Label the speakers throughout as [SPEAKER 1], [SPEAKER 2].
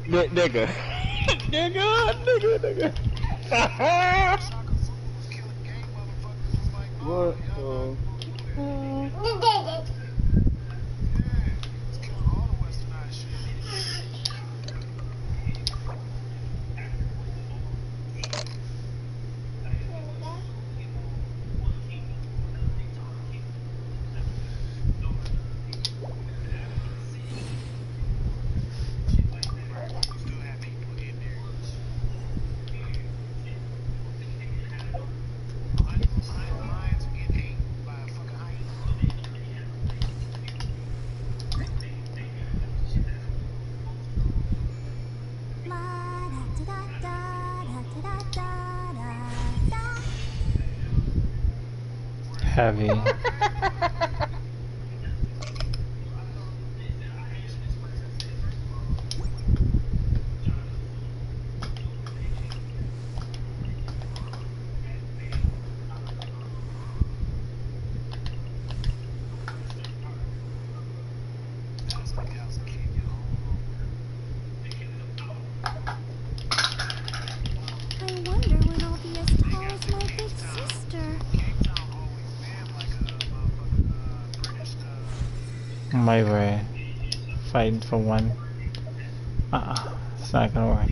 [SPEAKER 1] Nigga. Nigga. What?
[SPEAKER 2] Heavy. My way. Fighting for one. It's not gonna work.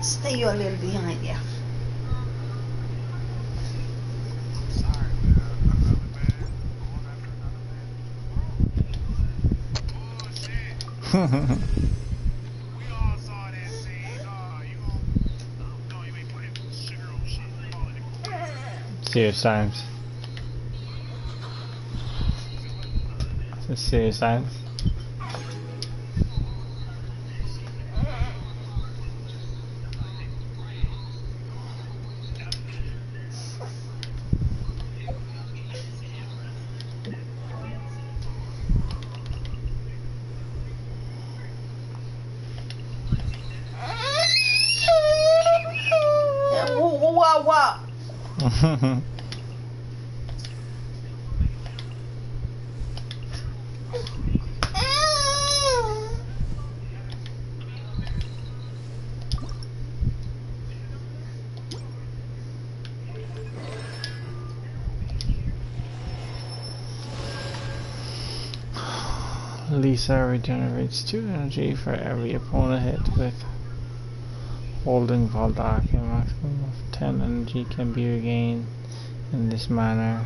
[SPEAKER 3] Stay you a little behind, yeah.
[SPEAKER 2] Serious times. Serious times.
[SPEAKER 3] Wow.
[SPEAKER 2] Lisa regenerates 2 energy for every opponent hit with holding Voldark. A maximum of 10 energy can be regained in this manner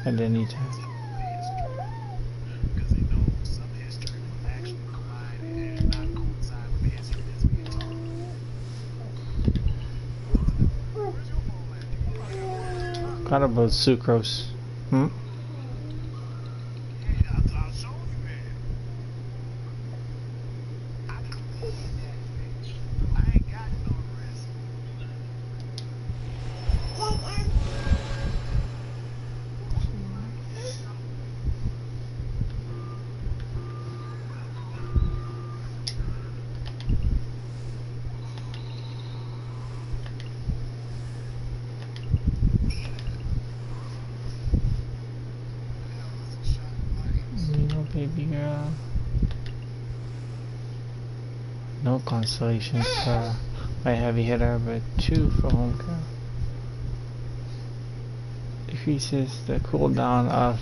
[SPEAKER 2] at any time. What about sucrose? baby girl. No consolation for my heavy hitter, but 2 for home care. Decreases the cooldown of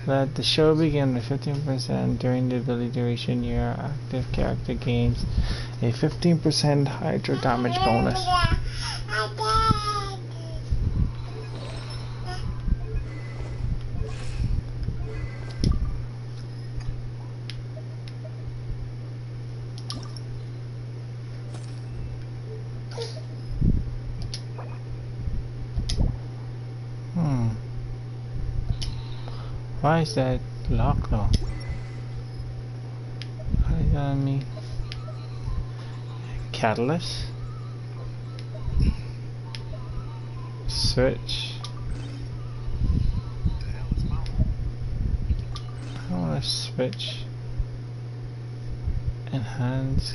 [SPEAKER 2] let the show begin with 15% during the ability duration. Your active character gains a 15% hydro damage bonus. Why is that locked though? What is that on me? Catalyst? Switch? I wanna switch. Enhance.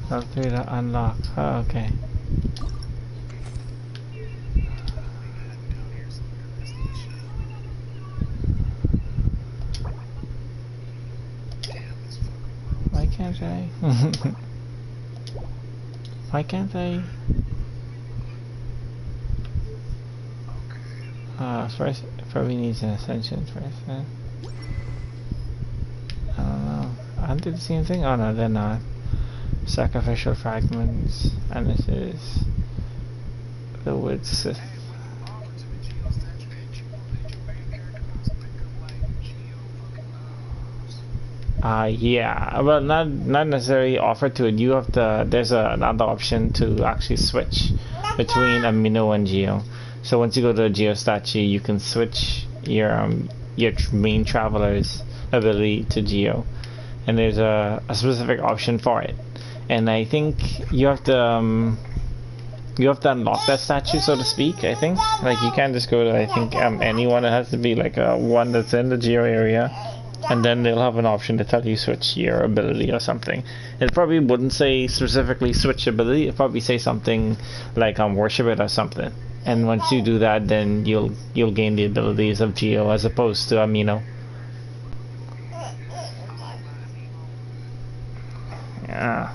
[SPEAKER 2] L3 to unlock. Oh, okay. Why can't I? First, probably needs an ascension first, then. I don't know. Aren't they the same thing? Oh no, they're not. Sacrificial fragments, and this is the wood Sith. Yeah, well, not necessarily offered to it. You have to. There's another option to actually switch between Amino and Geo. So once you go to a Geo statue, you can switch your main traveler's ability to Geo, and there's a specific option for it. And I think you have to unlock that statue, so to speak. I think like you can't just go to anyone. It has to be like one that's in the Geo area. And then they'll have an option to tell you switch your ability or something. It probably wouldn't say specifically switch ability. It'd probably say something like worship it or something. And once you do that, then you'll gain the abilities of Geo as opposed to Amino. Yeah.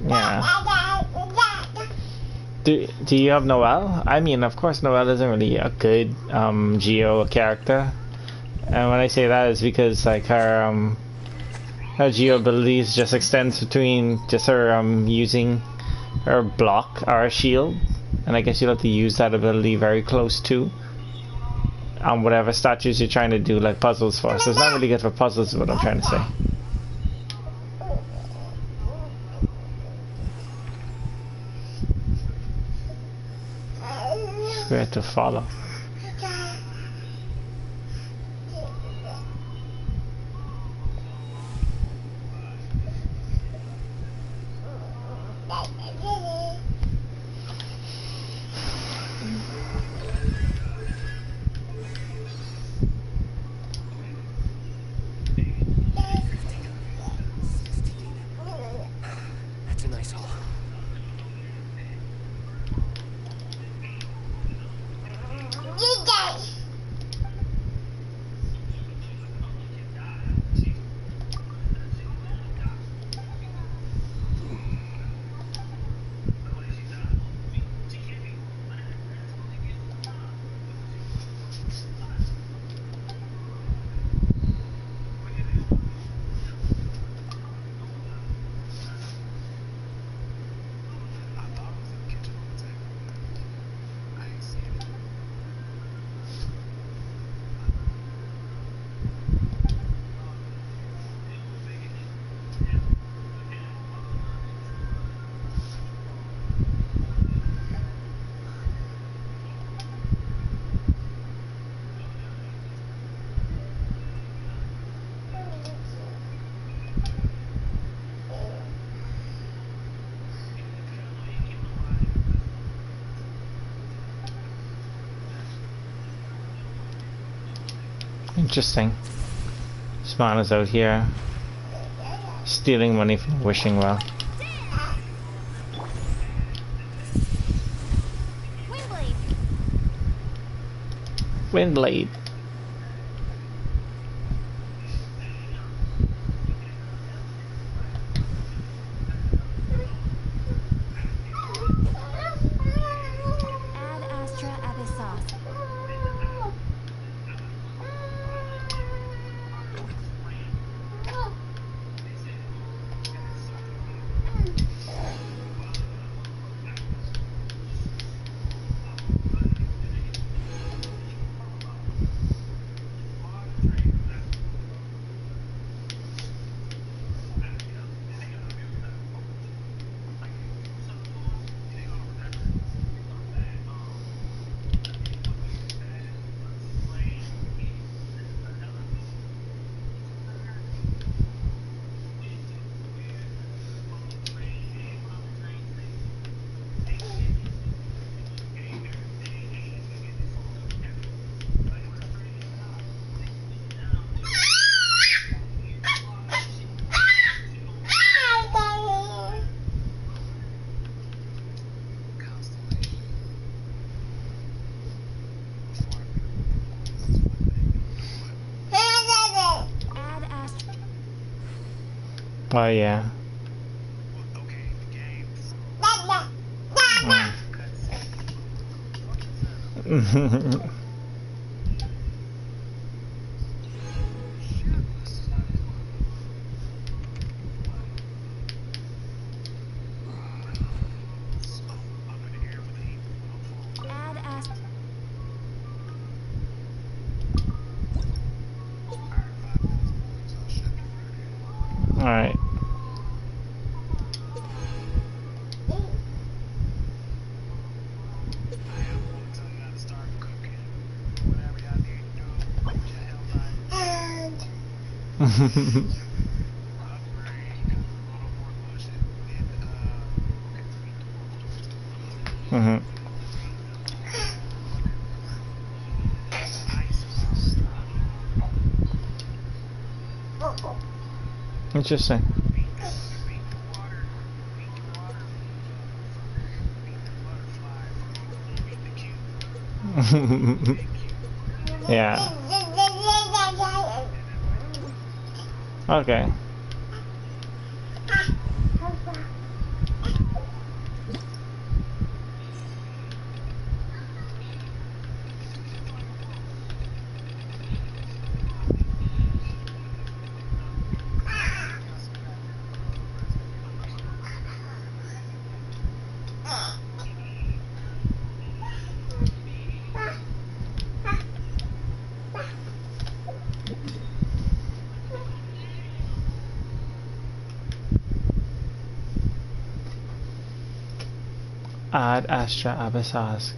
[SPEAKER 2] Yeah. Do you have Noelle? I mean, of course, Noelle isn't really a good Geo character, and when I say that is because like her Geo abilities just extends between just her using her block or shield, and I guess you'll have to use that ability very close to whatever statues you're trying to do like puzzles for. So it's not really good for puzzles, is what I'm trying to say. Where to follow.
[SPEAKER 1] That's a nice hole.
[SPEAKER 2] Interesting. Smarn is out here stealing money from Wishing Well.
[SPEAKER 4] Windblade.
[SPEAKER 2] Windblade.
[SPEAKER 1] Ad Astra Abyssos. Ad Astra.
[SPEAKER 2] Oh yeah. Mm.
[SPEAKER 1] Ad Astra.
[SPEAKER 2] All right. Mhm. Interesting. Yeah. Okay. Ad Astra Abyssos.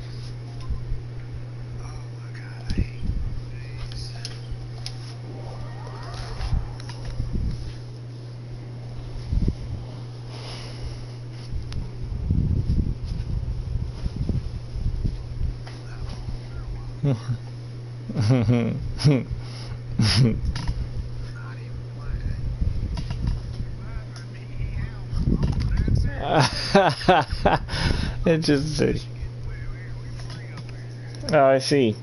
[SPEAKER 2] Interesting. Oh, I see.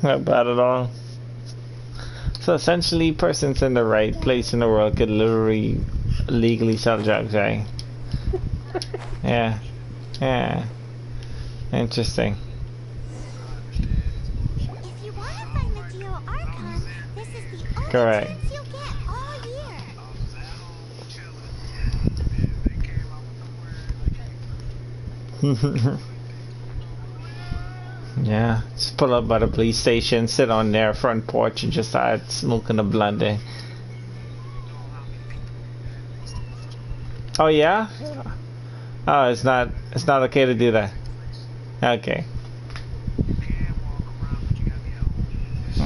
[SPEAKER 2] Not bad at all. So essentially, persons in the right place in the world could literally legally sell drugs, right? Yeah. Yeah. Interesting.
[SPEAKER 1] If you want to find the Geo Archon, this is the only
[SPEAKER 2] Correct.
[SPEAKER 1] chance you'll get all year.
[SPEAKER 2] Yeah. Just pull up by the police station, sit on their front porch, and just start smoking a blunt there. Oh yeah? Oh, it's not okay to do that. Okay.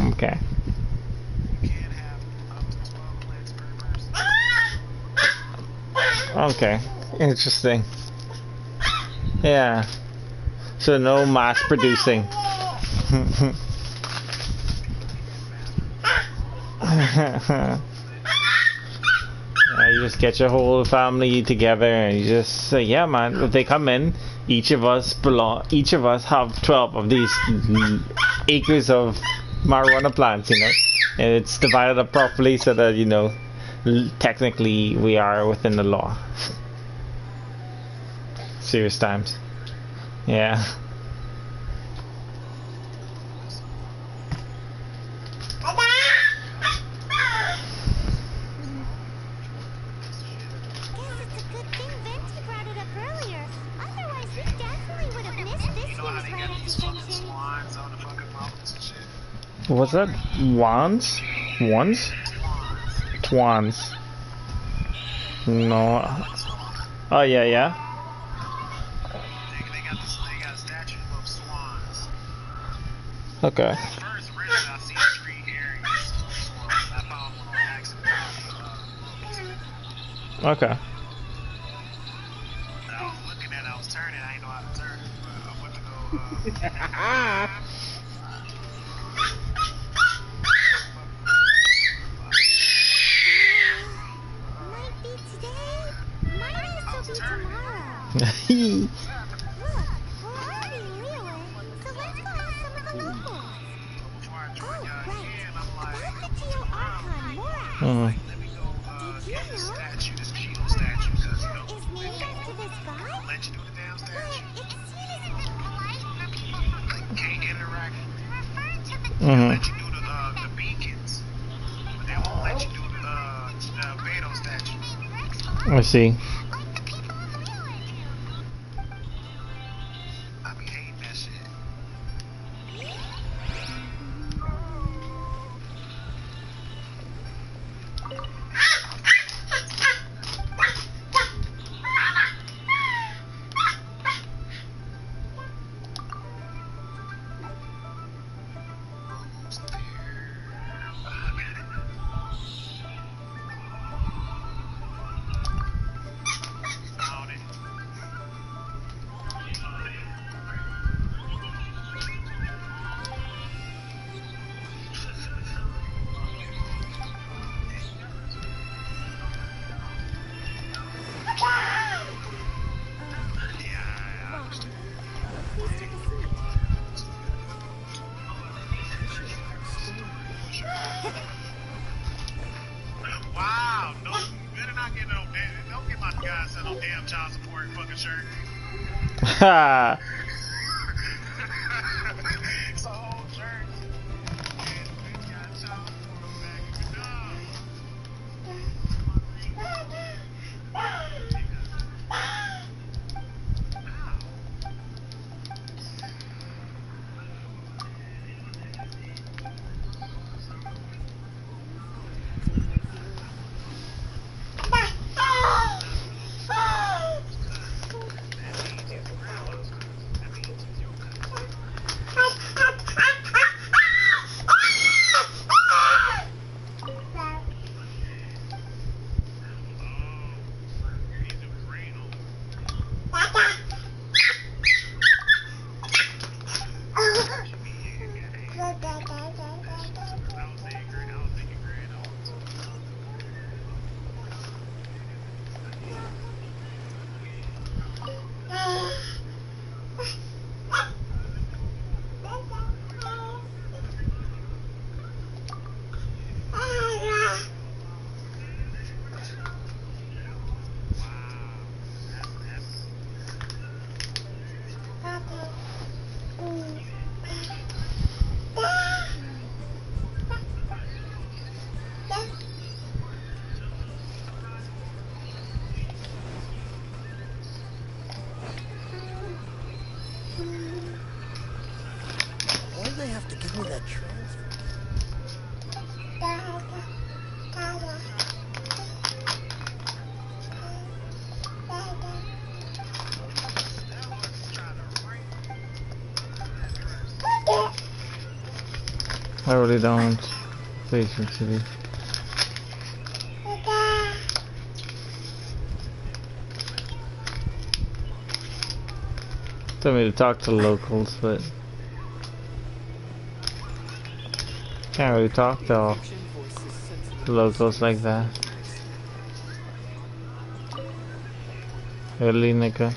[SPEAKER 2] Okay. Okay. Interesting. Yeah. So no mass producing. Yeah, you just get your whole family together and you just say, yeah man, if they come in, each of us have 12 of these acres of marijuana plants, you know, and it's divided up properly so that, you know, technically we are within the law. Serious times. Yeah. What's that? Wands? Wands? Twans. No. Oh yeah, yeah.
[SPEAKER 4] They got a statue of swans.
[SPEAKER 2] Okay.
[SPEAKER 4] First, originally I seen 3 areas of swans. I found one on accident.
[SPEAKER 2] Okay.
[SPEAKER 4] I was looking at it, I was turning, I didn't know how to turn it, but I went to go,
[SPEAKER 1] Might be today, might also be tomorrow.
[SPEAKER 2] Hehe.
[SPEAKER 1] Look, we're already in Liyue, so let's go ask some of the locals.
[SPEAKER 4] before I
[SPEAKER 1] Oh,
[SPEAKER 4] joined y'all
[SPEAKER 1] right.
[SPEAKER 4] again, I'm like,
[SPEAKER 1] About the Geo Archon Morak.
[SPEAKER 2] Mhm.
[SPEAKER 4] let me go
[SPEAKER 1] Did you
[SPEAKER 4] get this
[SPEAKER 1] know?
[SPEAKER 4] statue, this Cheeto statue, because, you know,
[SPEAKER 1] Is named after this guy?
[SPEAKER 4] let you do the damn
[SPEAKER 1] But
[SPEAKER 4] statue.
[SPEAKER 1] it's seen as a bit polite for people who
[SPEAKER 4] Like, can't interact.
[SPEAKER 1] refer to the
[SPEAKER 2] Mhm.
[SPEAKER 4] Let you do the beacons, but they won't let you do the Beto statue.
[SPEAKER 2] I see.
[SPEAKER 1] like the people of Liyue.
[SPEAKER 4] I be hating that shit. Almost there. Found it. Yeah, I understand.
[SPEAKER 1] Please take a seat.
[SPEAKER 4] Wow, no, you better not get no damn, don't get my guys no damn child support fucking shirt.
[SPEAKER 2] Ha.
[SPEAKER 4] It's a whole shirt. And we got child support on back. No.
[SPEAKER 5] Why do they have to give me that transfer?
[SPEAKER 2] I really don't. Patience to be. Tell me to talk to locals, but can't really talk to all locals like that. Really, nigga.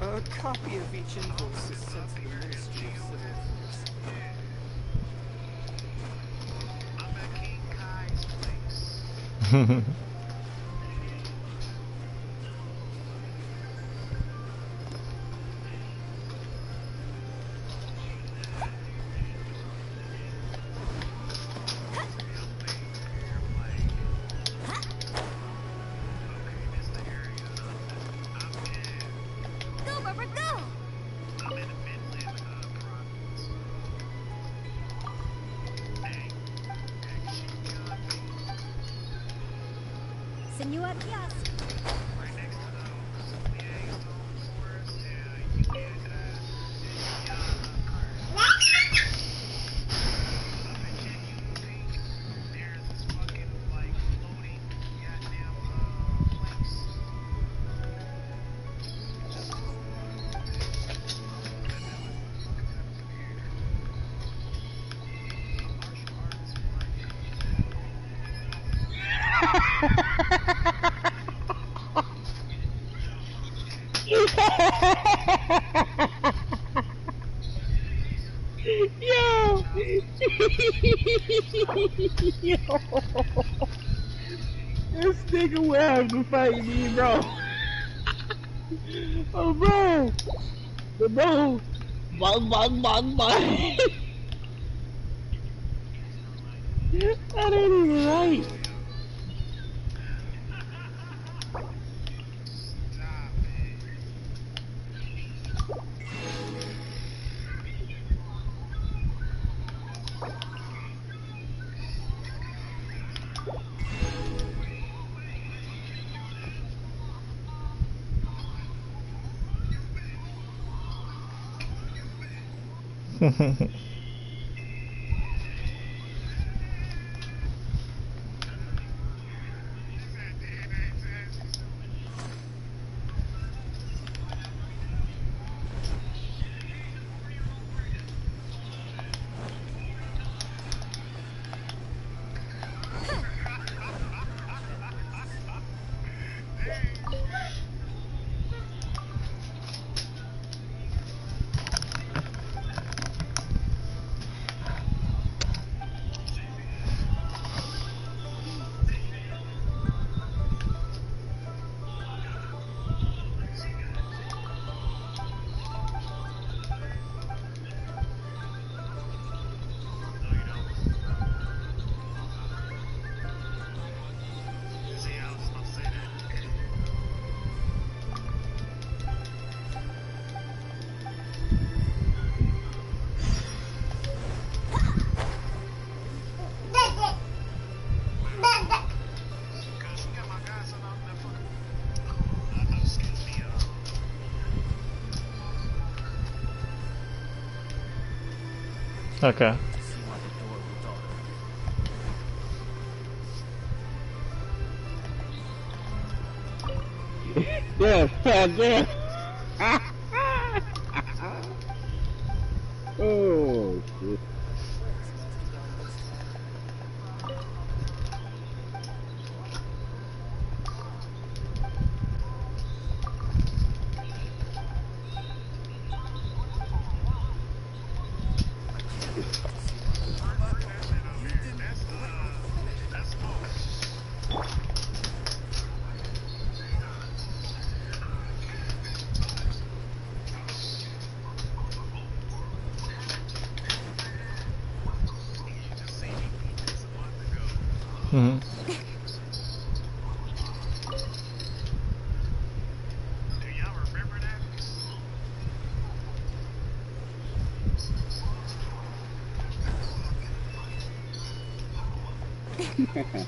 [SPEAKER 5] A copy of each invoice is sent to the Ministry of Civil Affairs.
[SPEAKER 4] I'm at King Kai's place.
[SPEAKER 1] Go, Barbara, go!
[SPEAKER 4] I'm in the Midland province. Hey,
[SPEAKER 1] Senor Diaz.
[SPEAKER 4] right next to those liaison forest, you get I've been checking things. There's this fucking like floating goddamn place.
[SPEAKER 6] Yo! Yo! This nigga will have to fight me, bro. Oh, bro! But bro! Bang, bang, bang, bang! That ain't even right.
[SPEAKER 4] Stop it. See, I'll say that. Cause you got my guys on that fucking. Excuse me,
[SPEAKER 2] Okay.
[SPEAKER 5] To see why the door with daughter.
[SPEAKER 6] Yeah, fuck yeah. Oh, shit.
[SPEAKER 4] that's smoke.
[SPEAKER 6] Okay.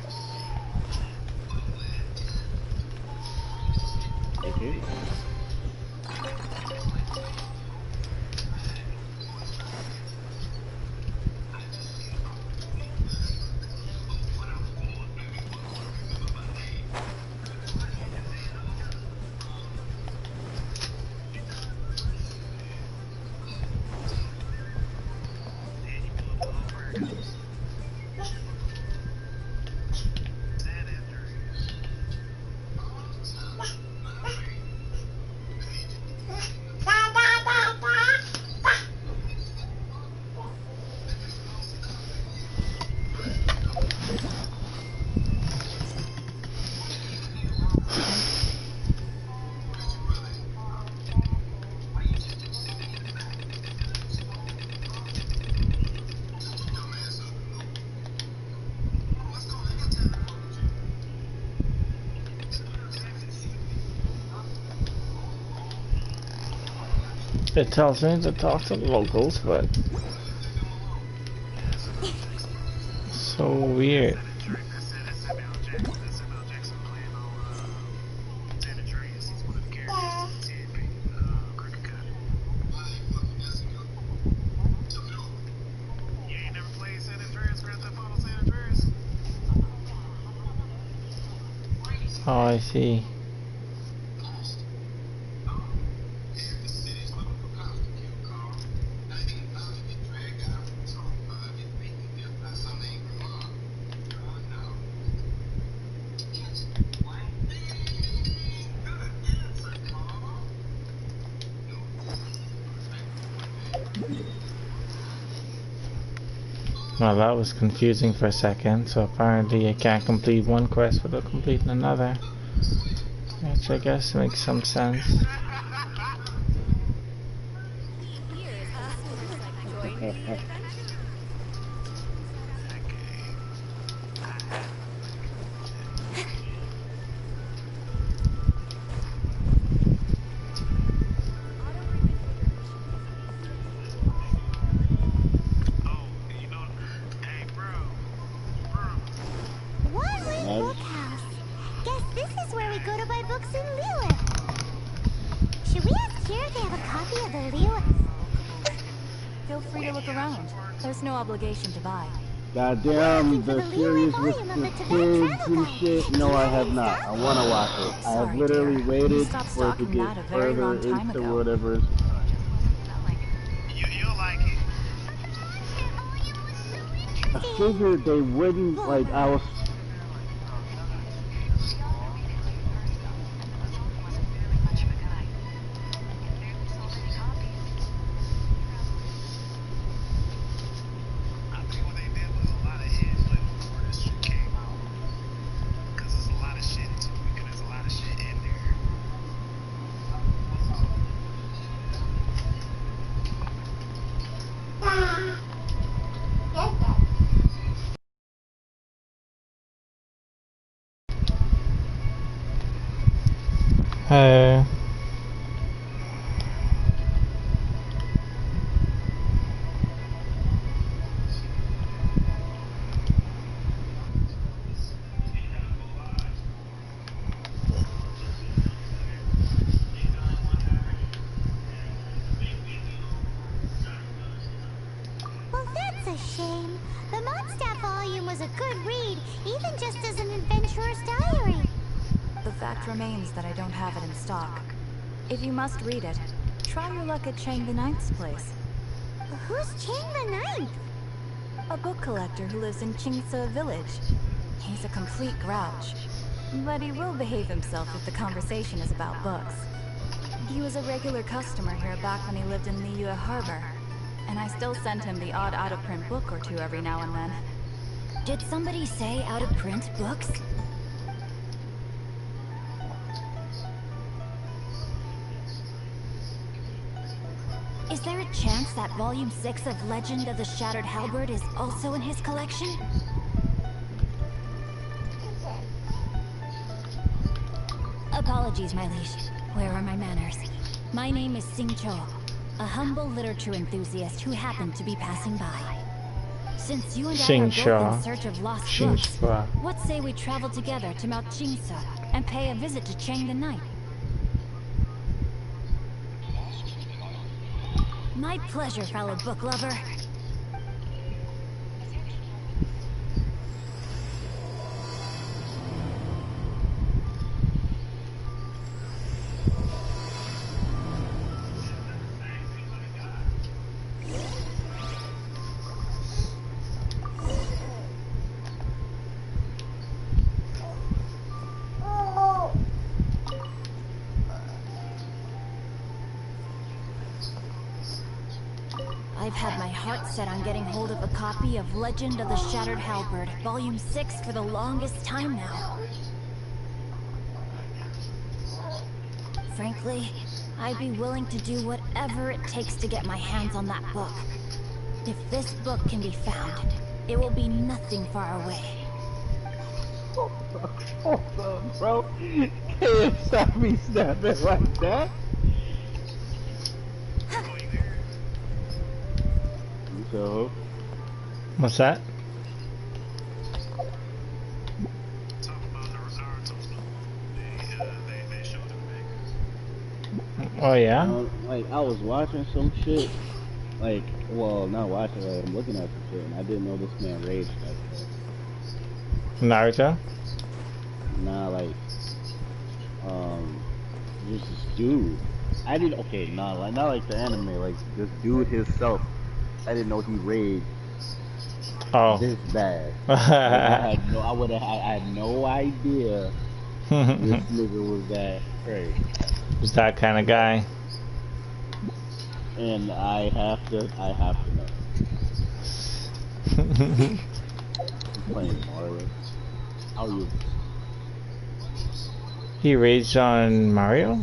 [SPEAKER 2] It tells me to talk to the locals, but so weird.
[SPEAKER 4] That's Samuel Jackson playing on San Andreas. He's one of the characters in TNP, Cricket Cut. You ain't never played San Andreas, Grand Theft Auto San Andreas?
[SPEAKER 2] Oh, I see. Well, that was confusing for a second, so apparently I can't complete one quest without completing another. Which I guess makes some sense.
[SPEAKER 1] Warwick Bookhouse. Guess this is where we go to buy books in Lilith. Should we ask here if they have a copy of the Lilith?
[SPEAKER 7] Feel free to look around. There's no obligation to buy.
[SPEAKER 6] Goddamn, the series with the kids and shit. No, I have not. I want to watch it. I have literally waited for it to get further into whatever.
[SPEAKER 4] You'll like it.
[SPEAKER 6] I figured they wouldn't, like, I was.
[SPEAKER 4] I think what they did was a lot of hidden play before this shit came out. Because there's a lot of shit to it, because there's a lot of shit in there.
[SPEAKER 2] Hey.
[SPEAKER 1] Well, that's a shame. The Mondstadt volume was a good read, even just as an adventurer's diary.
[SPEAKER 7] The fact remains that I don't have it in stock. If you must read it, try your luck at Chang the Ninth's place.
[SPEAKER 1] Who's Chang the Ninth?
[SPEAKER 7] A book collector who lives in Chingsa village. He's a complete grouch. But he will behave himself if the conversation is about books. He was a regular customer here back when he lived in Liyue Harbor. And I still send him the odd out-of-print book or two every now and then.
[SPEAKER 8] Did somebody say out-of-print books? Is there a chance that Volume 6 of Legend of the Shattered Halberd is also in his collection? Apologies, my liege. Where are my manners? My name is Sing Cho, a humble literature enthusiast who happened to be passing by. Since you and I are
[SPEAKER 2] Xingsha.
[SPEAKER 8] both in search of lost books,
[SPEAKER 2] Xingsha.
[SPEAKER 8] what say we travel together to Mount Jingsa and pay a visit to Chang the Knight? My pleasure, fellow book lover. I've had my heart set on getting hold of a copy of Legend of the Shattered Halberd, Volume 6 for the longest time now. Frankly, I'd be willing to do whatever it takes to get my hands on that book. If this book can be found, it will be nothing far away.
[SPEAKER 6] Hold on, bro. Can't stop me snapping like that. So,
[SPEAKER 2] What's that?
[SPEAKER 4] Talk about the regards they showed him back.
[SPEAKER 2] Oh yeah?
[SPEAKER 6] like, I was watching some shit. Like, well, not watching, like, I'm looking at some shit, and I didn't know this man raged like that.
[SPEAKER 2] Naruto?
[SPEAKER 6] Nah, like, there's this dude. I didn't, okay, nah, like, not like the anime, like, this dude himself. I didn't know he raged this bad. I had no idea this nigga was that crazy.
[SPEAKER 2] Was that kind of guy?
[SPEAKER 6] And I have to know. I'm playing Mario. How are you?
[SPEAKER 2] He raged on Mario?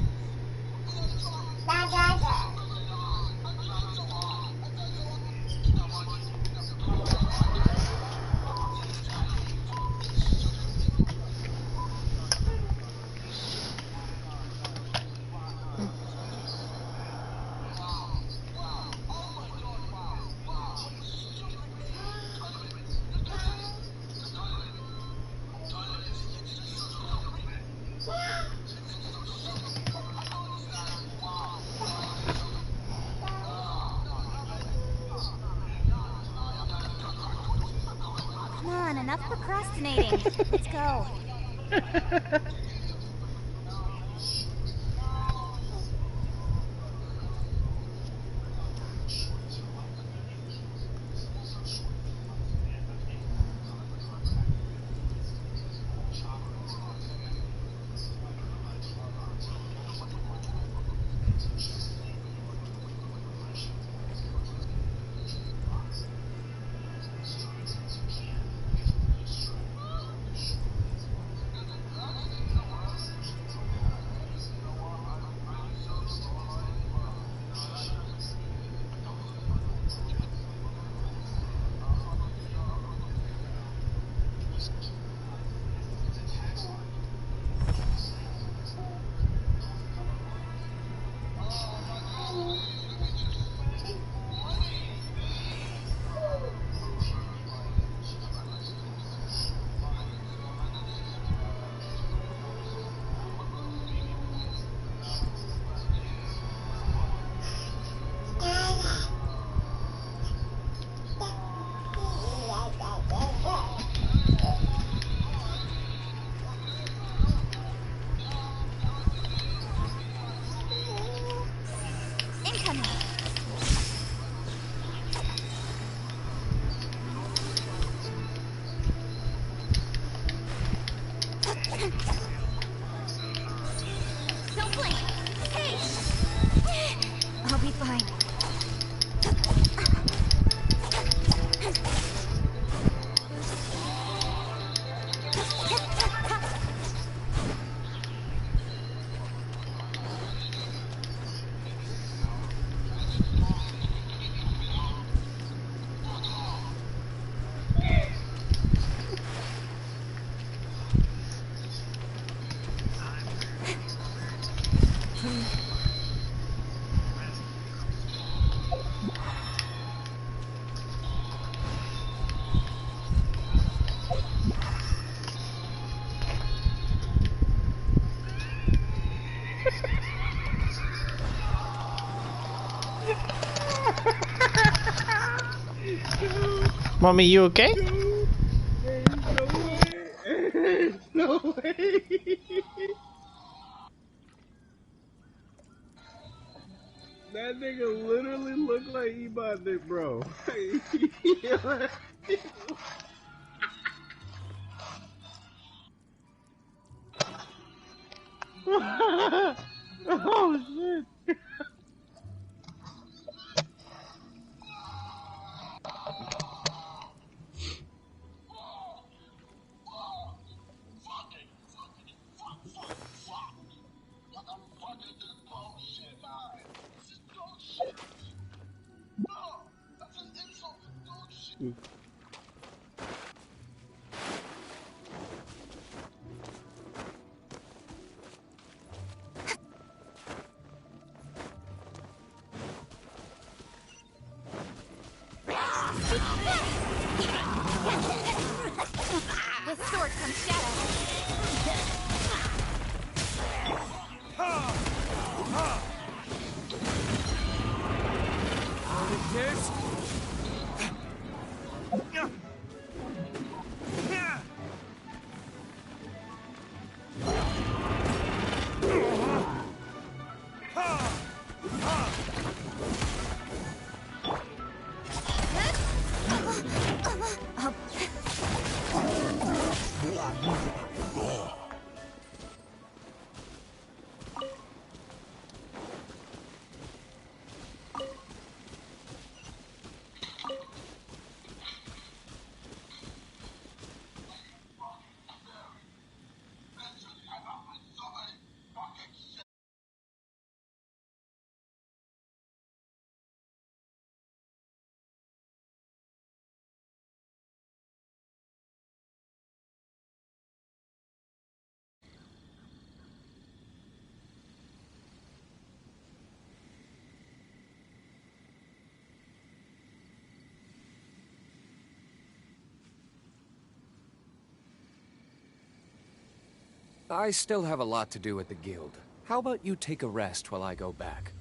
[SPEAKER 1] Come on, enough procrastinating. Let's go.
[SPEAKER 2] Mommy, you okay?
[SPEAKER 6] No way. That nigga literally looked like Ebonic, bro. Oh shit.
[SPEAKER 8] With sword comes shadow.
[SPEAKER 5] I still have a lot to do at the guild. How about you take a rest while I go back?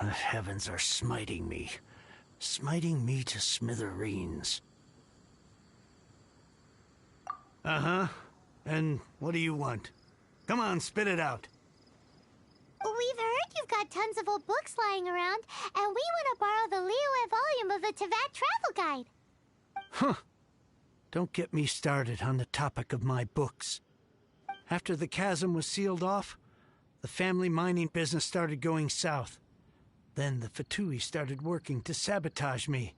[SPEAKER 9] The heavens are smiting me to smithereens. Uh-huh. And what do you want? Come on, spit it out.
[SPEAKER 1] We've heard you've got tons of old books lying around, and we want to borrow the Liyue volume of the Teyvat Travel Guide.
[SPEAKER 9] Huh. Don't get me started on the topic of my books. After the chasm was sealed off, the family mining business started going south. Then the Fatui started working to sabotage me.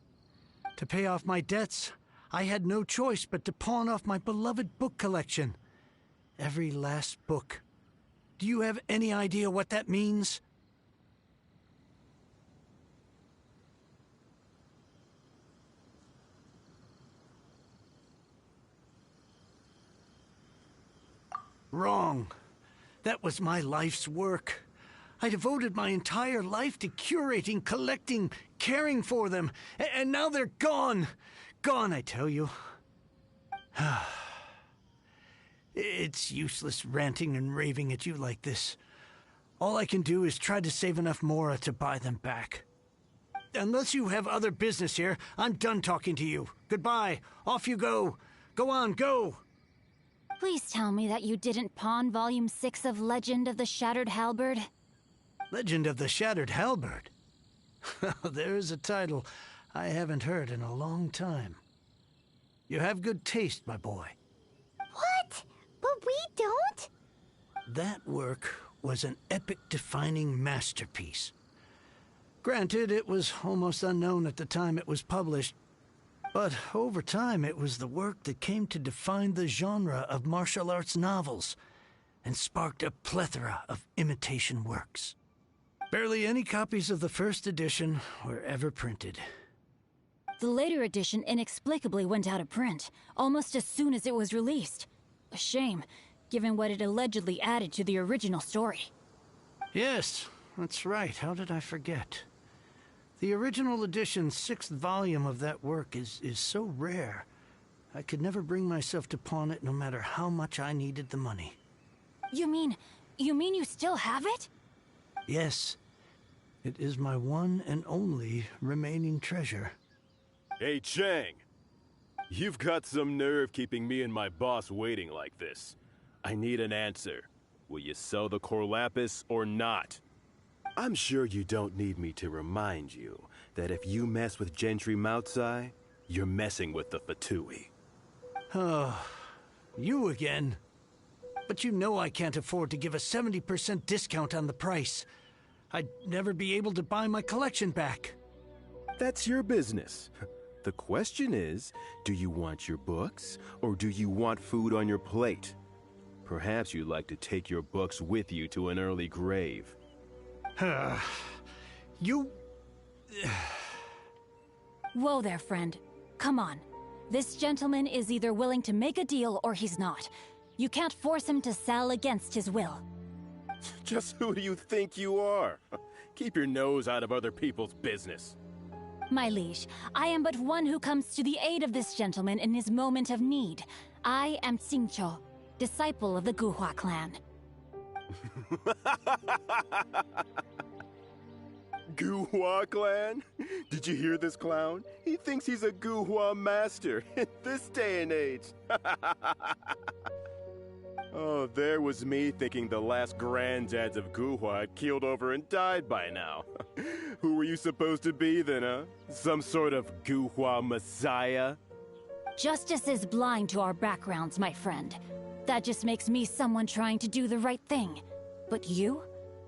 [SPEAKER 9] To pay off my debts, I had no choice but to pawn off my beloved book collection. Every last book. Do you have any idea what that means? Wrong. That was my life's work. I devoted my entire life to curating, collecting, caring for them, and now they're gone. Gone, I tell you. It's useless ranting and raving at you like this. All I can do is try to save enough Mora to buy them back. Unless you have other business here, I'm done talking to you. Goodbye. Off you go. Go on, go!
[SPEAKER 8] Please tell me that you didn't pawn Volume 6 of Legend of the Shattered Halberd.
[SPEAKER 9] Legend of the Shattered Halberd? There's a title I haven't heard in a long time. You have good taste, my boy.
[SPEAKER 1] What? But we don't?
[SPEAKER 9] That work was an epic-defining masterpiece. Granted, it was almost unknown at the time it was published, but over time it was the work that came to define the genre of martial arts novels and sparked a plethora of imitation works. Barely any copies of the first edition were ever printed.
[SPEAKER 8] The later edition inexplicably went out of print, almost as soon as it was released. A shame, given what it allegedly added to the original story.
[SPEAKER 9] Yes, that's right. How did I forget? The original edition's 6th volume of that work is so rare, I could never bring myself to pawn it no matter how much I needed the money.
[SPEAKER 8] You mean you still have it?
[SPEAKER 9] Yes. It is my one and only remaining treasure.
[SPEAKER 10] Hey, Chang! You've got some nerve keeping me and my boss waiting like this. I need an answer. Will you sell the Cor Lapis or not? I'm sure you don't need me to remind you that if you mess with Gentry Moutsai, you're messing with the Fatui.
[SPEAKER 9] Oh, you again. But you know I can't afford to give a 70% discount on the price. I'd never be able to buy my collection back.
[SPEAKER 10] That's your business. The question is, do you want your books, or do you want food on your plate? Perhaps you'd like to take your books with you to an early grave.
[SPEAKER 9] You...
[SPEAKER 8] Whoa there, friend. Come on. This gentleman is either willing to make a deal or he's not. You can't force him to sell against his will.
[SPEAKER 10] Just who do you think you are? Keep your nose out of other people's business.
[SPEAKER 8] My liege, I am but one who comes to the aid of this gentleman in his moment of need. I am Xingqiu, disciple of the Guhua clan.
[SPEAKER 10] Guhua clan? Did you hear this clown? He thinks he's a Guhua master in this day and age. Oh, there was me thinking the last granddads of Guhua had keeled over and died by now. Who were you supposed to be then, huh? Some sort of Guhua messiah?
[SPEAKER 8] Justice is blind to our backgrounds, my friend. That just makes me someone trying to do the right thing. But you?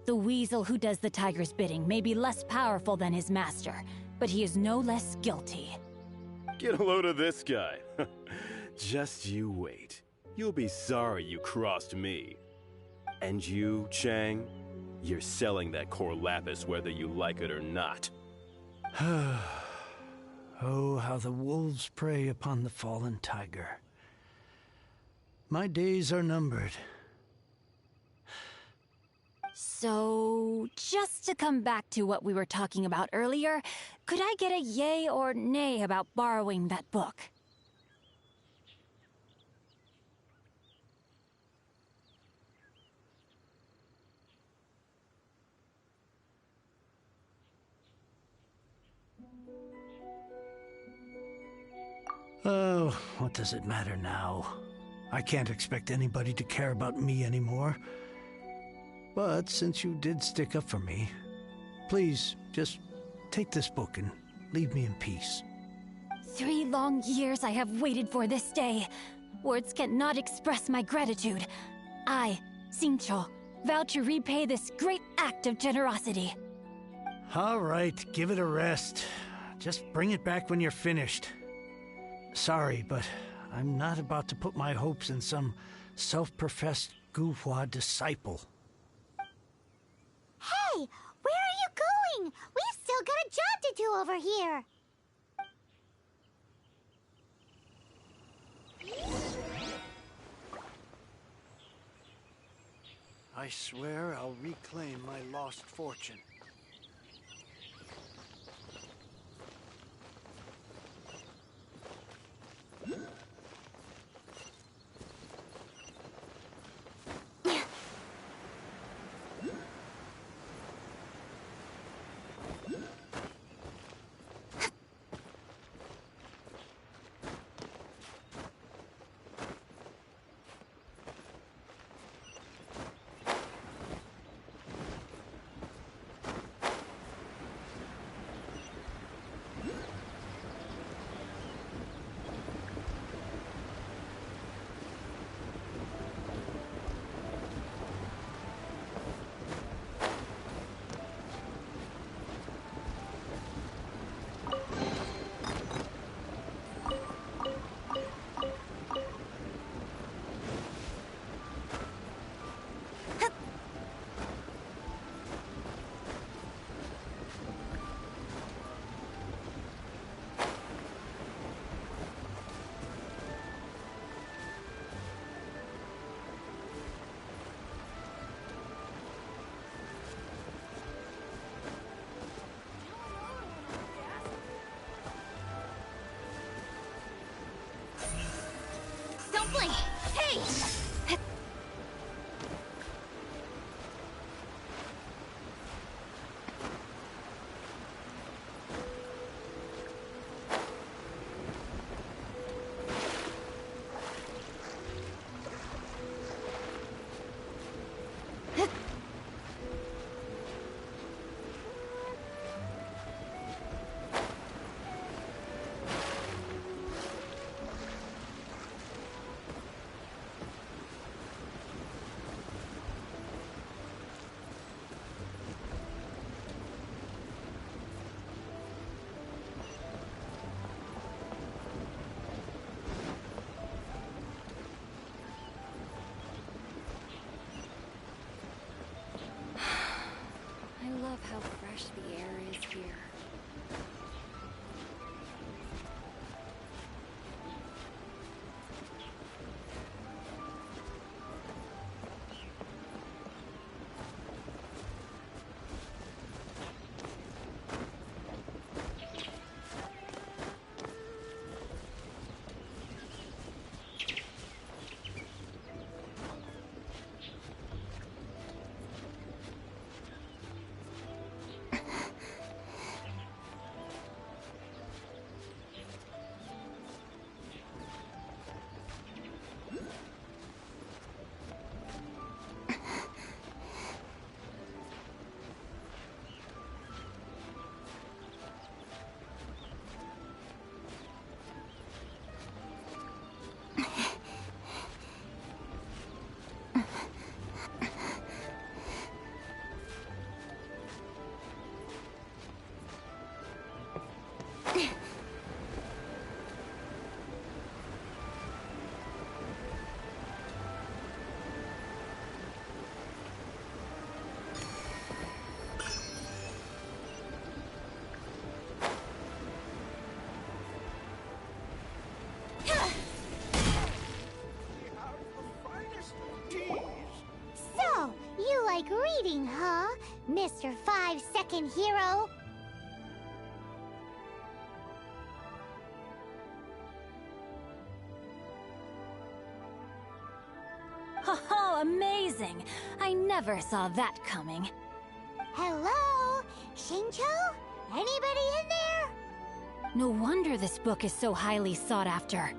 [SPEAKER 8] The weasel who does the tiger's bidding may be less powerful than his master, but he is no less guilty.
[SPEAKER 10] Get a load of this guy. Just you wait. You'll be sorry you crossed me. And you, Chang, you're selling that Cor Lapis whether you like it or not.
[SPEAKER 9] Oh, how the wolves prey upon the fallen tiger. My days are numbered.
[SPEAKER 8] So, just to come back to what we were talking about earlier, could I get a yay or nay about borrowing that book?
[SPEAKER 9] Oh, what does it matter now? I can't expect anybody to care about me anymore. But since you did stick up for me, please, just take this book and leave me in peace.
[SPEAKER 8] 3 long years I have waited for this day. Words cannot express my gratitude. I, Xingqiu, vow to repay this great act of generosity.
[SPEAKER 9] All right, give it a rest. Just bring it back when you're finished. Sorry, but I'm not about to put my hopes in some self-professed Guhua disciple.
[SPEAKER 1] Hey, where are you going? We've still got a job to do over here.
[SPEAKER 9] I swear I'll reclaim my lost fortune.
[SPEAKER 8] Seriously! Hey! I love how fresh the air is here.
[SPEAKER 1] So, you like reading, huh, Mr. 5-second hero?
[SPEAKER 8] Oh, amazing! I never saw that coming.
[SPEAKER 1] Hello? Shincho? Anybody in there?
[SPEAKER 8] No wonder this book is so highly sought after.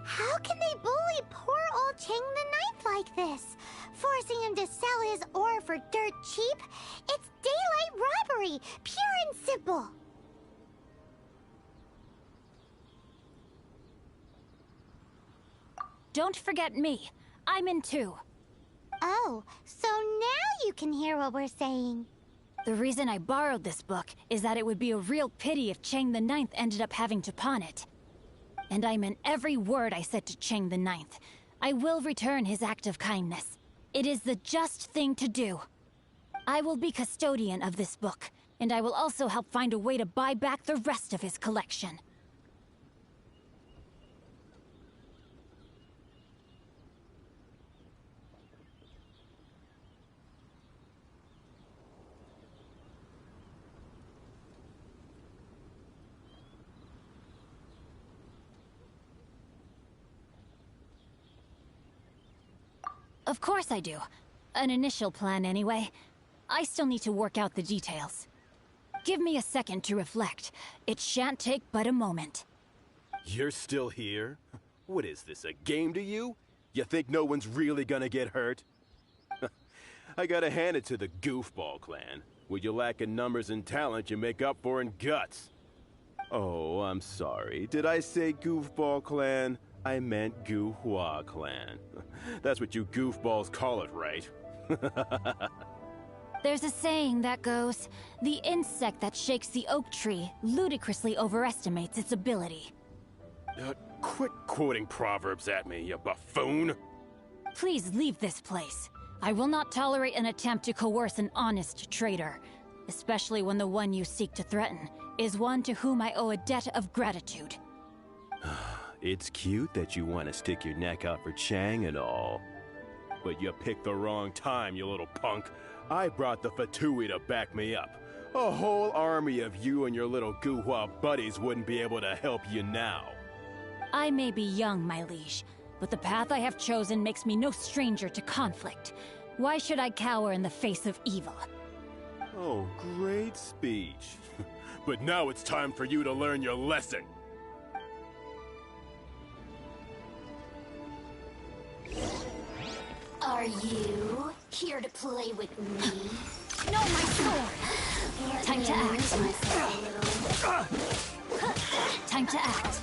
[SPEAKER 1] How can they bully poor old Chang the Ninth like this? Forcing him to sell his ore for dirt cheap? It's daylight robbery, pure and simple.
[SPEAKER 8] Don't forget me. I'm in too.
[SPEAKER 1] Oh, so now you can hear what we're saying.
[SPEAKER 8] The reason I borrowed this book is that it would be a real pity if Chang the Ninth ended up having to pawn it. And I meant every word I said to Chang the Ninth. I will return his act of kindness. It is the just thing to do. I will be custodian of this book, and I will also help find a way to buy back the rest of his collection. Of course I do. An initial plan, anyway. I still need to work out the details. Give me a second to reflect. It shan't take but a moment.
[SPEAKER 10] You're still here? What is this, a game to you? You think no one's really gonna get hurt? I gotta hand it to the Goofball Clan. What you lack in numbers and talent, you make up for in guts. Oh, I'm sorry. Did I say Goofball Clan? I meant Gu Hua Clan. That's what you goofballs call it, right?
[SPEAKER 8] There's a saying that goes, the insect that shakes the oak tree ludicrously overestimates its ability.
[SPEAKER 10] Quit quoting proverbs at me, you buffoon!
[SPEAKER 8] Please leave this place. I will not tolerate an attempt to coerce an honest trader. especially when the one you seek to threaten is one to whom I owe a debt of gratitude.
[SPEAKER 10] It's cute that you want to stick your neck out for Chang and all. But you picked the wrong time, you little punk. I brought the Fatui to back me up. A whole army of you and your little Guhua buddies wouldn't be able to help you now.
[SPEAKER 8] I may be young, my liege, but the path I have chosen makes me no stranger to conflict. Why should I cower in the face of evil?
[SPEAKER 10] Oh, great speech. But now it's time for you to learn your lesson.
[SPEAKER 1] Are you here to play with me?
[SPEAKER 8] No, my sword! Time to act. Time to act.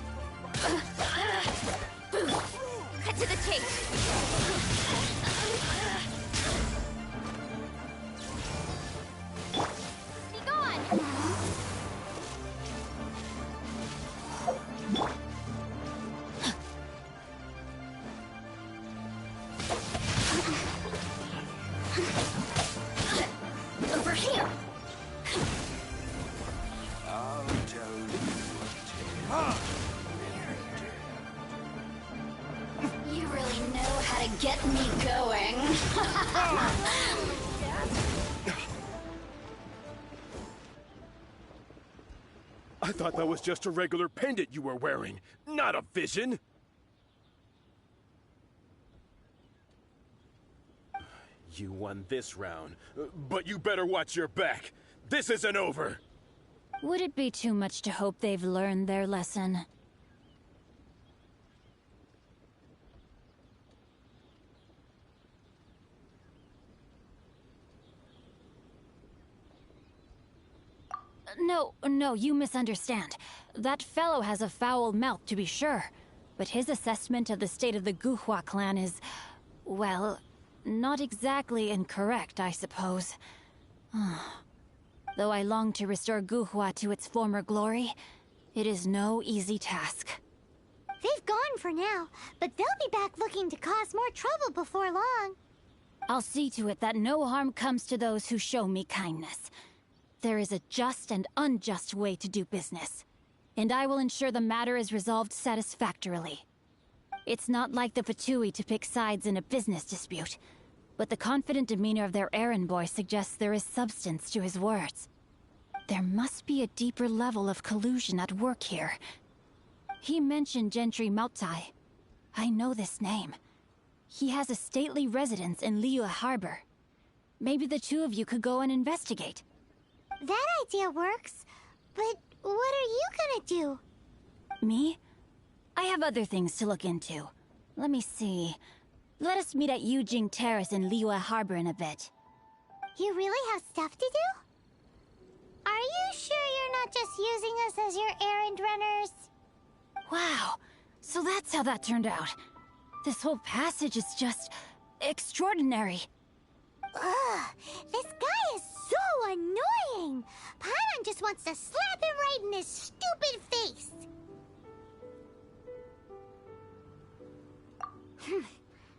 [SPEAKER 8] Cut to the chase. Be gone! Over here!
[SPEAKER 11] I'll tell you what
[SPEAKER 1] You really know how to get me going.
[SPEAKER 10] I thought that was just a regular pendant you were wearing, not a vision. You won this round, but you better watch your back. This isn't over.
[SPEAKER 8] Would it be too much to hope they've learned their lesson? No, you misunderstand. That fellow has a foul mouth, to be sure. But his assessment of the state of the Guhua clan is, well, not exactly incorrect, I suppose. Though I long to restore Guhua to its former glory, it is no easy task.
[SPEAKER 1] They've gone for now, but they'll be back looking to cause more trouble before long.
[SPEAKER 8] I'll see to it that no harm comes to those who show me kindness. There is a just and unjust way to do business, and I will ensure the matter is resolved satisfactorily. It's not like the Fatui to pick sides in a business dispute, but the confident demeanor of their errand boy suggests there is substance to his words. There must be a deeper level of collusion at work here. He mentioned Gentry Mautai. I know this name. He has a stately residence in Liyue Harbor. Maybe the two of you could go and investigate.
[SPEAKER 1] That idea works, but what are you gonna do?
[SPEAKER 8] Me? I have other things to look into. Let me see. Let us meet at Yujing Terrace in Liyue Harbor in a bit.
[SPEAKER 1] You really have stuff to do? Are you sure you're not just using us as your errand runners?
[SPEAKER 8] Wow, so that's how that turned out. This whole passage is just extraordinary.
[SPEAKER 1] Ugh, this guy is so annoying! Paimon just wants to slap him right in his stupid face!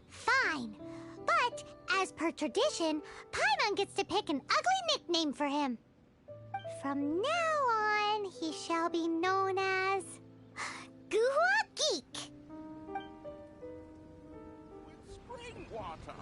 [SPEAKER 1] Fine, but as per tradition, Paimon gets to pick an ugly nickname for him. From now on, he shall be known as Guhua Geek.
[SPEAKER 11] spring water.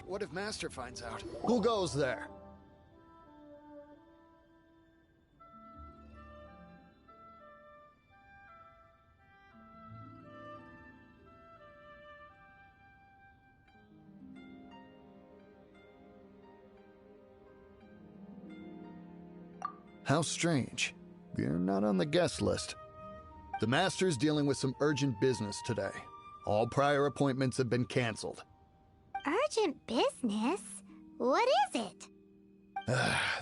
[SPEAKER 12] What if Master finds out? Who goes there? How strange. You're not on the guest list. The Master's dealing with some urgent business today. All prior appointments have been canceled.
[SPEAKER 1] Urgent business? What is it?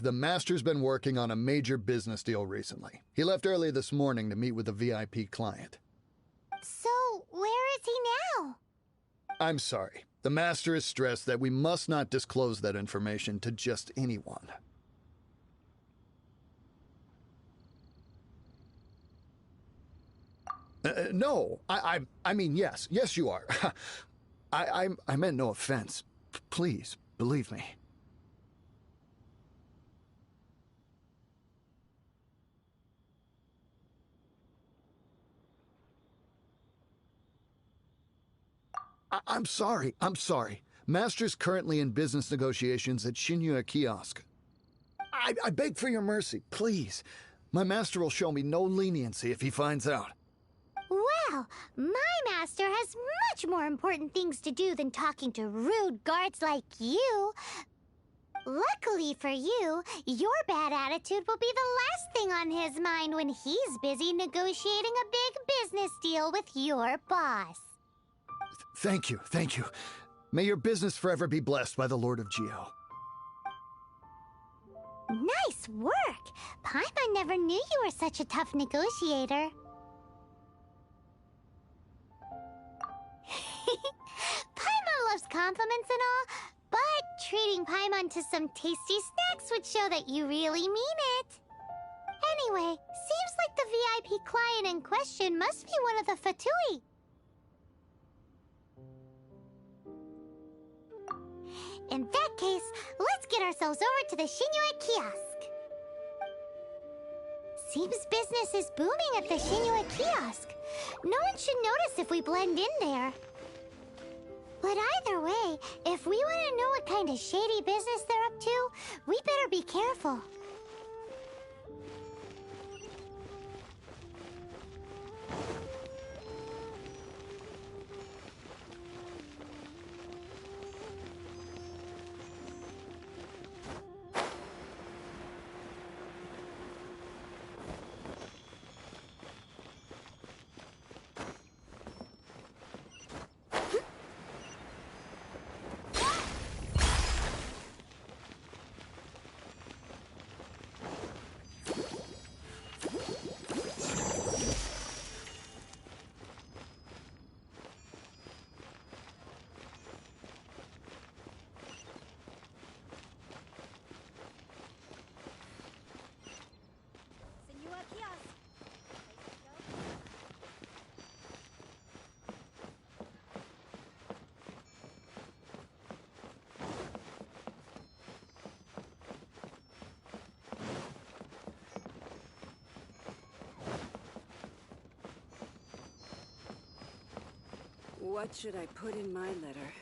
[SPEAKER 12] The Master's been working on a major business deal recently. He left early this morning to meet with a VIP client.
[SPEAKER 1] So, where is he now?
[SPEAKER 12] I'm sorry. The Master is stressed that we must not disclose that information to just anyone. No, I mean, yes. Yes, you are. I meant no offense. Please, believe me. I'm sorry. Master's currently in business negotiations at Shinya Kiosk. I beg for your mercy, please. My master will show me no leniency if he finds out.
[SPEAKER 1] Well, my master has much more important things to do than talking to rude guards like you. Luckily for you, your bad attitude will be the last thing on his mind when he's busy negotiating a big business deal with your boss.
[SPEAKER 12] Thank you. May your business forever be blessed by the Lord of Geo.
[SPEAKER 1] Nice work! Paimon never knew you were such a tough negotiator. Paimon loves compliments and all, but treating Paimon to some tasty snacks would show that you really mean it. Anyway, seems like the VIP client in question must be one of the Fatui. In that case, let's get ourselves over to the Shinya Kiosk. Seems business is booming at the Shinua kiosk. No one should notice if we blend in there. But either way, if we want to know what kind of shady business they're up to, we better be careful.
[SPEAKER 13] What should I put in my letter?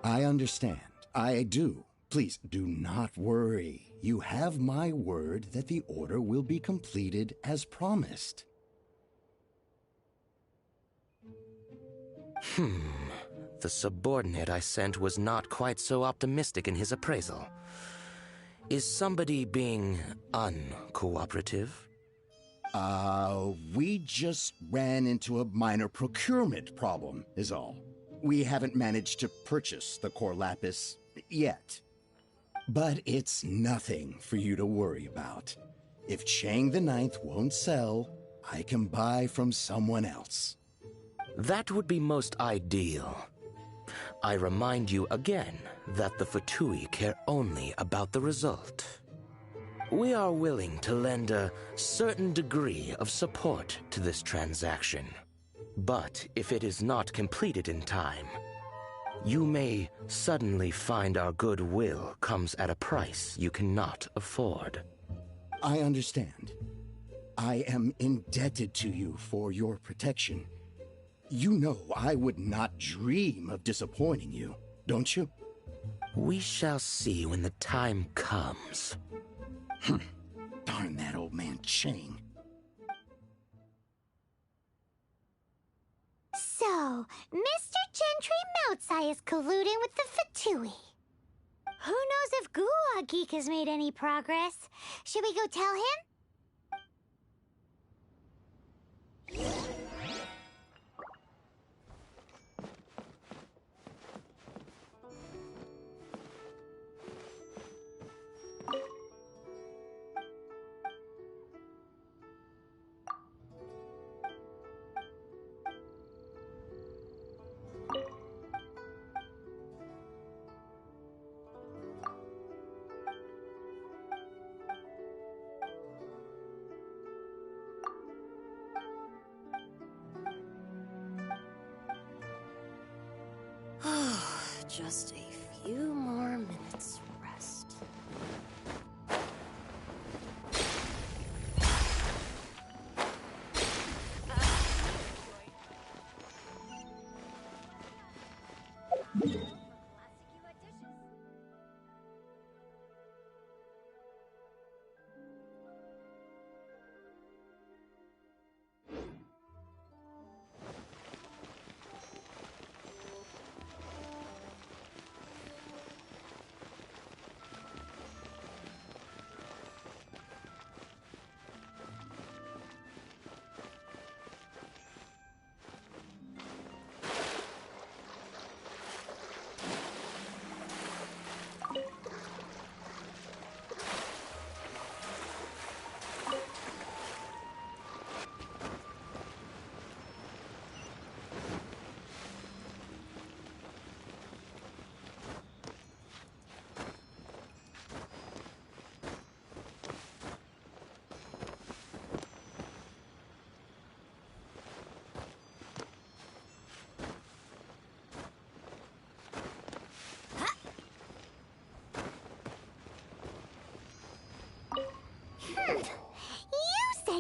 [SPEAKER 14] I understand. I do. Please do not worry. You have my word that the order will be completed as promised.
[SPEAKER 15] The subordinate I sent was not quite so optimistic in his appraisal. Is somebody being uncooperative?
[SPEAKER 14] We just ran into a minor procurement problem, is all. We haven't managed to purchase the core lapis yet. But it's nothing for you to worry about. If Chang the Ninth won't sell, I can buy from someone else.
[SPEAKER 15] That would be most ideal. I remind you again that the Fatui care only about the result. We are willing to lend a certain degree of support to this transaction. But if it is not completed in time, you may suddenly find our goodwill comes at a price you cannot afford.
[SPEAKER 14] I understand. I am indebted to you for your protection. You know I would not dream of disappointing you, don't you?
[SPEAKER 15] We shall see when the time comes.
[SPEAKER 14] Darn that old man Chang.
[SPEAKER 1] So, Mr. Gentry Moutsai is colluding with the Fatui. Who knows if Gulag Geek has made any progress? Should we go tell him?
[SPEAKER 16] Just a few more minutes rest.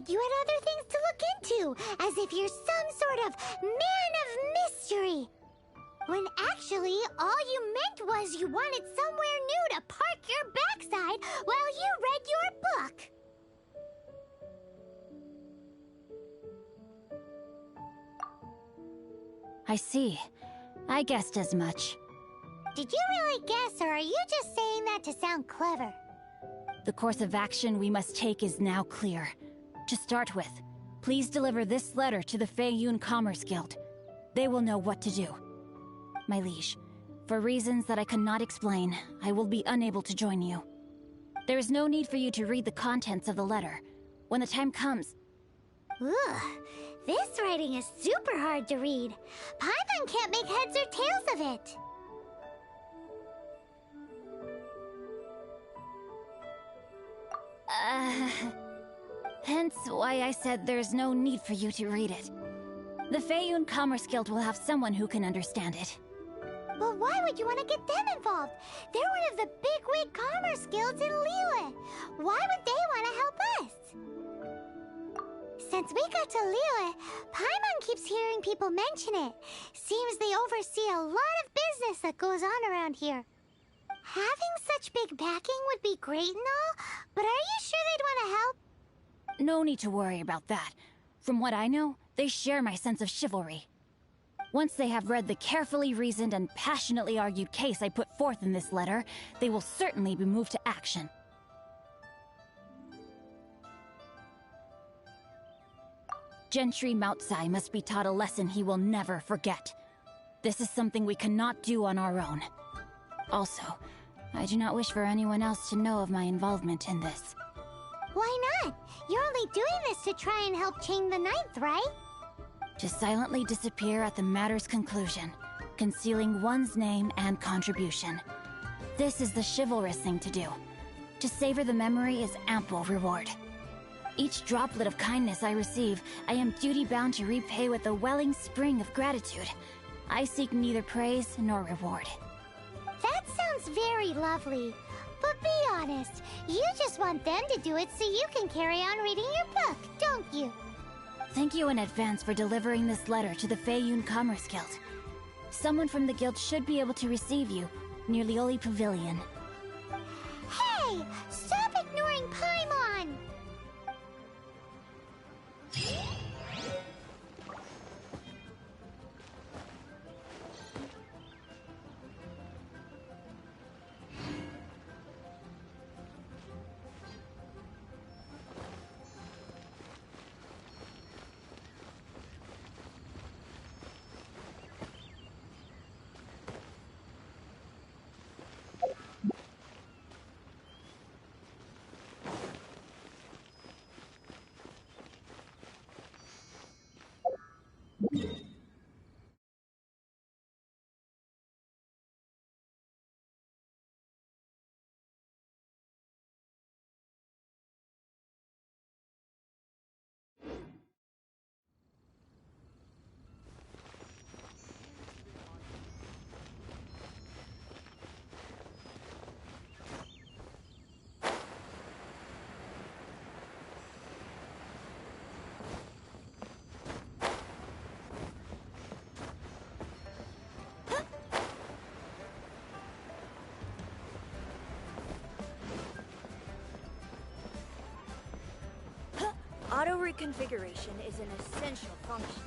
[SPEAKER 1] like you had other things to look into, as if you're some sort of man of mystery. When actually, all you meant was you wanted somewhere new to park your backside while you read your book.
[SPEAKER 8] I see. I guessed as much.
[SPEAKER 1] Did you really guess, or are you just saying that to sound clever?
[SPEAKER 8] The course of action we must take is now clear. To start with, please deliver this letter to the Feiyun Commerce Guild. They will know what to do. My liege, for reasons that I cannot explain, I will be unable to join you. There is no need for you to read the contents of the letter. When the time comes...
[SPEAKER 1] Ugh, this writing is super hard to read. Paimon can't make heads or tails of it.
[SPEAKER 8] Hence why I said there's no need for you to read it. The Feiyun Commerce Guild will have someone who can understand it.
[SPEAKER 1] But why would you want to get them involved? They're one of the bigwig commerce guilds in Liyue. Why would they want to help us? Since we got to Liyue, Paimon keeps hearing people mention it. Seems they oversee a lot of business that goes on around here. Having such big backing would be great and all, but are you sure they'd want to help?
[SPEAKER 8] No need to worry about that. From what I know, they share my sense of chivalry. Once they have read the carefully reasoned and passionately argued case I put forth in this letter, they will certainly be moved to action. Gentry Moutsai must be taught a lesson he will never forget. This is something we cannot do on our own. Also, I do not wish for anyone else to know of my involvement in this.
[SPEAKER 1] Why not? You're only doing this to try and help Chang the Ninth, right?
[SPEAKER 8] To silently disappear at the matter's conclusion, concealing one's name and contribution. This is the chivalrous thing to do. To savor the memory is ample reward. Each droplet of kindness I receive, I am duty-bound to repay with a welling spring of gratitude. I seek neither praise nor reward.
[SPEAKER 1] That sounds very lovely. But be honest, you just want them to do it so you can carry on reading your book, don't you?
[SPEAKER 8] Thank you in advance for delivering this letter to the Feiyun Commerce Guild. Someone from the guild should be able to receive you near Lioli Pavilion.
[SPEAKER 1] Hey! Stop ignoring Paimon!
[SPEAKER 17] Auto reconfiguration is an essential function.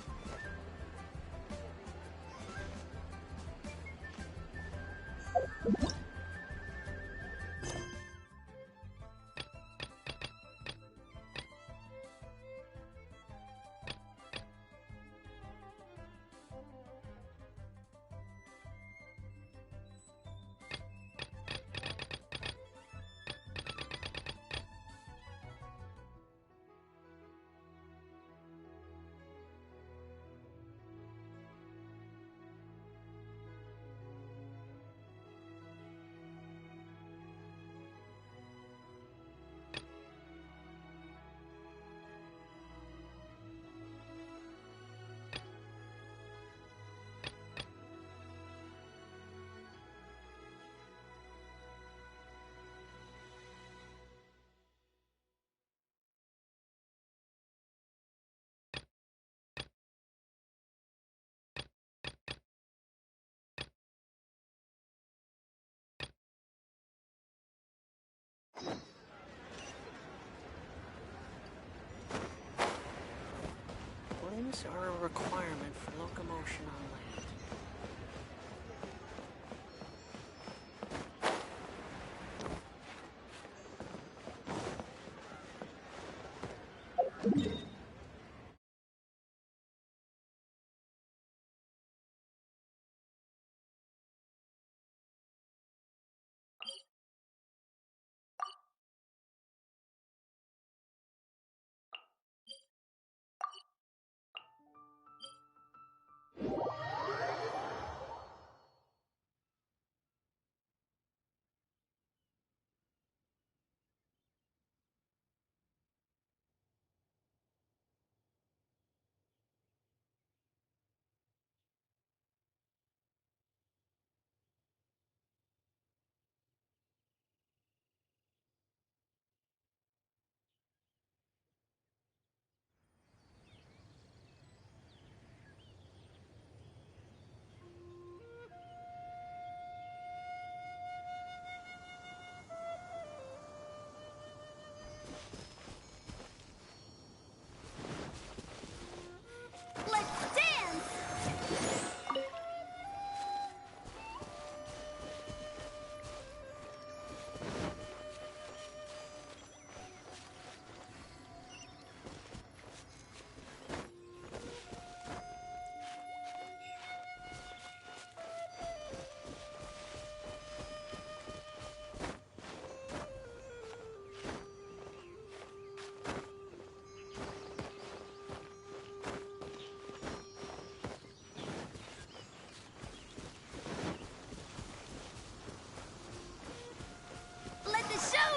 [SPEAKER 18] Wings are a requirement for locomotion on land.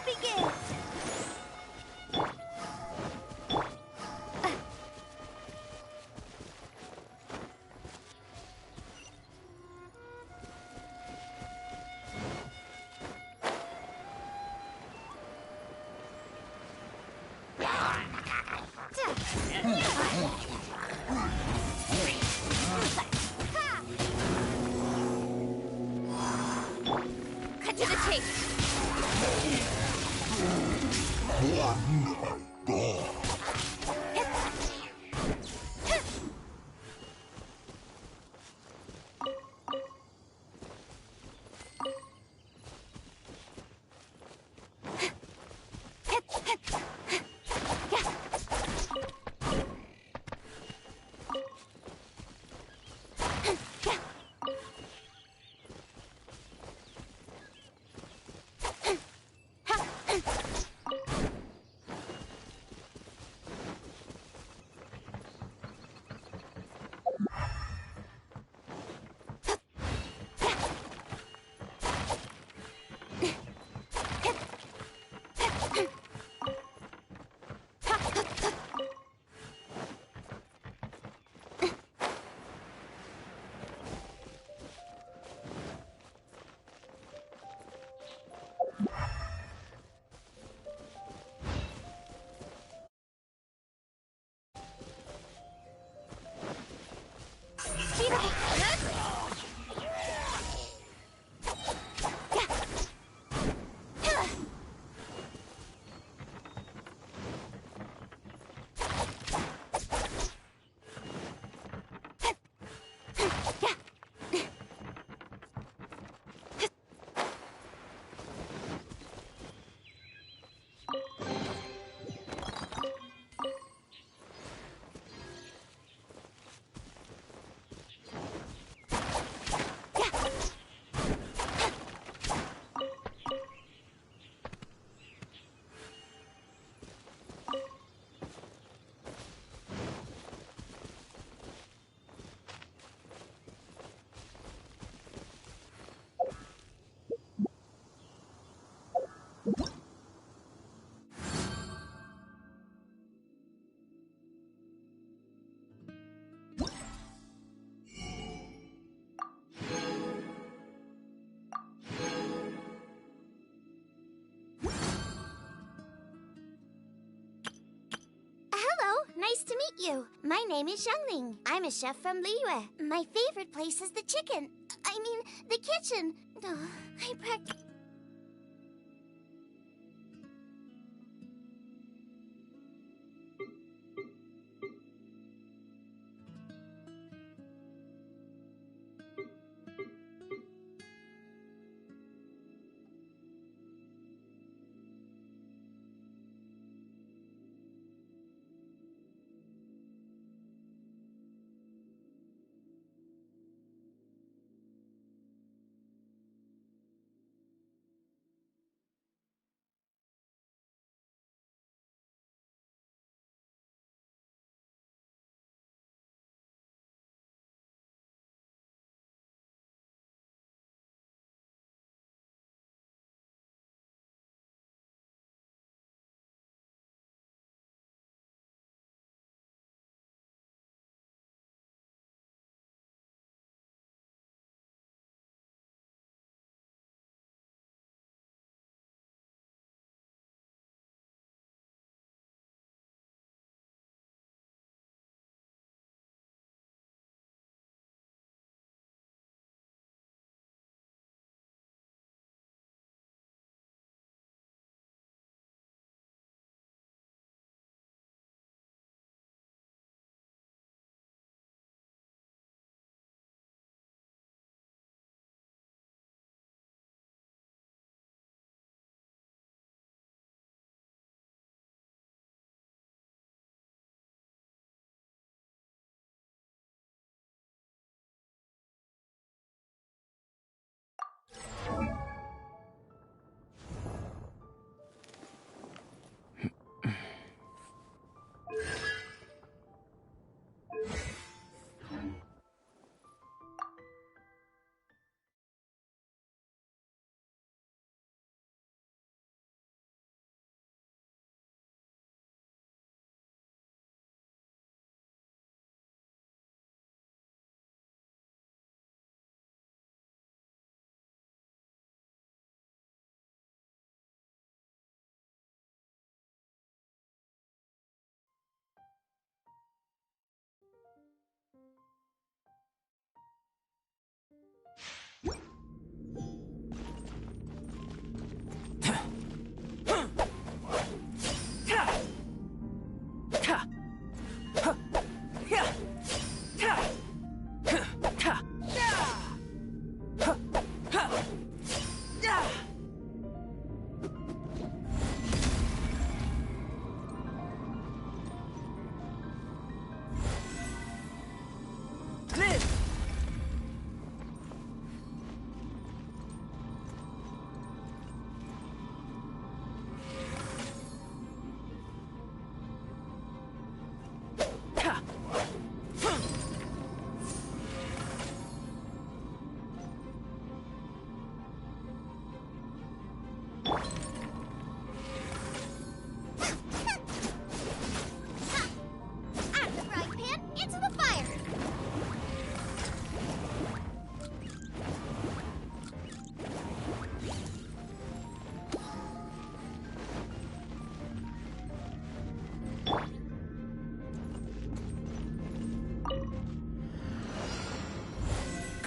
[SPEAKER 1] Begin! Cut to the chase! Nice to meet you. My name is Xiangling. I'm a chef from Liyue. My favorite place is the chicken. I mean, the kitchen. Oh, I practice.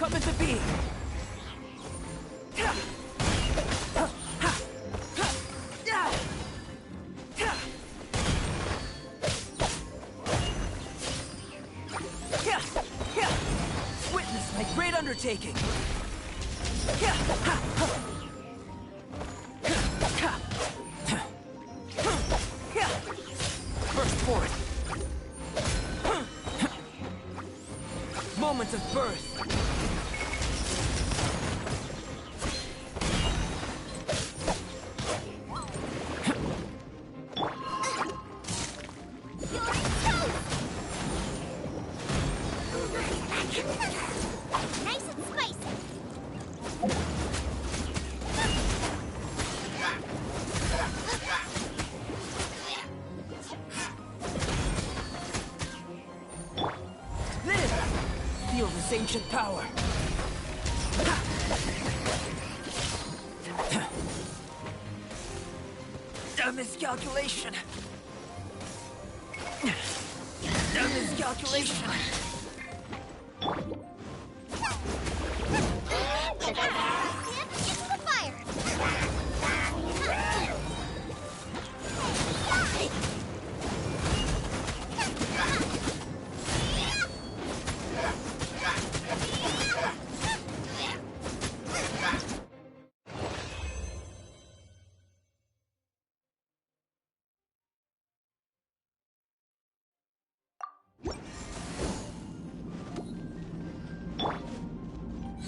[SPEAKER 19] Come into being. Witness my great undertaking. Burst forth. Moments of birth.
[SPEAKER 1] Nice and spicy.
[SPEAKER 19] Live! Feel this ancient power. A miscalculation. A miscalculation.
[SPEAKER 1] Into the fire.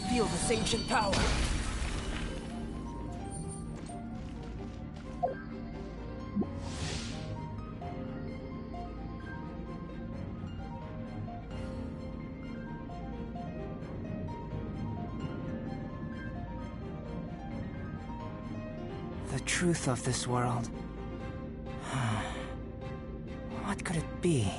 [SPEAKER 19] Feel this ancient power. The truth of this world. What could it be?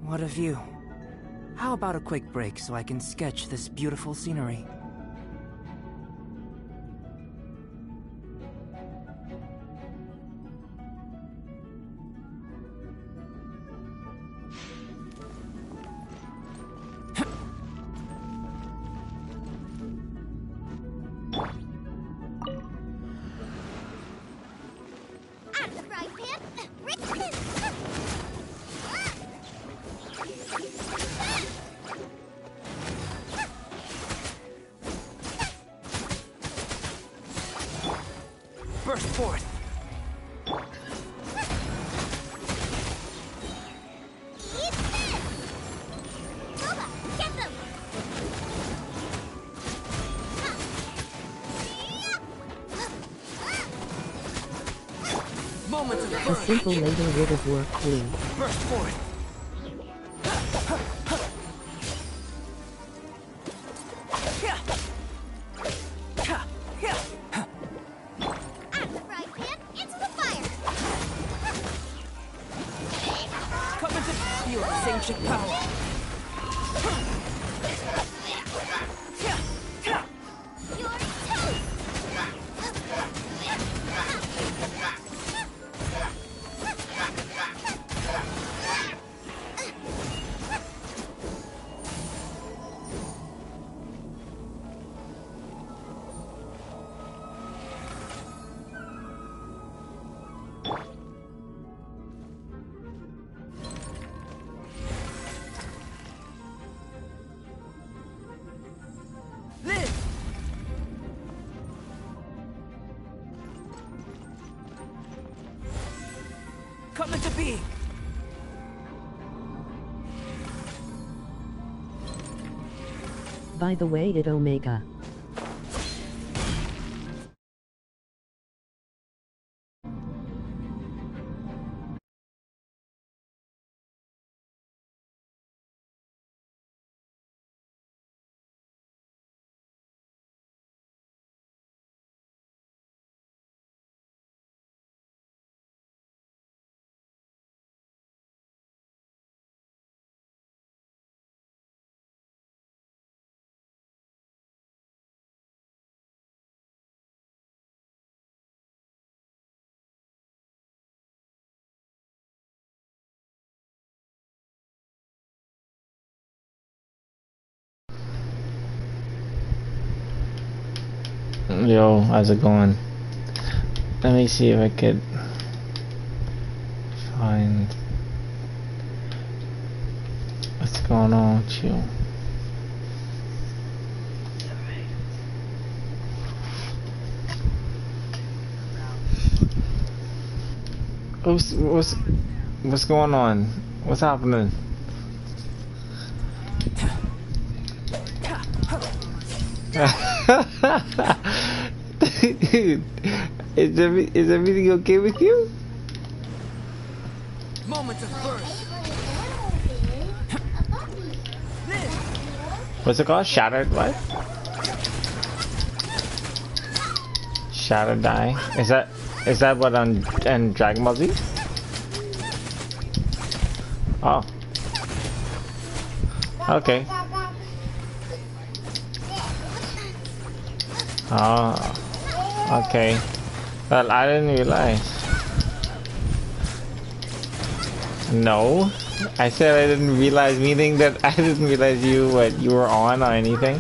[SPEAKER 19] What a view. How about a quick break so I can sketch this beautiful scenery?
[SPEAKER 1] Out of the frying pan.
[SPEAKER 19] Burst forth.
[SPEAKER 1] Eat this! Boba, get them!
[SPEAKER 19] Moments of
[SPEAKER 20] A
[SPEAKER 19] birth.
[SPEAKER 20] simple labor would have worked, please.
[SPEAKER 19] Burst forth.
[SPEAKER 1] Out of the frying pan, into the fire!
[SPEAKER 19] Come into feel this ancient power.
[SPEAKER 1] You're toast!
[SPEAKER 19] Live! Come into being.
[SPEAKER 20] By the way, it Omega.
[SPEAKER 2] Yo, how's it going? Let me see if I could find what's going on with you. What's going on? What's happening? Dude, is everything okay with you?
[SPEAKER 19] Moment of burst.
[SPEAKER 2] What's it called? Shattered what? Shattered die. Is that what on Dragon Ball Z? Oh. Okay. Oh. Okay. Well, I didn't realize. No. I said I didn't realize, meaning that I didn't realize you were on or anything.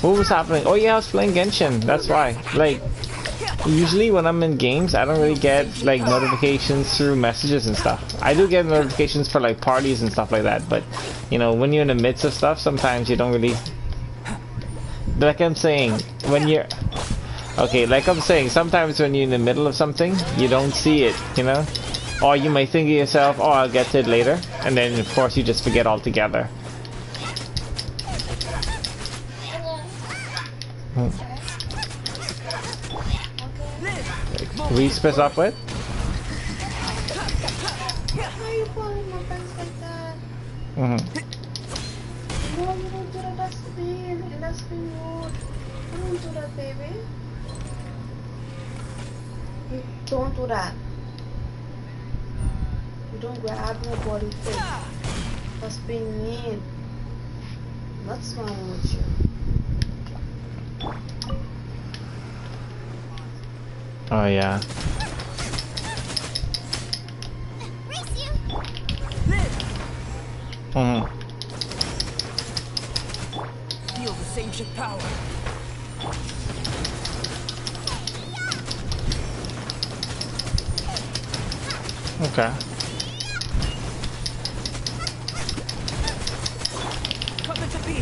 [SPEAKER 2] What was happening? Oh yeah, I was playing Genshin. That's why. Like, usually when I'm in games, I don't really get like notifications through messages and stuff. I do get notifications for like parties and stuff like that, but you know, when you're in the midst of stuff, sometimes you don't really. Like I'm saying, when you're okay, like I'm saying, sometimes when you're in the middle of something, you don't see it, you know, or you might think to yourself, "Oh, I'll get to it later," and then of course you just forget altogether. We split up with?
[SPEAKER 21] Why are you calling my friends like that? No, you don't do that. That's mean. And that's being rude. You don't do that, baby. You don't do that. You don't grab my body quick. That's being mean. What's wrong with you?
[SPEAKER 2] Oh yeah.
[SPEAKER 19] Feel the same shit power.
[SPEAKER 2] Okay.
[SPEAKER 19] Coming to be.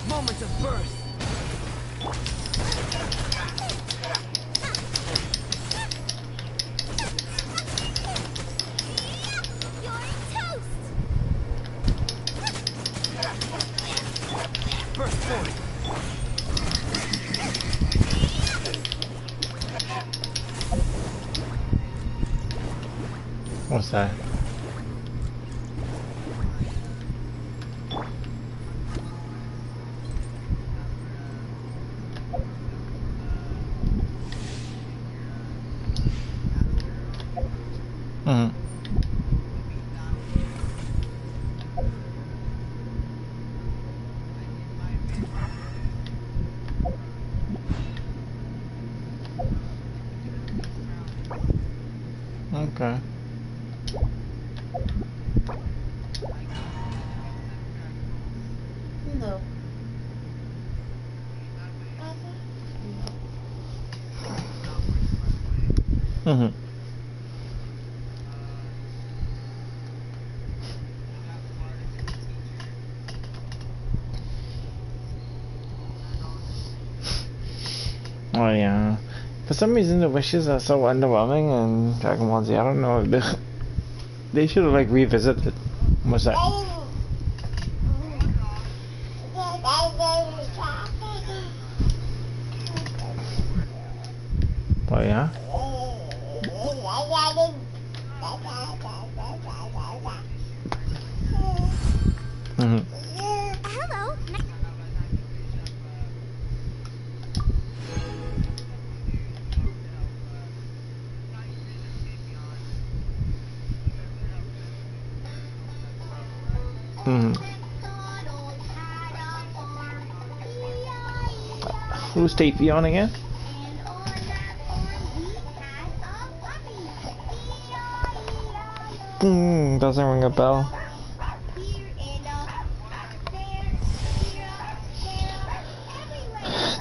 [SPEAKER 19] Moment of birth.
[SPEAKER 2] What's that? Okay.
[SPEAKER 21] No.
[SPEAKER 2] Oh yeah. For some reason the wishes are so underwhelming in Dragon Ball Z. I don't know. They should have like revisited. What's that? Oh yeah?
[SPEAKER 1] Hello.
[SPEAKER 2] Who's Tapion again? Doesn't ring a bell.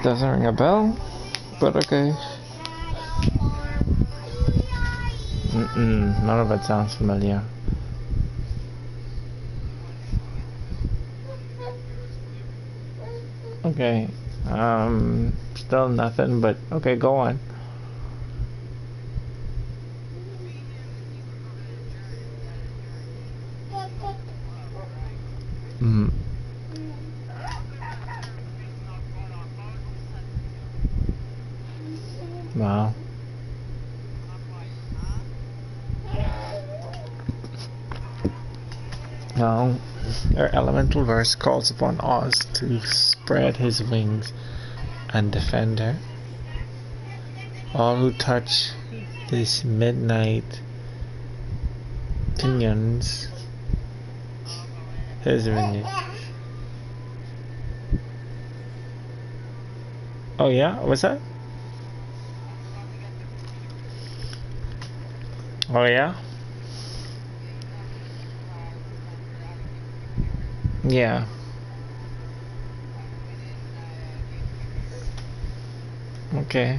[SPEAKER 2] Doesn't ring a bell. But okay. None of it sounds familiar. Okay. Still nothing, but okay, go on. Wow. Now, our elemental verse calls upon Oz to spread his wings and defend her. All who touch this midnight pinions his vengeance. Oh yeah, what's that? Oh yeah? Yeah. Okay.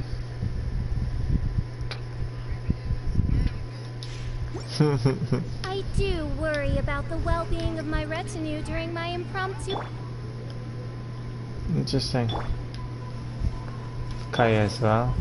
[SPEAKER 1] I do worry about the well-being of my retinue during my impromptu...
[SPEAKER 2] Interesting. Kaya as well.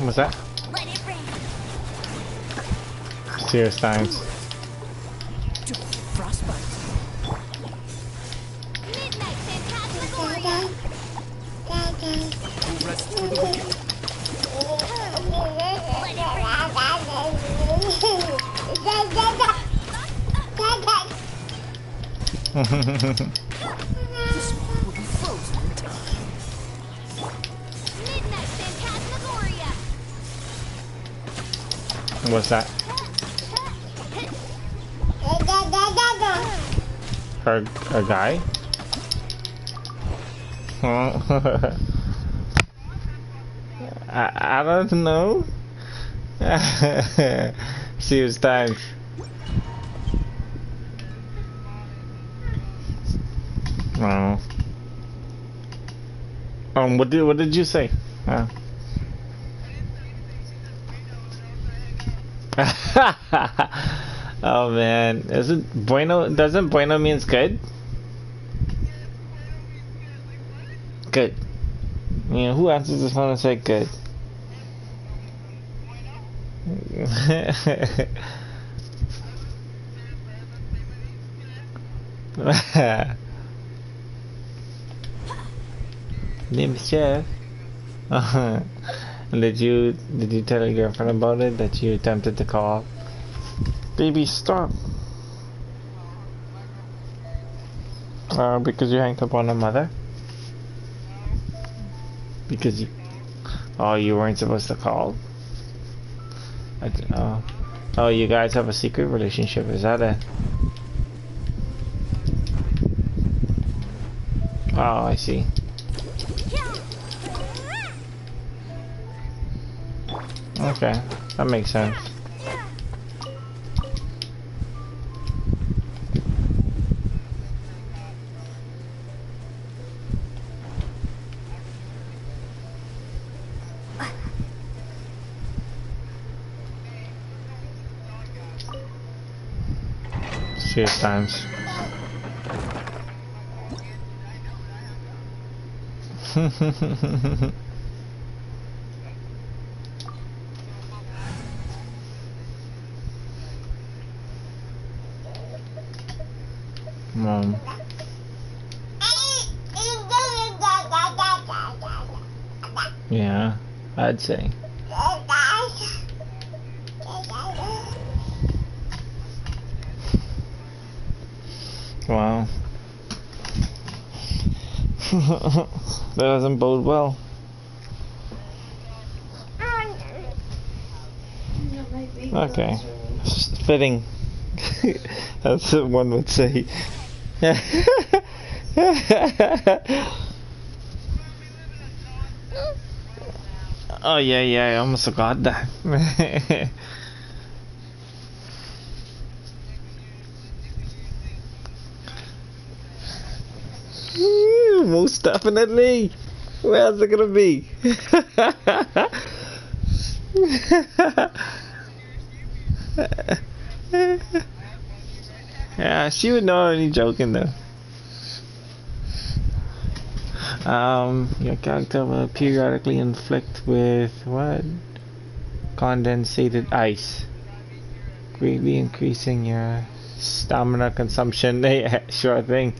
[SPEAKER 2] What's that? Serious times. What's that? A guy? I don't know. Serious times. Oh. What did you say? Oh man, isn't bueno? Doesn't bueno means good? Good. Yeah, who answers this phone and say good? Name Chef. Did you tell your girlfriend about it, that you attempted to call? Baby, stop. Because you hanged up on her mother? Because you... Oh, you weren't supposed to call? Oh, you guys have a secret relationship, is that it? Oh, I see. Okay, that makes sense. Serious times. Mom. Yeah, I'd say. Wow. That doesn't bode well. Okay. Fitting. That's what one would say. Oh yeah, I almost forgot that. Most definitely. Where else is it gonna be? Yeah, she would know I'm only joking though. Your character will periodically inflict with what? Condensated ice, greatly increasing your stamina consumption. Yeah, sure thing.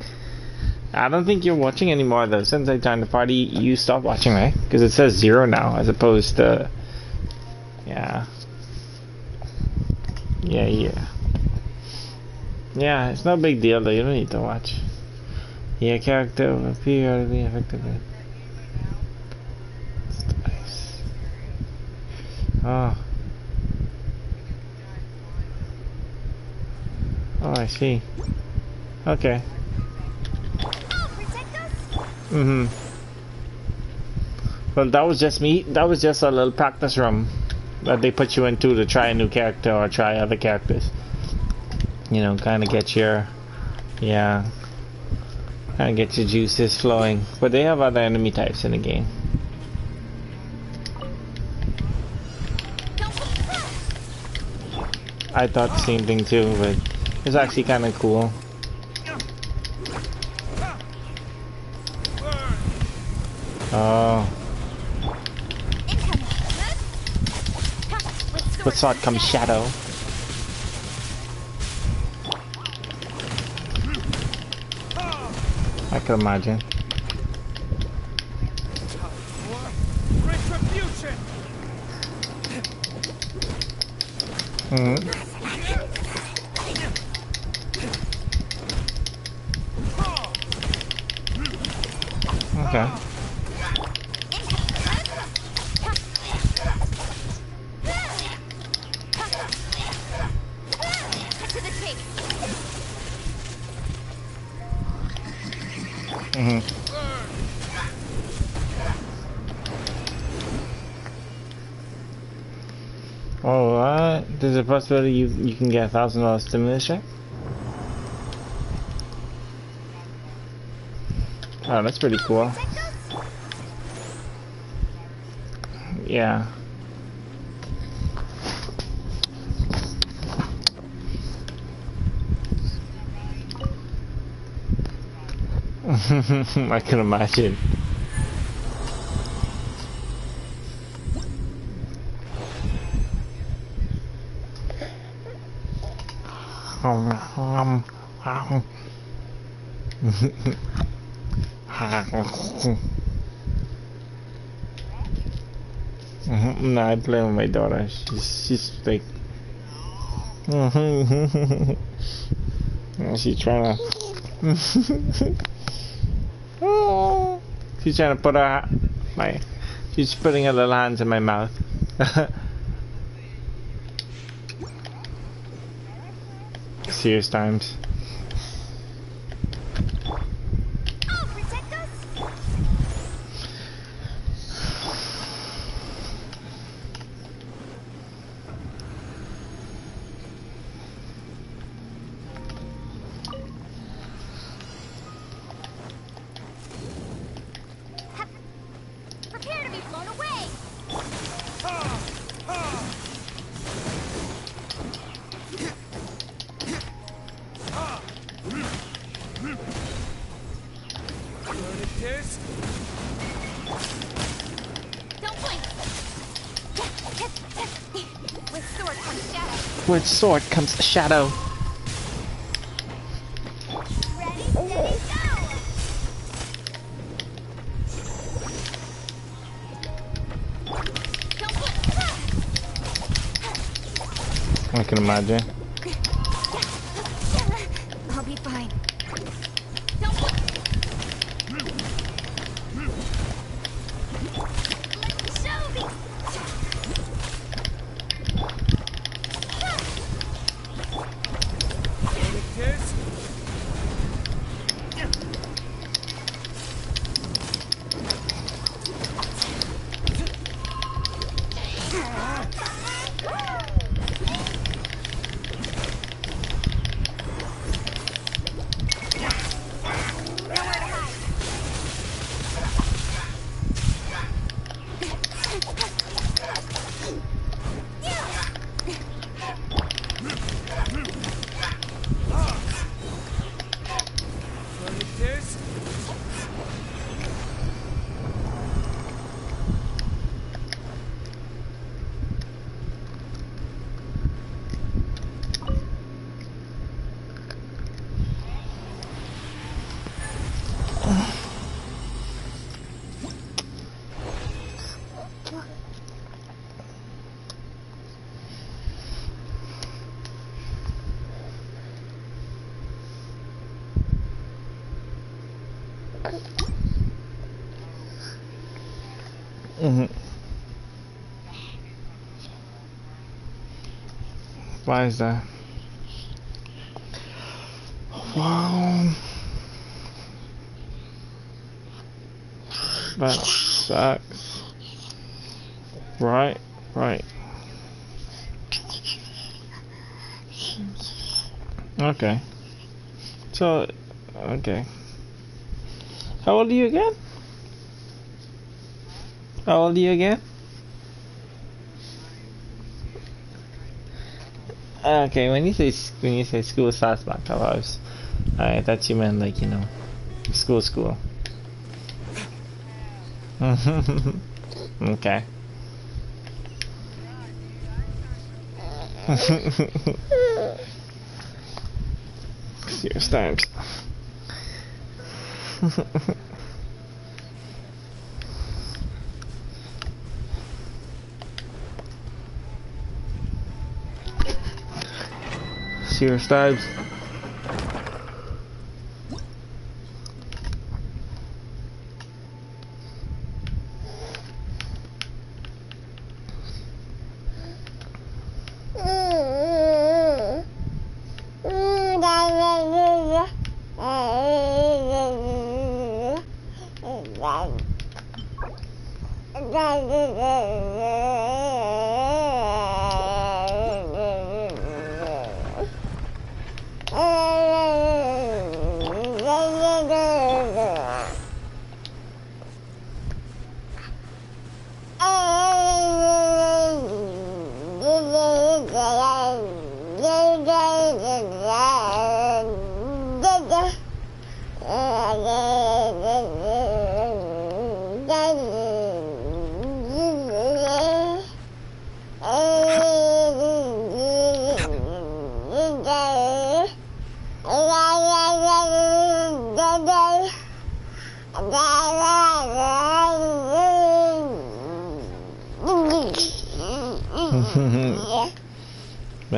[SPEAKER 2] I don't think you're watching anymore though. Since I joined the party, you stopped watching, right? Because it says 0 now, as opposed to... Yeah, it's no big deal though. You don't need to watch. Your character will periodically affected with ice. Oh, I see. Okay. Well, that was just me. That was just a little practice room that they put you into to try a new character or try other characters. You know, kind of get your, kind of get your juices flowing. But they have other enemy types in the game. I thought the same thing too, but it's actually kind of cool. Oh. With sword comes shadow. I can imagine.
[SPEAKER 11] Retribution.
[SPEAKER 2] Okay. Oh, what? There's a possibility you can get $1,000 stimulus check? Oh, that's pretty cool. Yeah. I can imagine. No, I play with my daughter. She's like, she's trying to. She's trying to put she's putting her little hands in my mouth. Serious times.
[SPEAKER 1] Prepare to be blown away. Don't blink. With sword comes shadow.
[SPEAKER 2] With sword comes shadow.
[SPEAKER 1] Ready, steady,
[SPEAKER 2] I can imagine.
[SPEAKER 7] I'll be fine.
[SPEAKER 5] characters.
[SPEAKER 2] Why is that? Wow. That sucks. Right. Okay. So, okay. How old are you again? Okay, when you say school starts back up, I thought you meant like, you know, school. Okay. Serious times. Serious times.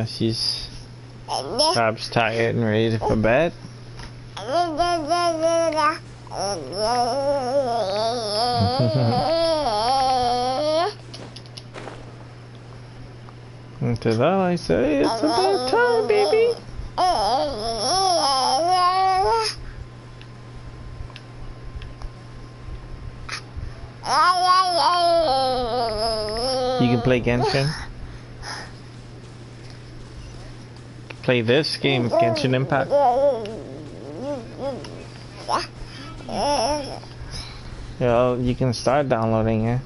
[SPEAKER 2] She's perhaps tired and ready for bed. And to that I say, it's about time, baby. You can play Genshin. Play this game, Genshin Impact. Yeah, you can start downloading it.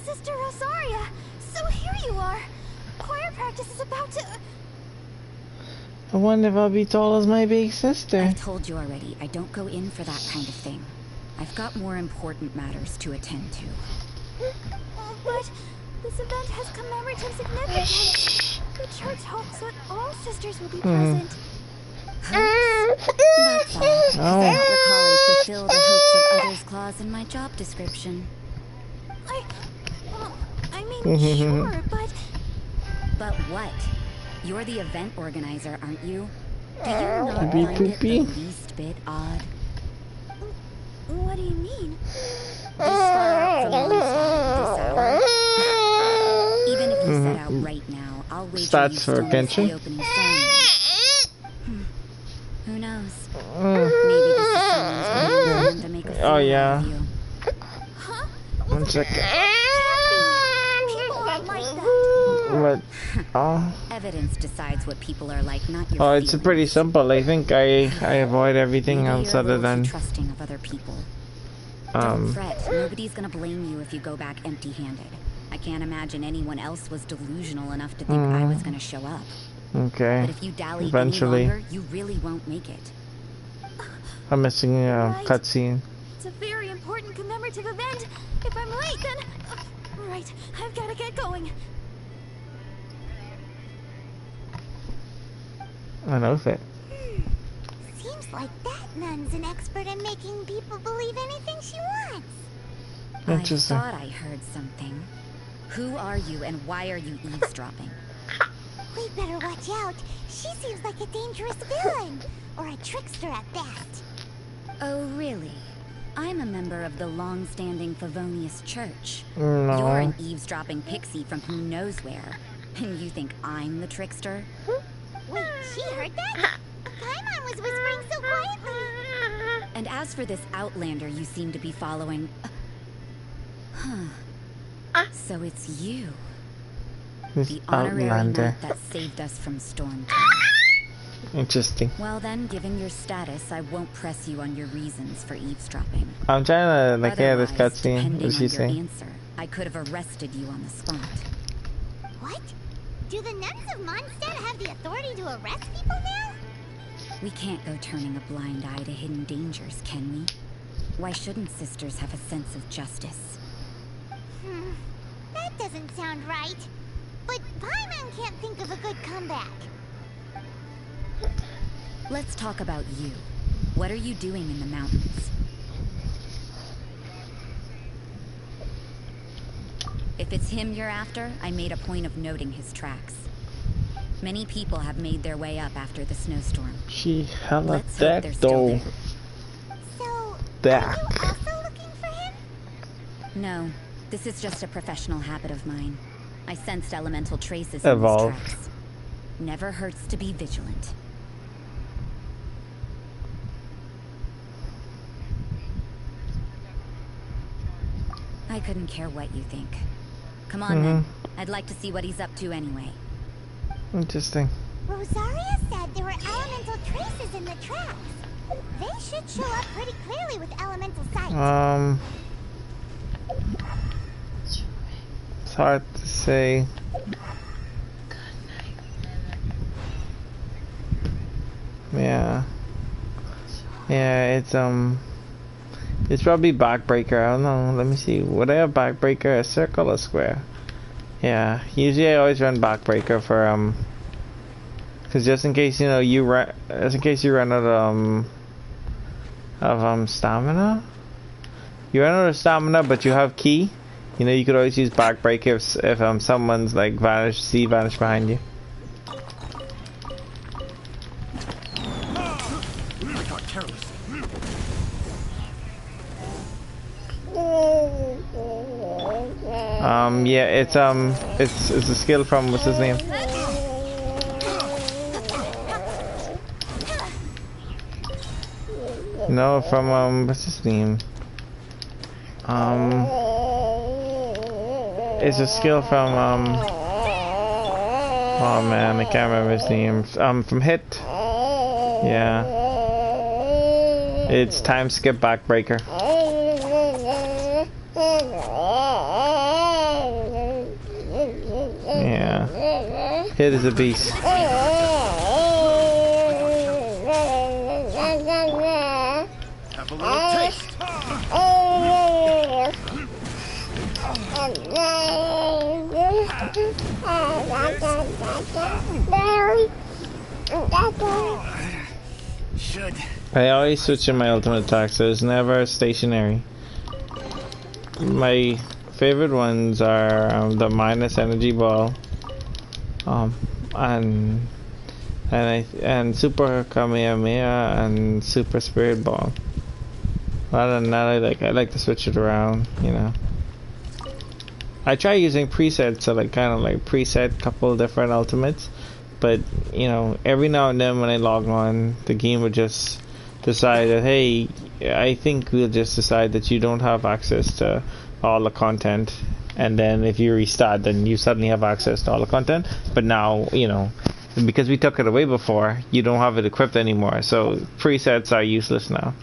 [SPEAKER 1] Sister Rosaria, so here you are. Choir practice is about to...
[SPEAKER 2] I wonder if I'll be tall as my big sister.
[SPEAKER 8] I told you already, I don't go in for that kind of thing. I've got more important matters to attend to.
[SPEAKER 1] But this event has commemorative significance. The church hopes that all sisters will be present.
[SPEAKER 8] That's all. I don't recall I fulfill the hopes of others clause in my job description.
[SPEAKER 1] I mean, sure, but...
[SPEAKER 8] But what? You're the event organizer, aren't you? Do you not find it the least bit odd?
[SPEAKER 1] What do you mean?
[SPEAKER 8] This far out from Mondstadt this hour. Even if you set out right now, I'll wager you still miss the opening ceremony. Who knows? Maybe this is someone's plan to make a fool out of you.
[SPEAKER 1] Huh?
[SPEAKER 2] 1 second.
[SPEAKER 1] People aren't like that.
[SPEAKER 2] What?
[SPEAKER 8] Evidence decides what people are like, not your
[SPEAKER 2] Oh, it's pretty simple. I think I avoid everything else other than
[SPEAKER 8] trusting of other people. Don't fret. Nobody's gonna blame you if you go back empty-handed.
[SPEAKER 3] I can't imagine anyone else was delusional enough to think I was gonna show up.
[SPEAKER 2] Okay.
[SPEAKER 3] But if you dally
[SPEAKER 2] Eventually.
[SPEAKER 3] any longer, you really won't make it.
[SPEAKER 2] I'm missing a cutscene.
[SPEAKER 7] It's a very important commemorative event. If I'm late, then... right, I've gotta get going.
[SPEAKER 2] An outfit.
[SPEAKER 1] Seems like that nun's an expert in making people believe anything she wants.
[SPEAKER 2] Interesting.
[SPEAKER 3] I thought I heard something. Who are you and why are you eavesdropping?
[SPEAKER 1] We better watch out. She seems like a dangerous villain. Or a trickster at best.
[SPEAKER 3] Oh, really? I'm a member of the long-standing Favonius Church.
[SPEAKER 2] No.
[SPEAKER 3] You're an eavesdropping pixie from who knows where. And you think I'm the trickster?
[SPEAKER 1] Wait, she heard that? Paimon was whispering so quietly.
[SPEAKER 3] And as for this outlander you seem to be following... So it's you.
[SPEAKER 2] This
[SPEAKER 3] The honorary
[SPEAKER 2] outlander.
[SPEAKER 3] knight that saved us from Storm.
[SPEAKER 2] Interesting.
[SPEAKER 3] Well then, given your status, I won't press you on your reasons for eavesdropping.
[SPEAKER 2] I'm trying to like hear this
[SPEAKER 3] Otherwise,
[SPEAKER 2] cutscene.
[SPEAKER 3] depending
[SPEAKER 2] What did she
[SPEAKER 3] on
[SPEAKER 2] say?
[SPEAKER 3] your answer, I could have arrested you on the spot.
[SPEAKER 1] What? Do the nuns of Mondstadt have the authority to arrest people now?
[SPEAKER 3] We can't go turning a blind eye to hidden dangers, can we? Why shouldn't sisters have a sense of justice?
[SPEAKER 1] That doesn't sound right. But Paimon can't think of a good comeback.
[SPEAKER 3] Let's talk about you. What are you doing in the mountains? If it's him you're after, I made a point of noting his tracks. Many people have made their way up after the snowstorm.
[SPEAKER 2] She hella
[SPEAKER 3] Let's hope they're
[SPEAKER 2] deck
[SPEAKER 3] still
[SPEAKER 2] though.
[SPEAKER 3] there.
[SPEAKER 1] So,
[SPEAKER 2] Deck.
[SPEAKER 1] also looking for him?
[SPEAKER 3] No, this is just a professional habit of mine. I sensed elemental traces
[SPEAKER 2] Evolve.
[SPEAKER 3] in his tracks. Never hurts to be vigilant. I couldn't care what you think. Come on then. I'd like to see what he's up to anyway.
[SPEAKER 2] Interesting.
[SPEAKER 1] Rosaria said there were elemental traces in the tracks. They should show up pretty clearly with elemental sight.
[SPEAKER 2] It's hard to say. Yeah, it's probably backbreaker. I don't know. Let me see. Would I have backbreaker? A circle or square? Yeah. Usually I always run backbreaker for because just in case you know you run out of stamina. You run out of stamina, but you have key. You know you could always use backbreaker if someone's like vanish behind you. Yeah, it's a skill from what's his name? No, from what's his name? It's a skill from oh man, I can't remember his name. From Hit. Yeah. It's time skip backbreaker. Yeah. Hit is a beast.
[SPEAKER 11] Have a little taste.
[SPEAKER 2] I always switch in my ultimate attack, so it's never stationary. My favorite ones are the minus energy ball, and super Kamehameha and super spirit ball. Other than that, I like to switch it around, you know. I try using presets, so kind of preset couple different ultimates, but you know, every now and then when I log on, the game would just decide that, hey, I think we'll just decide that you don't have access to all the content, and then if you restart, then you suddenly have access to all the content. But now, you know, because we took it away before, you don't have it equipped anymore, so presets are useless now.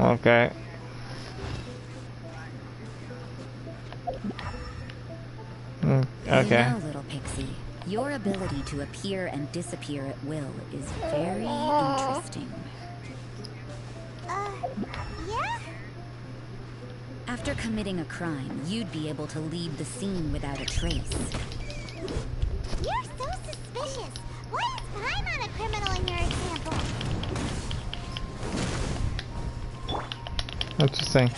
[SPEAKER 2] Okay. Okay.
[SPEAKER 3] You know, little pixie, your ability to appear and disappear at will is very interesting.
[SPEAKER 1] Yeah?
[SPEAKER 3] After committing a crime, you'd be able to leave the scene without a trace.
[SPEAKER 1] You're so suspicious. Why is Paimon a criminal in your example?
[SPEAKER 2] Interesting.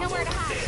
[SPEAKER 1] Nowhere to hide.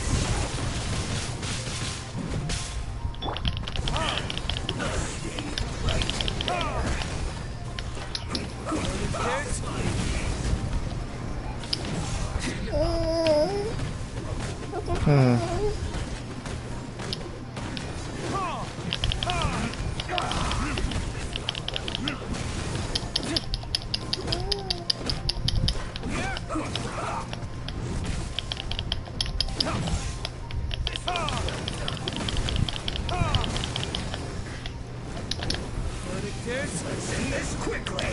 [SPEAKER 11] Let's end this quickly.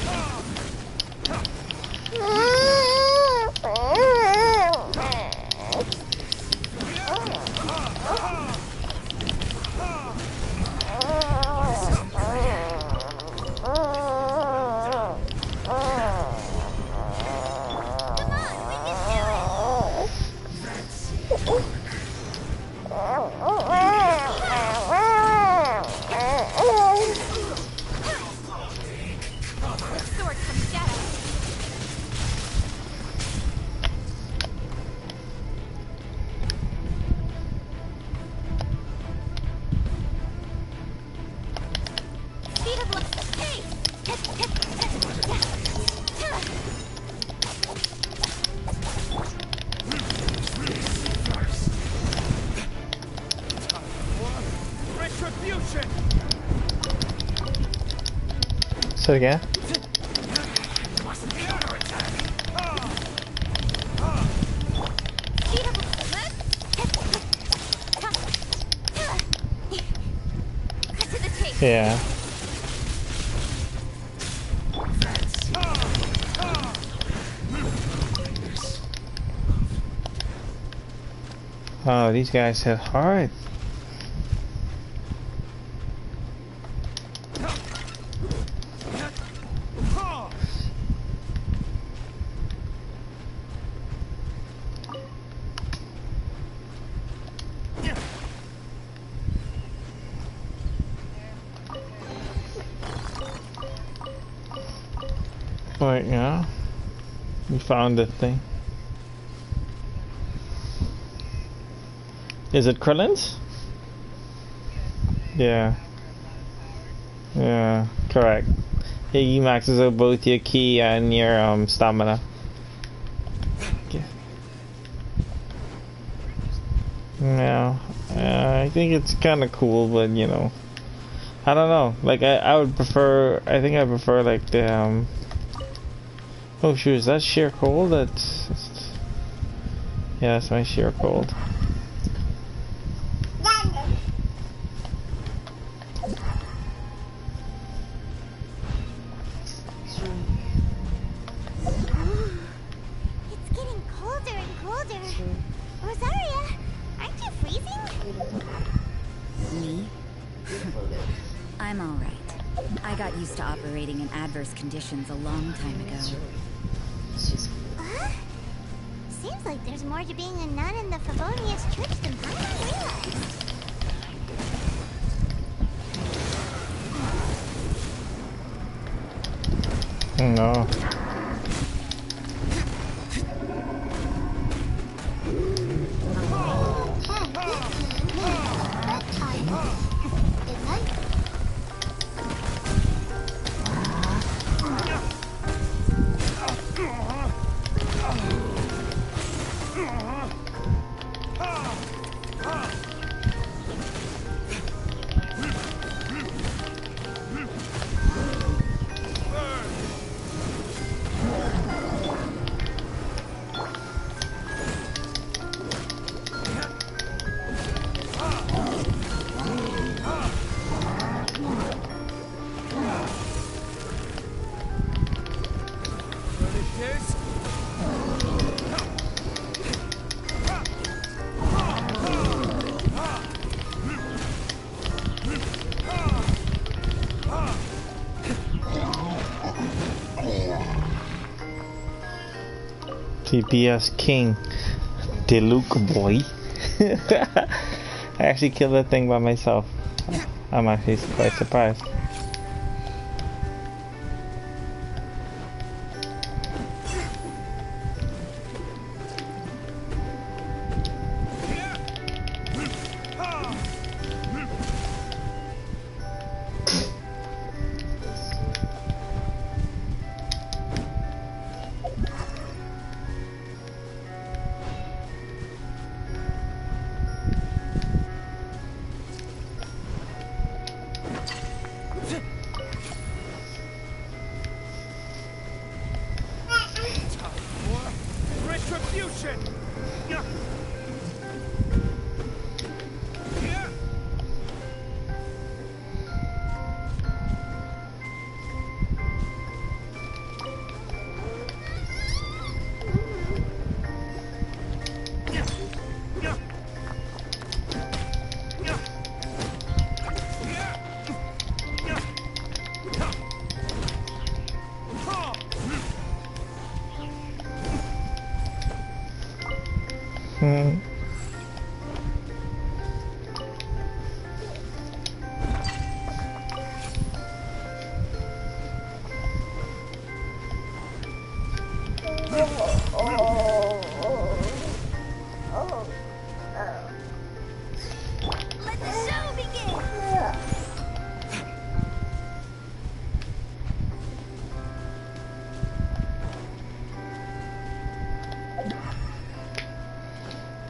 [SPEAKER 2] Say it again. Yeah. Oh, these guys hit hard. But yeah, we found the thing. Is it Krillin's? Yeah. Yeah, correct. He maxes out both your ki and your stamina. Okay. Yeah, I think it's kind of cool, but you know, I don't know. Like I would prefer. I think I prefer like the Oh shoot, is that sheer cold? That's yeah, that's my sheer cold.
[SPEAKER 1] It's getting colder and colder. Rosaria, aren't you freezing?
[SPEAKER 3] Me? I'm alright. I got used to operating in adverse conditions a long time ago.
[SPEAKER 1] Seems like there's more to being a nun in the Favonius Church than I realized.
[SPEAKER 2] No. TPS King. Deluxe boy. I actually killed that thing by myself. I'm actually quite surprised.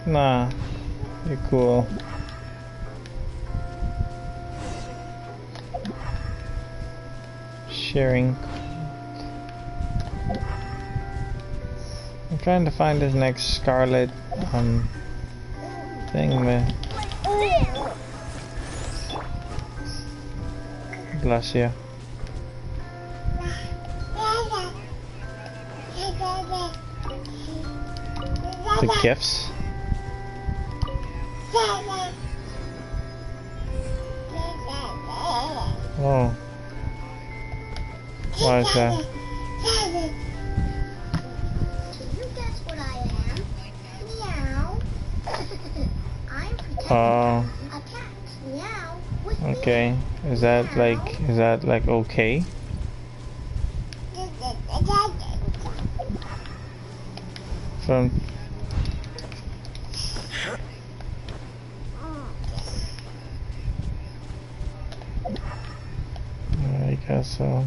[SPEAKER 2] Nah, you're cool. Sharing. I'm trying to find this next Scarlet thing, man. Bless you. The gifts. Oh. Why is that?
[SPEAKER 1] Can you guess what I am? Meow. I'm protecting a cat. Meow. With
[SPEAKER 2] Okay. Is that like okay? From I guess so.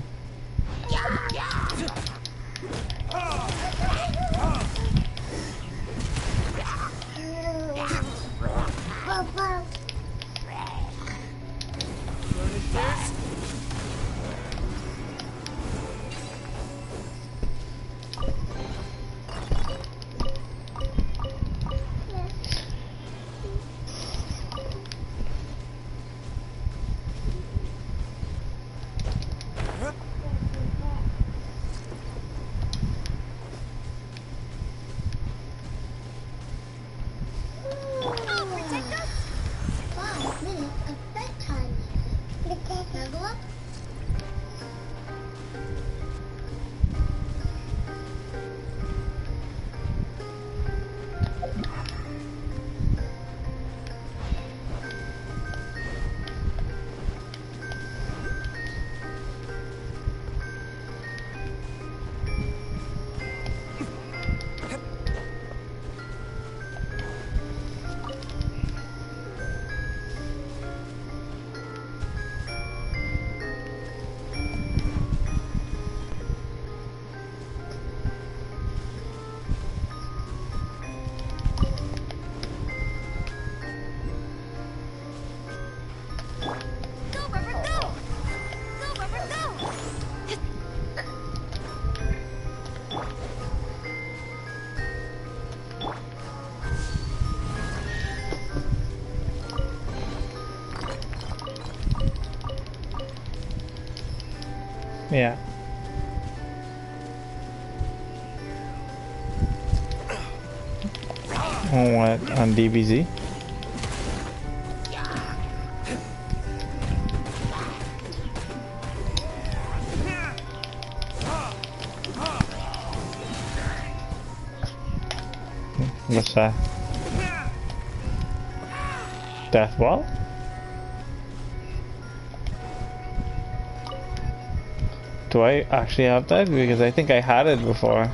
[SPEAKER 2] Yeah. On what? On DBZ? What's that? Death wall? Do I actually have that? Because I think I had it before.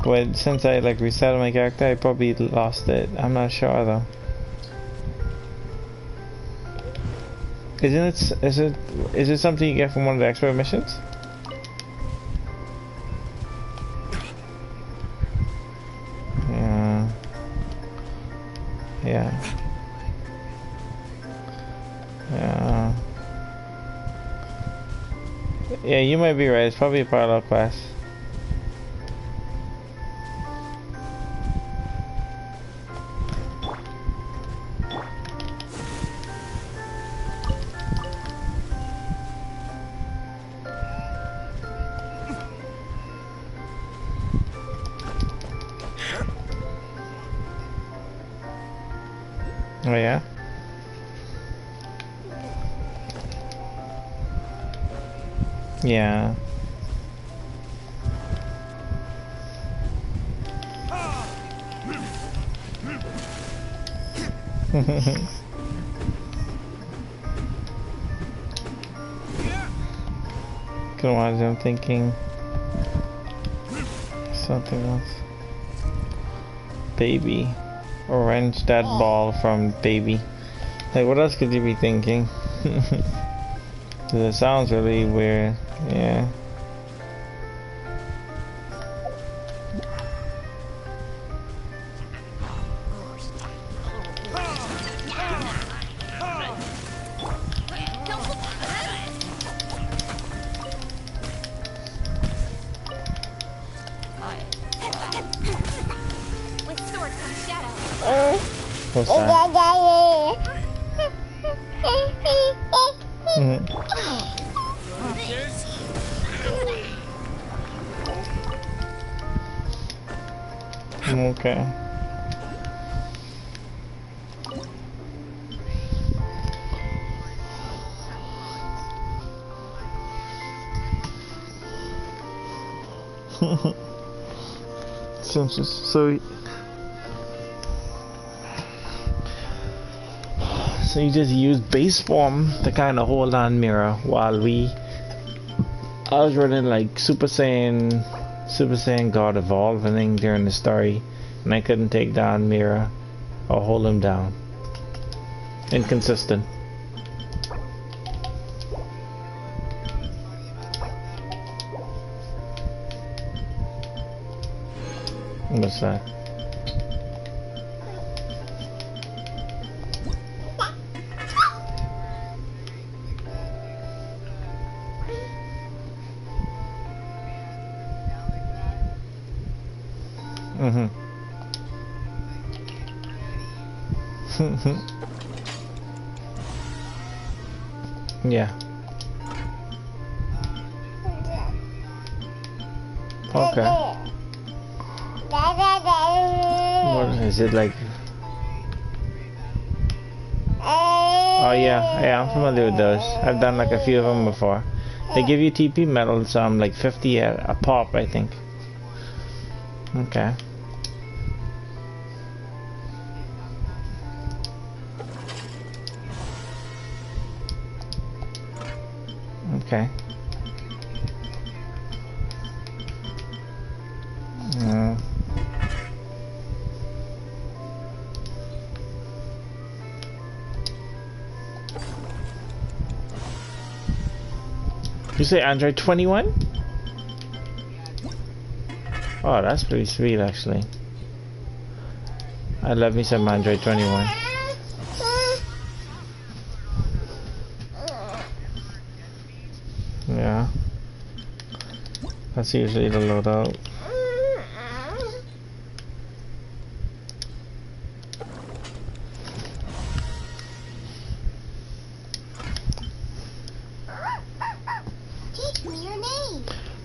[SPEAKER 2] But since I like reset my character, I probably lost it. I'm not sure though. Is it something you get from one of the expert missions? Yeah. Yeah. Yeah. Yeah, you might be right. It's probably a parallel quest. Oh yeah? Yeah. Good ones, I'm thinking something else. Baby. Wrench that ball from Baby. Like, what else could you be thinking? It sounds really weird. Yeah. What's that? Okay. So you just use base form to kind of hold on Mira while I was running like Super Saiyan God evolving during the story, and I couldn't take down Mira or hold him down. Inconsistent. What's that? Yeah. Okay. What is it like? Oh yeah, I'm familiar with those. I've done like a few of them before. They give you TP medals, like 50 a pop, I think. Okay. Okay. You say Android 21? Oh, that's pretty sweet, actually. I love me some Android 21. Yeah. That's usually the loadout.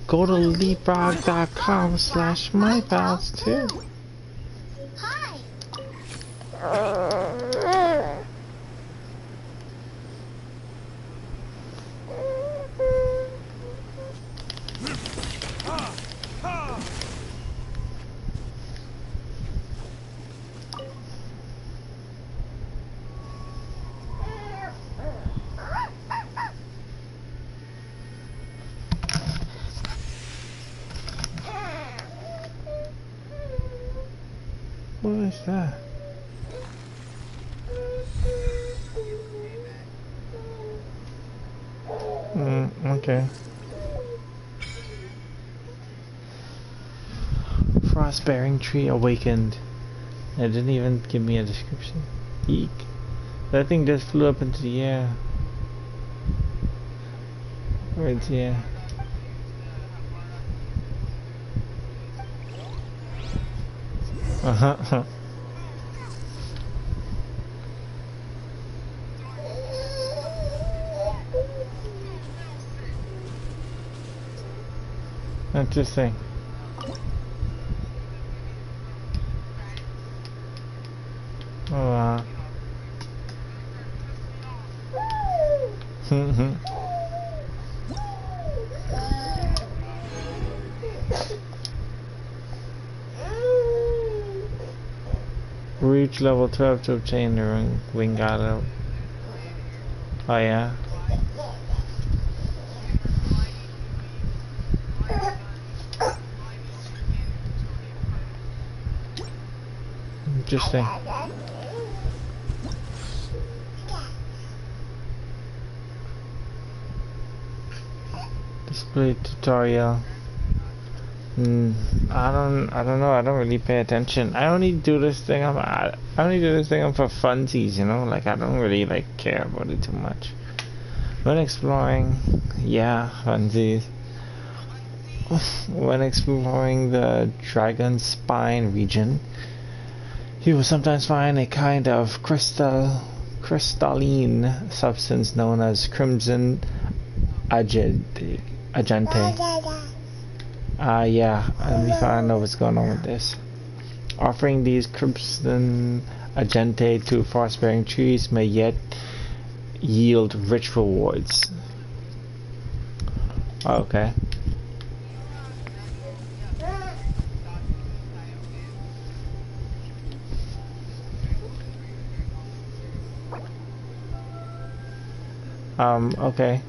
[SPEAKER 2] Go to leapfrog.com/mypals too.
[SPEAKER 1] Hi.
[SPEAKER 2] What is that? Okay. Frost-bearing tree awakened. It didn't even give me a description. Eek. That thing just flew up into the air. Right here. Uh-huh. Interesting. Oh wow. Reach level 12 to obtain the wing guard. Oh yeah. Interesting. Display tutorial. I don't know. I don't really pay attention. I only do this thing. I only do this thing for funsies, you know. Like I don't really like care about it too much. When exploring, yeah, funsies. When exploring the Dragon Spine region, you will sometimes find a kind of crystalline substance known as crimson agente. Yeah, let me find out what's going on with this. Offering these crimson agente to frost-bearing trees may yet yield rich rewards. Okay. Okay.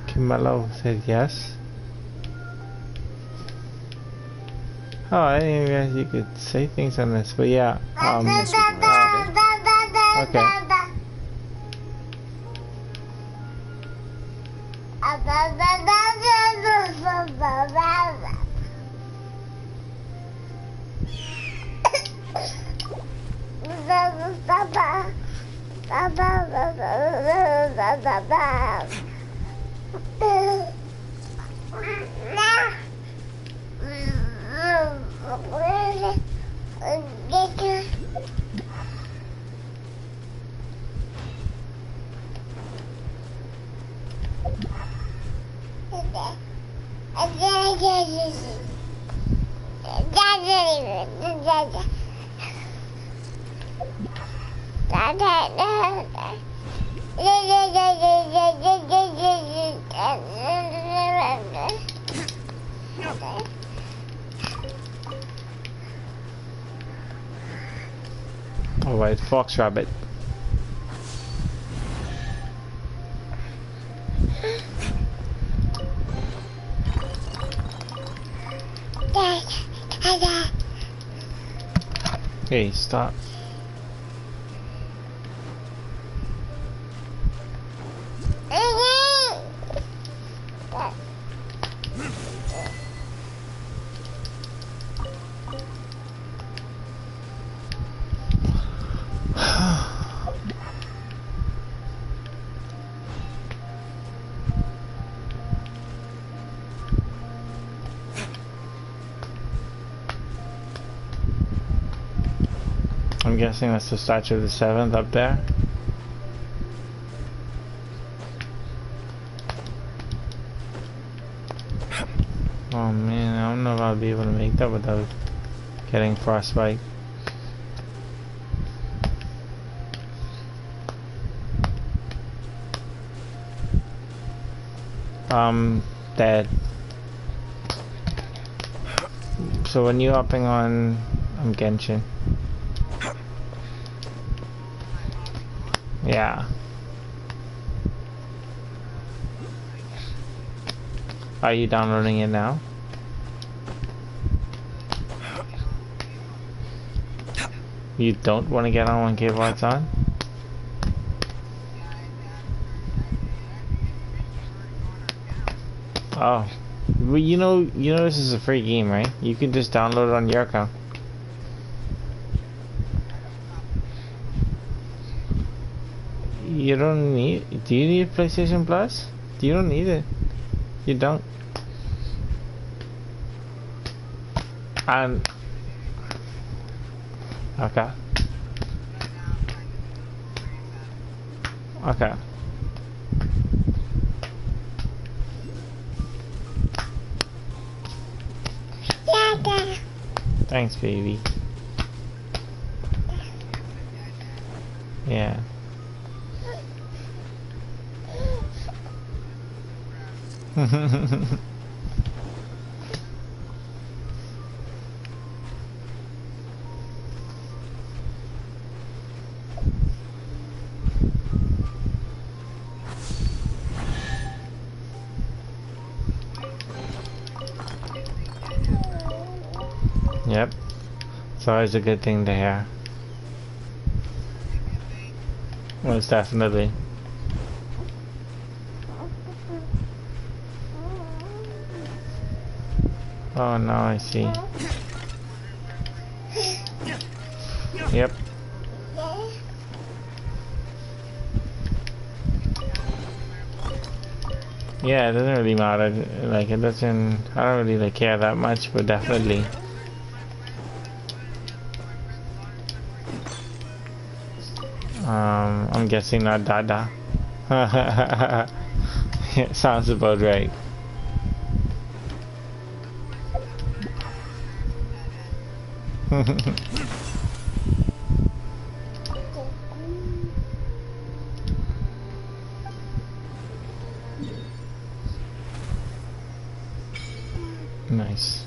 [SPEAKER 2] Kimelo said yes. Oh, I didn't even realize you could say things on this, but yeah. Okay. Alright, fox rabbit. Hey, stop. I'm guessing that's the statue of the 7th up there. Oh man, I don't know if I'll be able to make that without getting frostbite. Dead. So when you're hopping on Genshin. Yeah. Are you downloading it now? You don't want to get on when K-Pot's on? Oh. Well, you know this is a free game, right? You can just download it on your account. You don't need... Do you need PlayStation Plus? You don't need it. You don't. And... Okay. Okay. Thanks, baby. Yeah. Yep. It's always a good thing to hear. Most definitely. Oh, now I see. Yep. Yeah, it doesn't really matter. Like, it doesn't... I don't really care that much, but definitely. I'm guessing not Dada. Yeah, sounds about right. Nice.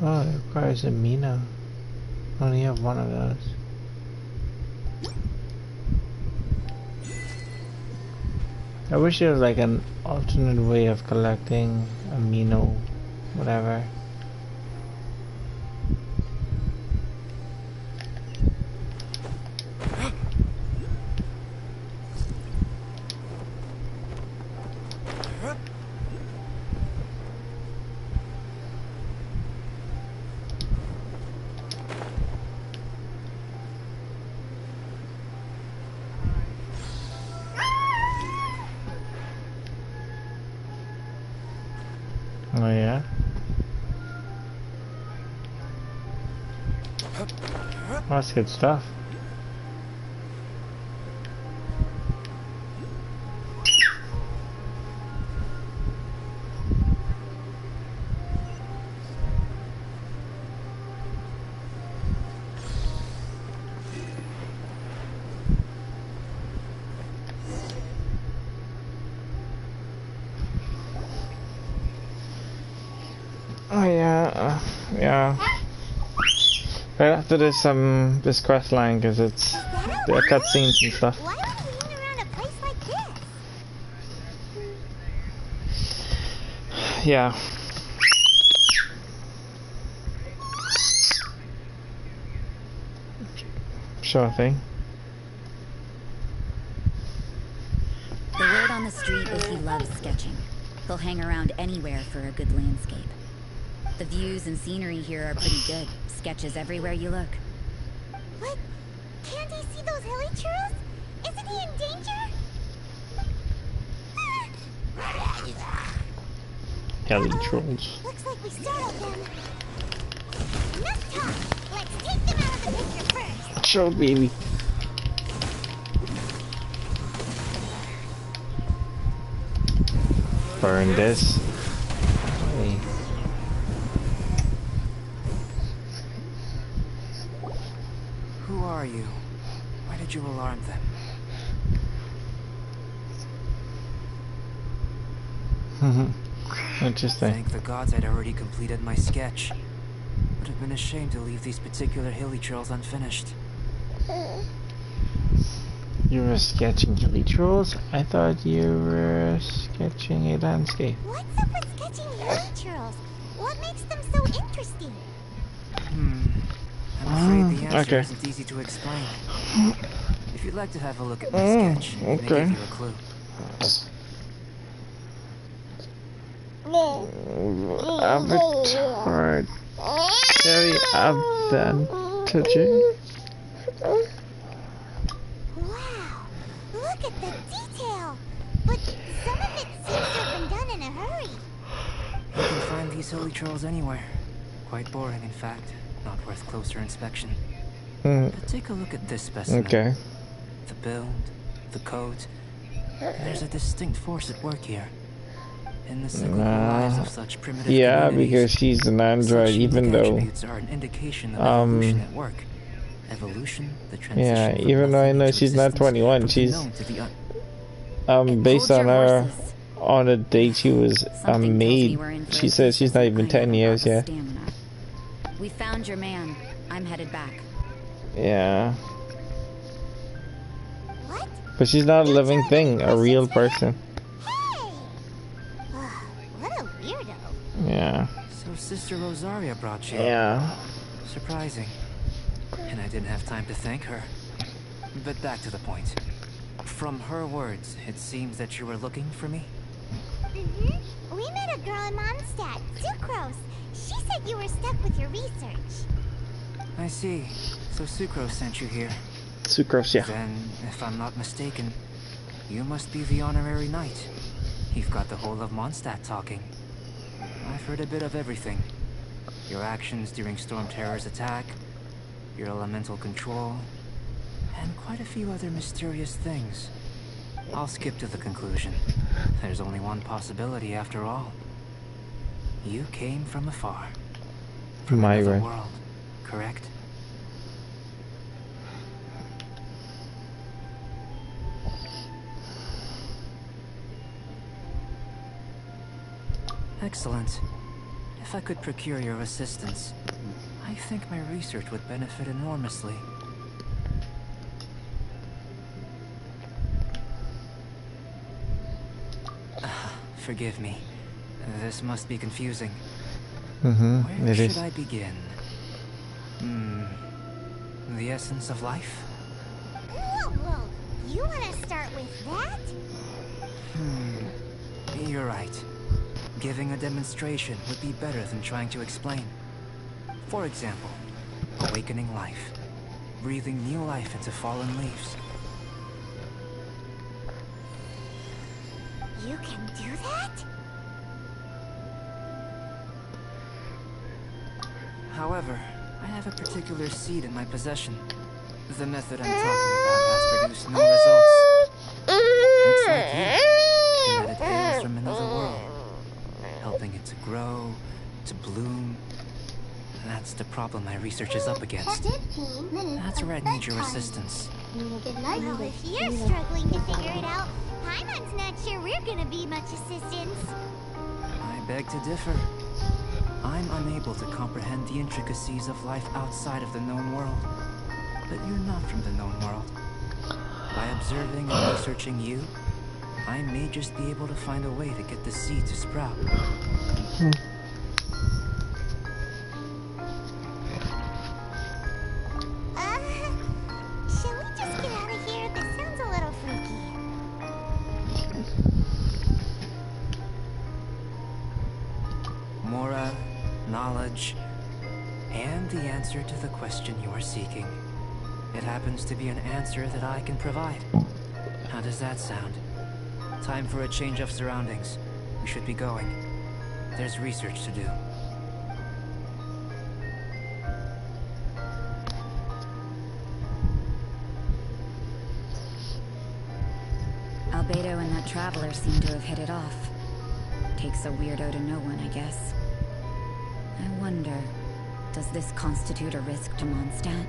[SPEAKER 2] Oh, it requires a Mina. I only have one of those. I wish there was like an alternate way of collecting a Mino, whatever. Oh yeah? Oh, that's good stuff. Oh yeah, yeah. Right after this quest line, because it's there are cutscenes and stuff.
[SPEAKER 1] Why would we hang around a place like this?
[SPEAKER 2] Yeah. Sure thing.
[SPEAKER 3] The word on the street is he loves sketching. He'll hang around anywhere for a good landscape. The views and scenery here are pretty good. Sketches everywhere you look.
[SPEAKER 1] What? Can't he see those hilly churros? Isn't he in danger?
[SPEAKER 2] Helly trolls.
[SPEAKER 1] Looks like we startled them. Enough talk. Let's take them out of the picture first.
[SPEAKER 2] Sure, baby. burn this. Hey.
[SPEAKER 19] Who are you? Why did you alarm them?
[SPEAKER 2] Interesting.
[SPEAKER 19] Thank the gods I'd already completed my sketch. Would have been a shame to leave these particular hilly trails unfinished.
[SPEAKER 2] You were sketching hilly trails? I thought you were sketching a landscape.
[SPEAKER 1] What's up with sketching hilly trails? What makes them so interesting?
[SPEAKER 19] I'm afraid the answer isn't easy to explain. If you'd like to have a look at my sketch, I may give you a clue.
[SPEAKER 2] Avatar. Very advantageous.
[SPEAKER 1] Wow, look at the detail. But some of it seems to have been done in a hurry.
[SPEAKER 19] You can find these hilly trails anywhere. Quite boring, in fact. Not worth closer inspection. But take a look at this specimen.
[SPEAKER 2] Okay.
[SPEAKER 19] The build, the coat. There's a distinct force at work here. In the cyclical lives of such primitive
[SPEAKER 2] because she's an android, even though
[SPEAKER 19] are an indication of evolution at work. Evolution, the transition
[SPEAKER 2] even though I know she's not 21, she's based on her on the date she was made. She says she's not even 10 years yet.
[SPEAKER 3] We found your man. I'm headed back.
[SPEAKER 2] Yeah. But she's not a living thing, a real person.
[SPEAKER 1] What a weirdo.
[SPEAKER 2] Yeah.
[SPEAKER 19] So Sister Rosaria brought you.
[SPEAKER 2] Yeah.
[SPEAKER 19] Surprising. And I didn't have time to thank her. But back to the point. From her words, it seems that you were looking for me?
[SPEAKER 1] We met a girl in Mondstadt, Sucrose. She said you were stuck with your research.
[SPEAKER 19] I see. So Sucrose sent you here.
[SPEAKER 2] Sucrose, yeah.
[SPEAKER 19] Then, if I'm not mistaken, you must be the honorary knight. You've got the whole of Mondstadt talking. I've heard a bit of everything. Your actions during Storm Terror's attack, your elemental control, and quite a few other mysterious things. I'll skip to the conclusion. There's only one possibility after all. You came from afar. From another world, correct? Excellent. If I could procure your assistance, I think my research would benefit enormously. Forgive me. This must be confusing. Where should I begin? The essence of life?
[SPEAKER 1] Whoa, you want to start with that?
[SPEAKER 19] You're right. Giving a demonstration would be better than trying to explain. For example, awakening life. Breathing new life into fallen leaves.
[SPEAKER 1] You can do that?
[SPEAKER 19] However, I have a particular seed in my possession. The method I'm talking about has produced no results. It's like you, in that it hails from another world. Helping it to grow, to bloom. That's the problem my research is up against. That's where I need your assistance.
[SPEAKER 1] Well, if you're struggling to figure it out, Paimon's not sure we're gonna be much assistance.
[SPEAKER 19] I beg to differ. I'm unable to comprehend the intricacies of life outside of the known world. But you're not from the known world. By observing and researching you, I may just be able to find a way to get the seed to sprout.
[SPEAKER 1] Shall we just get out of here? This sounds a little freaky.
[SPEAKER 19] Mora, knowledge, and the answer to the question you are seeking. It happens to be an answer that I can provide. How does that sound? Time for a change of surroundings. We should be going. There's research to do.
[SPEAKER 3] Albedo and that traveler seem to have hit it off. takes a weirdo to know one, I guess. I wonder, does this constitute a risk to Mondstadt?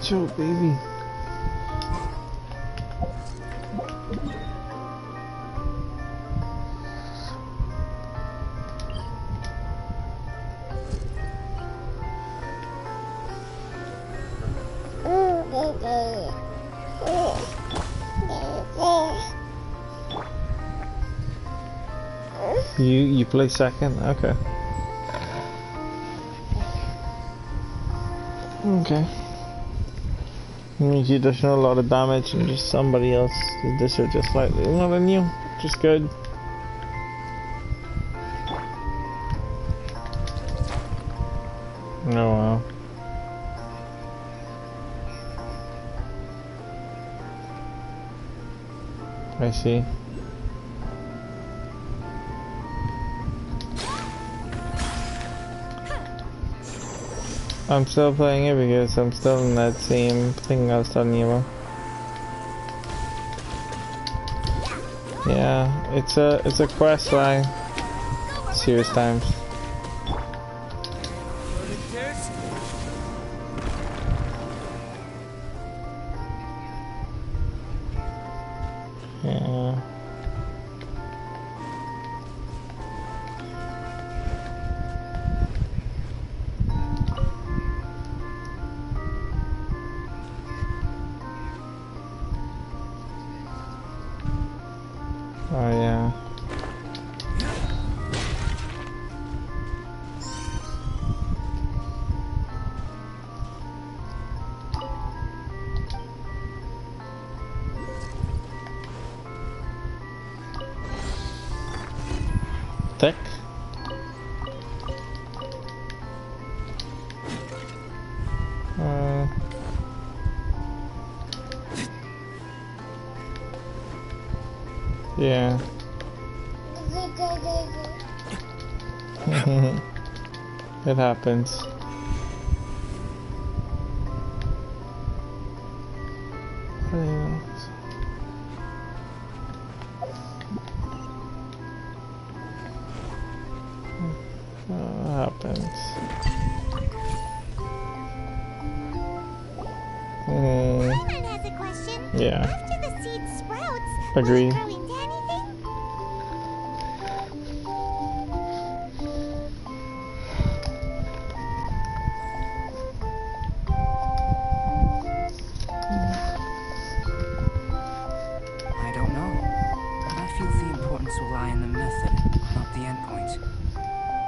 [SPEAKER 2] Chill, baby. You play second? Okay. Okay. Means you just know a lot of damage and just somebody else did this or just slightly more than you. Just good. Oh wow. I see. I'm still playing it because I'm still in that same thing I was telling you about. Yeah, it's a quest line. Serious times. Yeah. Oh yeah. Thick. Yeah. It happens. Happens.
[SPEAKER 1] Paimon has a question.
[SPEAKER 2] Yeah.
[SPEAKER 1] After the seed sprouts,
[SPEAKER 2] Agreed.
[SPEAKER 1] will it grow into anything?
[SPEAKER 19] I don't know. But I feel the importance will lie in the method, not the endpoint.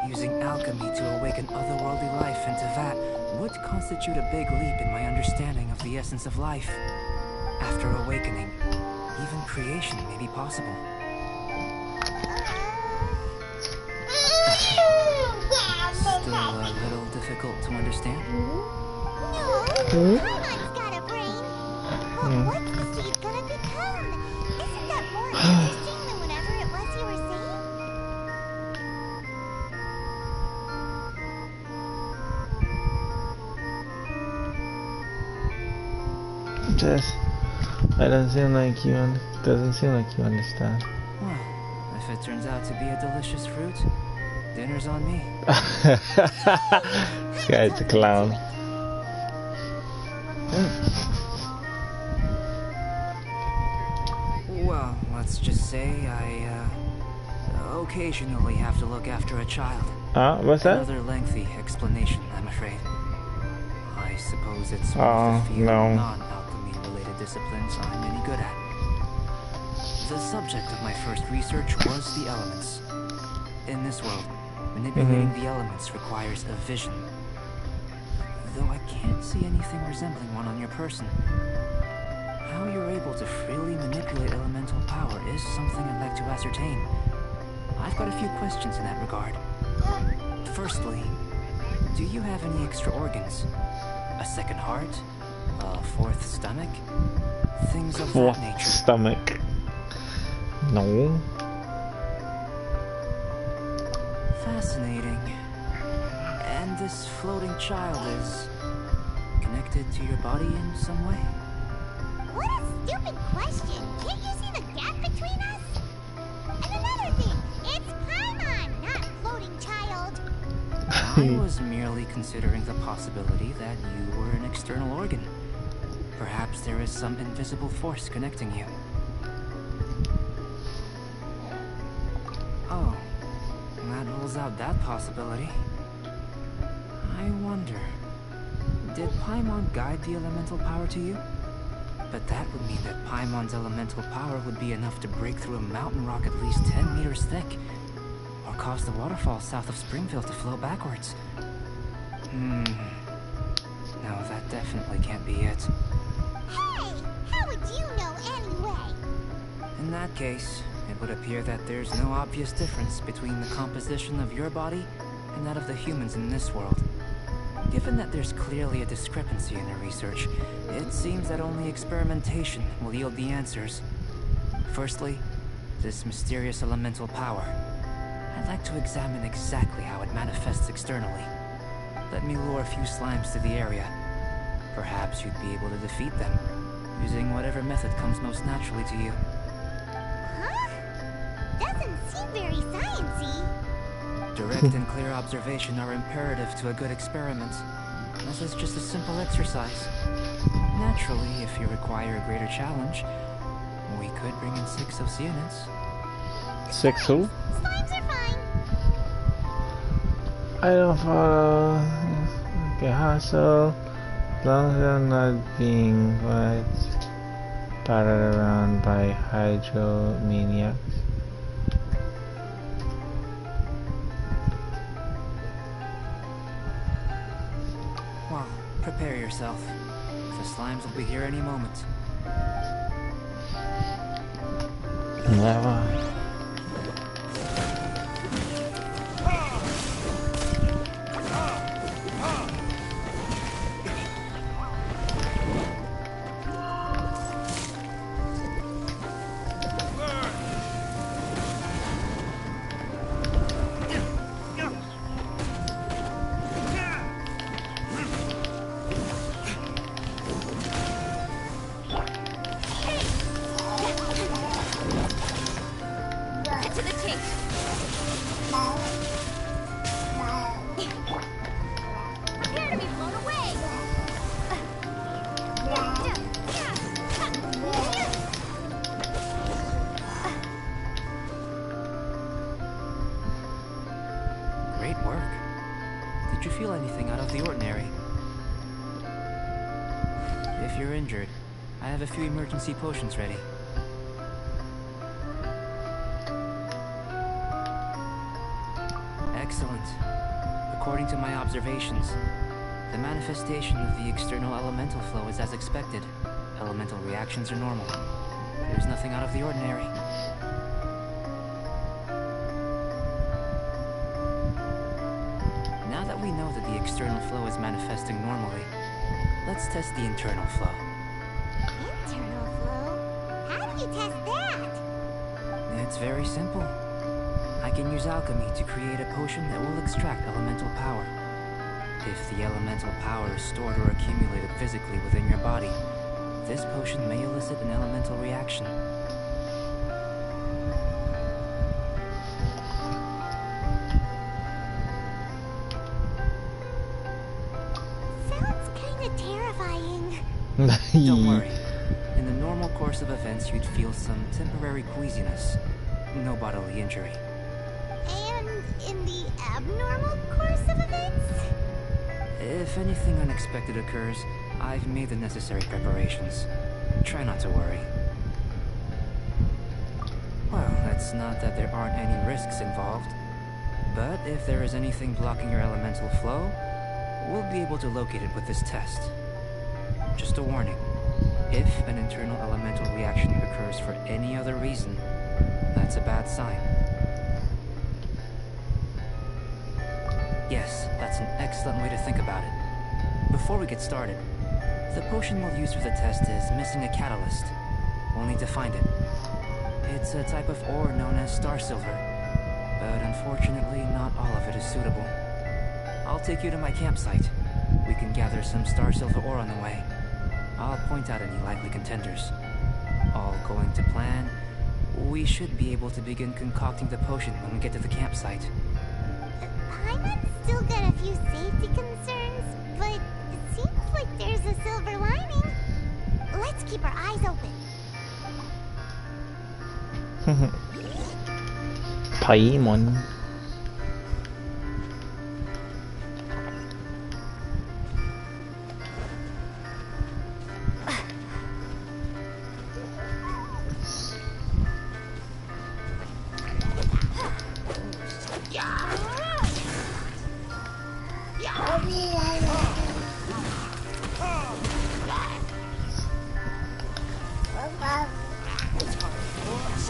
[SPEAKER 19] Using alchemy to awaken otherworldly life into that would constitute a big leap in my understanding of the essence of life. After awakening, even creation may be possible. Still a little difficult to understand?
[SPEAKER 1] No, Paimon's got a brain. But what's the seed gonna become? Isn't that more interesting than whatever it was you were saying?
[SPEAKER 2] Jess, that doesn't seem like you understand.
[SPEAKER 19] Well, if it turns out to be a delicious fruit, dinner's on me.
[SPEAKER 2] This guy's a clown.
[SPEAKER 19] Well, let's just say I occasionally have to look after a child.
[SPEAKER 2] What's that?
[SPEAKER 19] Another lengthy explanation, I'm afraid. I suppose it's one of the few non-alchemy related disciplines I'm any good at. The subject of my first research was the elements. In this world, manipulating the elements requires a vision. Though I can't see anything resembling one on your person. How you're able to freely manipulate elemental power is something I'd like to ascertain. I've got a few questions in that regard. Firstly, do you have any extra organs? A second heart? A fourth stomach? Things of that nature.
[SPEAKER 2] Stomach. No.
[SPEAKER 19] Fascinating. And this floating child is connected to your body in some way?
[SPEAKER 1] What a stupid question! Can't you see the gap between us? And another thing, it's Paimon, not floating child.
[SPEAKER 19] I was merely considering the possibility that you were an external organ. Perhaps there is some invisible force connecting you. Oh, that rules out that possibility. I wonder, did Paimon guide the elemental power to you? But that would mean that Paimon's elemental power would be enough to break through a mountain rock at least 10 meters thick, or cause the waterfall south of Springfield to flow backwards. No, that definitely can't be it.
[SPEAKER 1] Hey! How would you know anyway?
[SPEAKER 19] In that case, it would appear that there's no obvious difference between the composition of your body and that of the humans in this world. Given that there's clearly a discrepancy in the research, it seems that only experimentation will yield the answers. Firstly, this mysterious elemental power. I'd like to examine exactly how it manifests externally. Let me lure a few slimes to the area. Perhaps you'd be able to defeat them, using whatever method comes most naturally to you.
[SPEAKER 1] Huh? Doesn't seem very sciencey.
[SPEAKER 19] Direct and clear observation are imperative to a good experiment. This is just a simple exercise. Naturally, if you require a greater challenge, we could bring in 6 Oceanids.
[SPEAKER 2] 6 who?
[SPEAKER 1] Slimes are fine.
[SPEAKER 2] I don't follow. Okay, hustle. As long as I'm not being battered around by hydromaniacs.
[SPEAKER 19] Well, prepare yourself. The slimes will be here any moment.
[SPEAKER 2] Never.
[SPEAKER 19] feel anything out of the ordinary. If you're injured, I have a few emergency potions ready. Excellent. According to my observations, the manifestation of the external elemental flow is as expected. Elemental reactions are normal. There's nothing out of the ordinary. Now that we know that the external flow is manifesting normally, let's test the internal flow.
[SPEAKER 1] Internal flow? How do you test that?
[SPEAKER 19] It's very simple. I can use alchemy to create a potion that will extract elemental power. If the elemental power is stored or accumulated physically within your body, this potion may elicit an elemental reaction.
[SPEAKER 1] Sounds kinda terrifying.
[SPEAKER 19] Don't worry. In the normal course of events, you'd feel some temporary queasiness. No bodily injury.
[SPEAKER 1] And in the abnormal course of events?
[SPEAKER 19] If anything unexpected occurs, I've made the necessary preparations. Try not to worry. Well, that's not that there aren't any risks involved. But if there is anything blocking your elemental flow, we'll be able to locate it with this test. Just a warning. If an internal elemental reaction occurs for any other reason, that's a bad sign. Yes, that's an excellent way to think about it. Before we get started, the potion we'll use for the test is missing a catalyst. We'll need to find it. It's a type of ore known as star silver, but unfortunately not all of it is suitable. I'll take you to my campsite. We can gather some star silver ore on the way. I'll point out any likely contenders. All going to plan, we should be able to begin concocting the potion when we get to the campsite.
[SPEAKER 1] Paimon's still got a few safety concerns, but it seems like there's a silver lining. Let's keep our eyes open.
[SPEAKER 2] Paimon.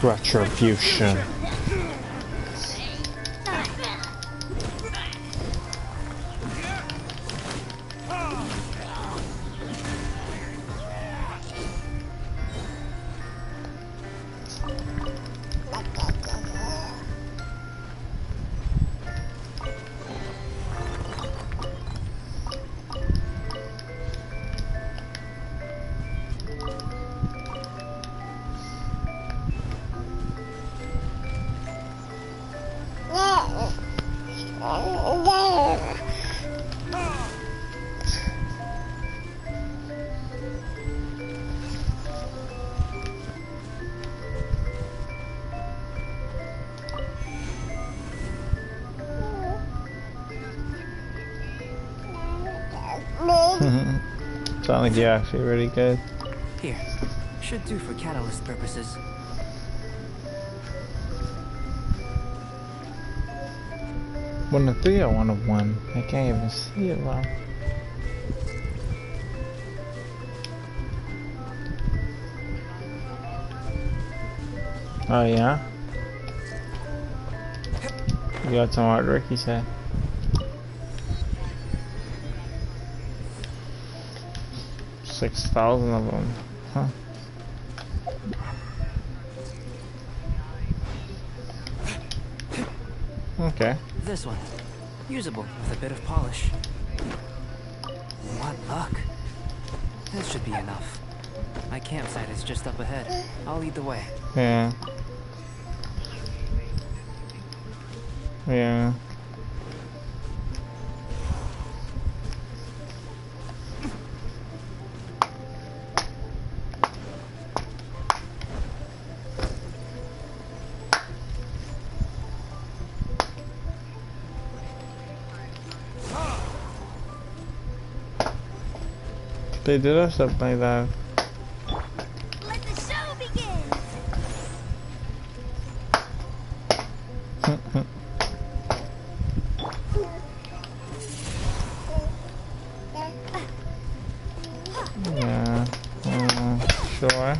[SPEAKER 2] Retribution. Sound like you're actually really good.
[SPEAKER 19] Here, should do for catalyst purposes.
[SPEAKER 2] One of three or one of one? I can't even see it well. Oh yeah? You got some artwork, he said. $6,000 of them, huh? Okay.
[SPEAKER 19] This one, usable with a bit of polish. What luck! This should be enough. My campsite is just up ahead. I'll lead the way.
[SPEAKER 2] Yeah. Yeah. They did us something like that.
[SPEAKER 1] Let the show begin.
[SPEAKER 2] Yeah, sure.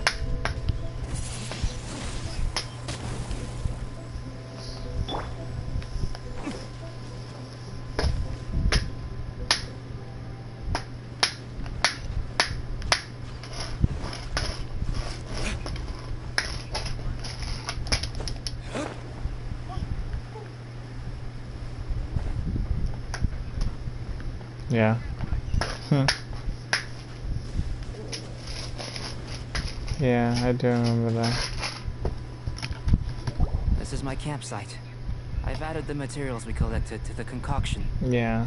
[SPEAKER 2] Yeah. Yeah, I do remember that.
[SPEAKER 19] This is my campsite. I've added the materials we collected to the concoction.
[SPEAKER 2] Yeah.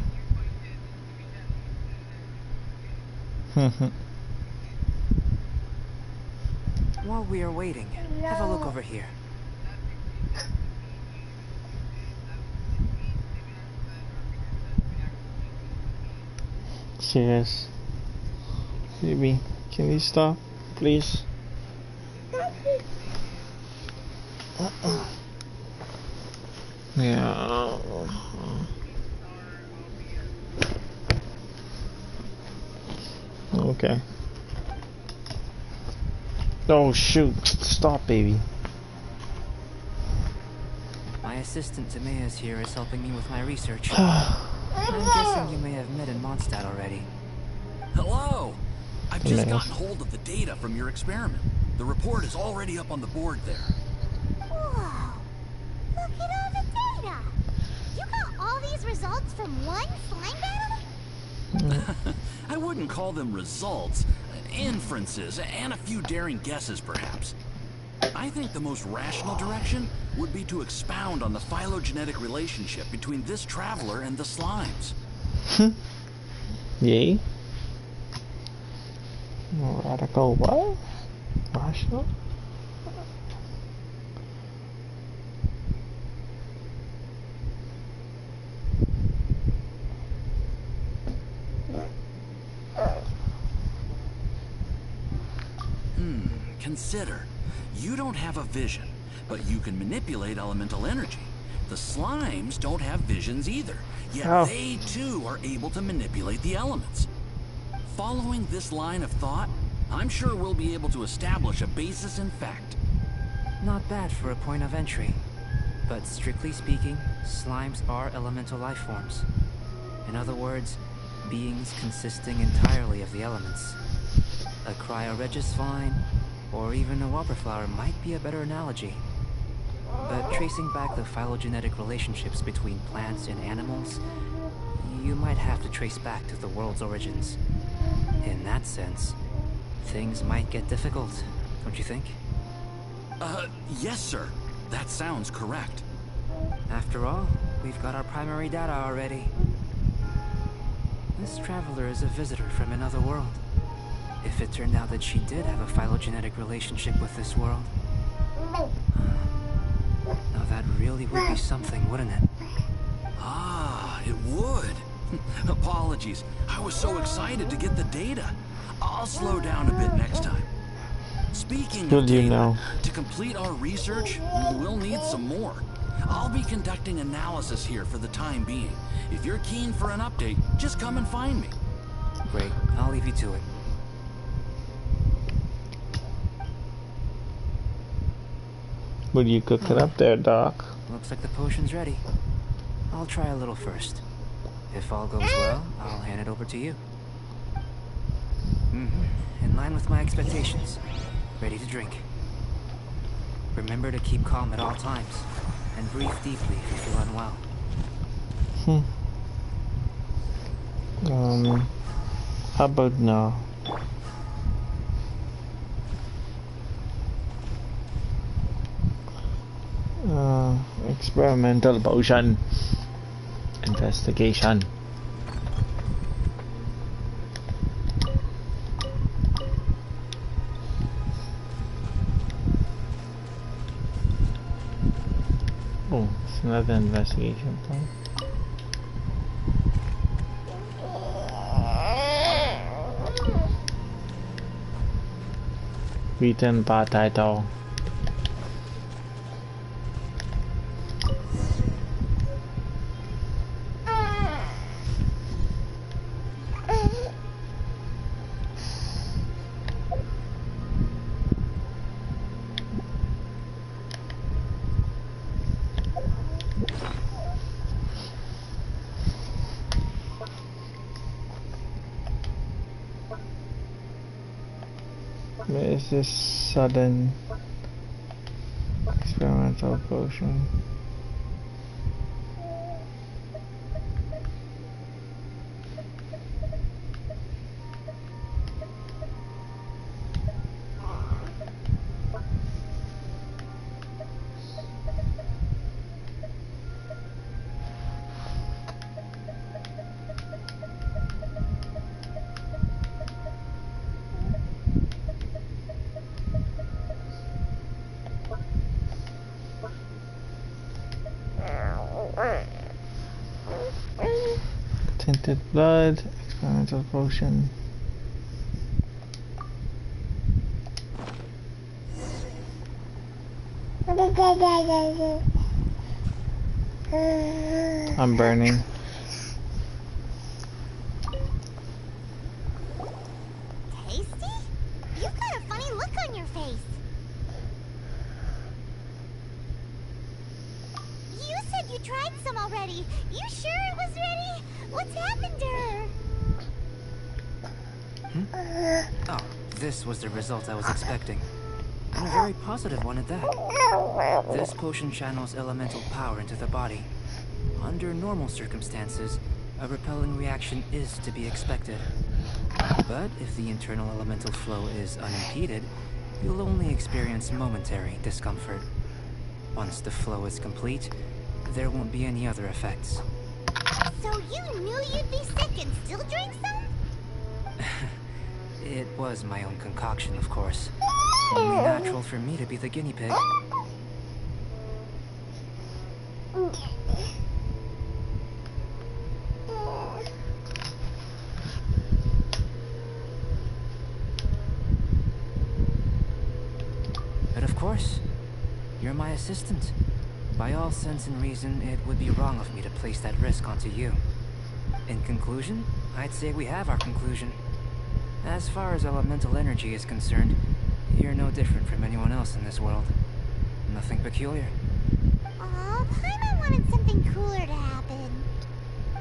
[SPEAKER 19] While we are waiting, have a look over here.
[SPEAKER 2] Cheers. Baby, can you stop, please? Yeah. Okay. Oh shoot! Stop, baby.
[SPEAKER 19] My assistant Timaeus here is helping me with my research. I'm guessing you may have met in Mondstadt already.
[SPEAKER 4] Hello! I've just gotten hold of the data from your experiment. The report is already up on the board there.
[SPEAKER 1] Whoa! Look at all the data! You got all these results from one slime battle?
[SPEAKER 4] I wouldn't call them results, inferences, and a few daring guesses perhaps. I think the most rational direction would be to expound on the phylogenetic relationship between this traveler and the slimes.
[SPEAKER 2] Yay? Radical what? Rational?
[SPEAKER 4] Consider. You don't have a vision, but you can manipulate elemental energy. The slimes don't have visions either, yet they too are able to manipulate the elements. Following this line of thought, I'm sure we'll be able to establish a basis in fact.
[SPEAKER 19] Not bad for a point of entry. But strictly speaking, slimes are elemental life forms. In other words, beings consisting entirely of the elements. A cryoregis vine, or even a wildflower might be a better analogy. But tracing back the phylogenetic relationships between plants and animals, you might have to trace back to the world's origins. In that sense, things might get difficult, don't you think?
[SPEAKER 4] Yes, sir. That sounds correct.
[SPEAKER 19] After all, we've got our primary data already. This traveler is a visitor from another world. If it turned out that she did have a phylogenetic relationship with this world, now that really would be something, wouldn't it?
[SPEAKER 4] Ah, it would. Apologies. I was so excited to get the data. I'll slow down a bit next time. Speaking of data, to complete our research, we'll need some more. I'll be conducting analysis here for the time being. If you're keen for an update, just come and find me.
[SPEAKER 19] Great. I'll leave you to it.
[SPEAKER 2] What are you cooking up there, Doc?
[SPEAKER 19] Looks like the potion's ready. I'll try a little first. If all goes well, I'll hand it over to you. In line with my expectations. Ready to drink. Remember to keep calm at all times, and breathe deeply if you feel unwell.
[SPEAKER 2] How about now? Experimental potion. Investigation. Oh, it's another investigation point. Sweeten potato. Where is this sudden experimental potion? Tinted blood, experimental potion. I'm burning.
[SPEAKER 1] Tasty? You've got a funny look on your face. You said you tried some already. You sure it was ready? What's happened to her?
[SPEAKER 19] Oh, this was the result I was expecting. And a very positive one at that. This potion channels elemental power into the body. Under normal circumstances, a repelling reaction is to be expected. But if the internal elemental flow is unimpeded, you'll only experience momentary discomfort. Once the flow is complete, there won't be any other effects.
[SPEAKER 1] So you knew you'd be sick and still drank some?
[SPEAKER 19] It was my own concoction, of course. Only natural for me to be the guinea pig. But of course, you're my assistant. By all sense and reason, it would be wrong of me to place that risk onto you. In conclusion, I'd say we have our conclusion. As far as elemental energy is concerned, you're no different from anyone else in this world. Nothing peculiar.
[SPEAKER 1] Aw, Paimon wanted something cooler to happen.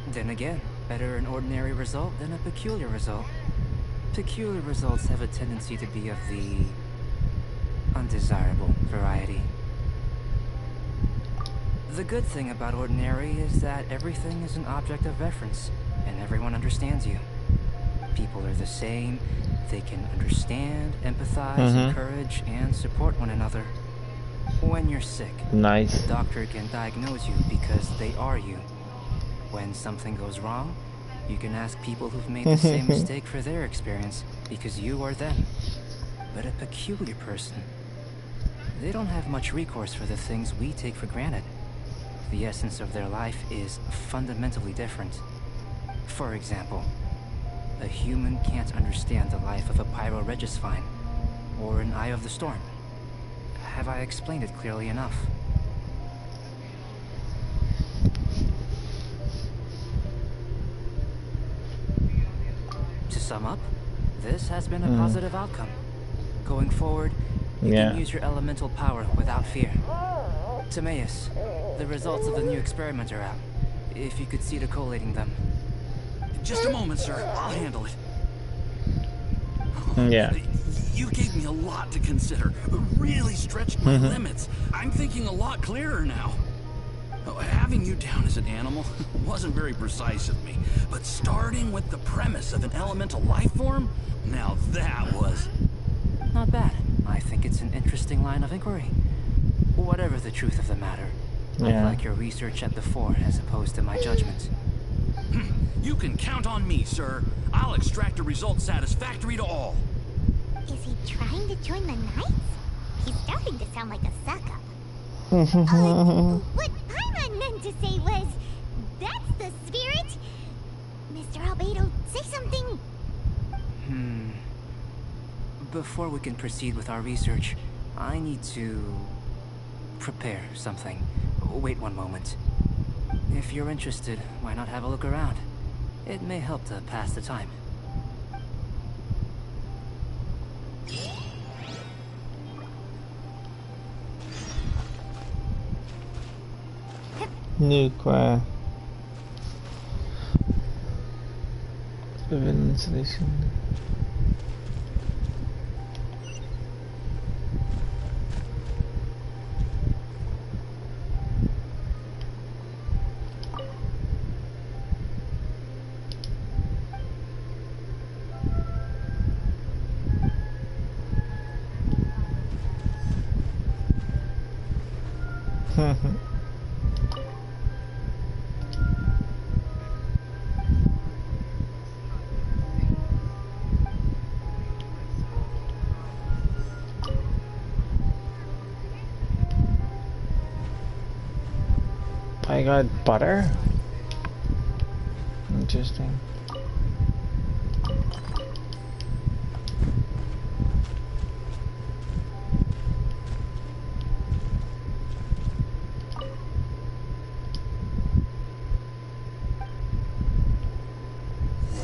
[SPEAKER 19] Then again, better an ordinary result than a peculiar result. Peculiar results have a tendency to be of the undesirable variety. The good thing about ordinary is that everything is an object of reference, and everyone understands you. People are the same. They can understand, empathize, encourage, and support one another. When you're sick,
[SPEAKER 2] nice.
[SPEAKER 19] The doctor can diagnose you because they are you. When something goes wrong, you can ask people who've made the same mistake for their experience because you are them. But a peculiar person, they don't have much recourse for the things we take for granted. The essence of their life is fundamentally different. For example, a human can't understand the life of a Pyroregisvine, or an Eye of the Storm. Have I explained it clearly enough? To sum up, this has been a positive outcome. Going forward, you can use your elemental power without fear. Timaeus, the results of the new experiment are out. If you could see to collating them.
[SPEAKER 4] Just a moment, sir. I'll handle it.
[SPEAKER 2] Yeah.
[SPEAKER 4] You gave me a lot to consider. Really stretched my limits. I'm thinking a lot clearer now. Having you down as an animal wasn't very precise of me, but starting with the premise of an elemental life form, now that was...
[SPEAKER 19] Not bad. I think it's an interesting line of inquiry. Whatever the truth of the matter, I like your research at the fore as opposed to my judgment.
[SPEAKER 4] You can count on me, sir. I'll extract a result satisfactory to all.
[SPEAKER 1] Is he trying to join the Knights? He's starting to sound like a suck-up. What Paimon meant to say was, that's the spirit. Mr. Albedo, say something.
[SPEAKER 19] Before we can proceed with our research, I need to prepare something. Wait one moment. If you're interested, why not have a look around? It may help to pass the time.
[SPEAKER 2] Nuclear installation. I got butter. Interesting.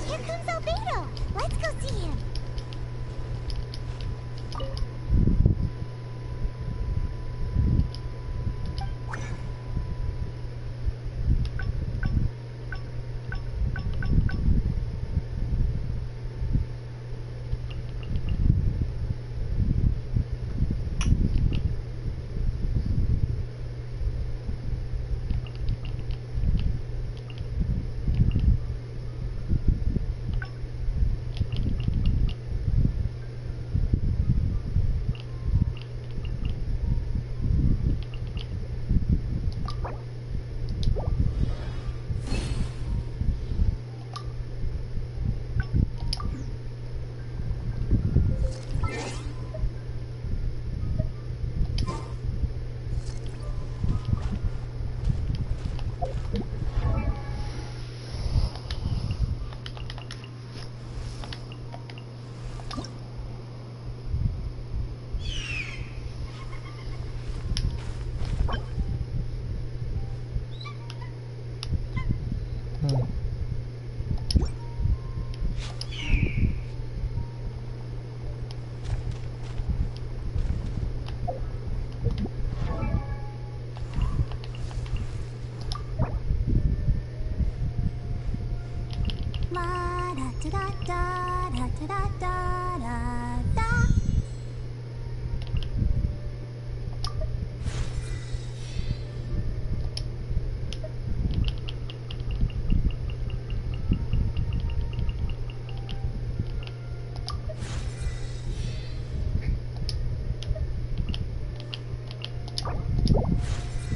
[SPEAKER 1] Here comes Albedo. Let's go see him.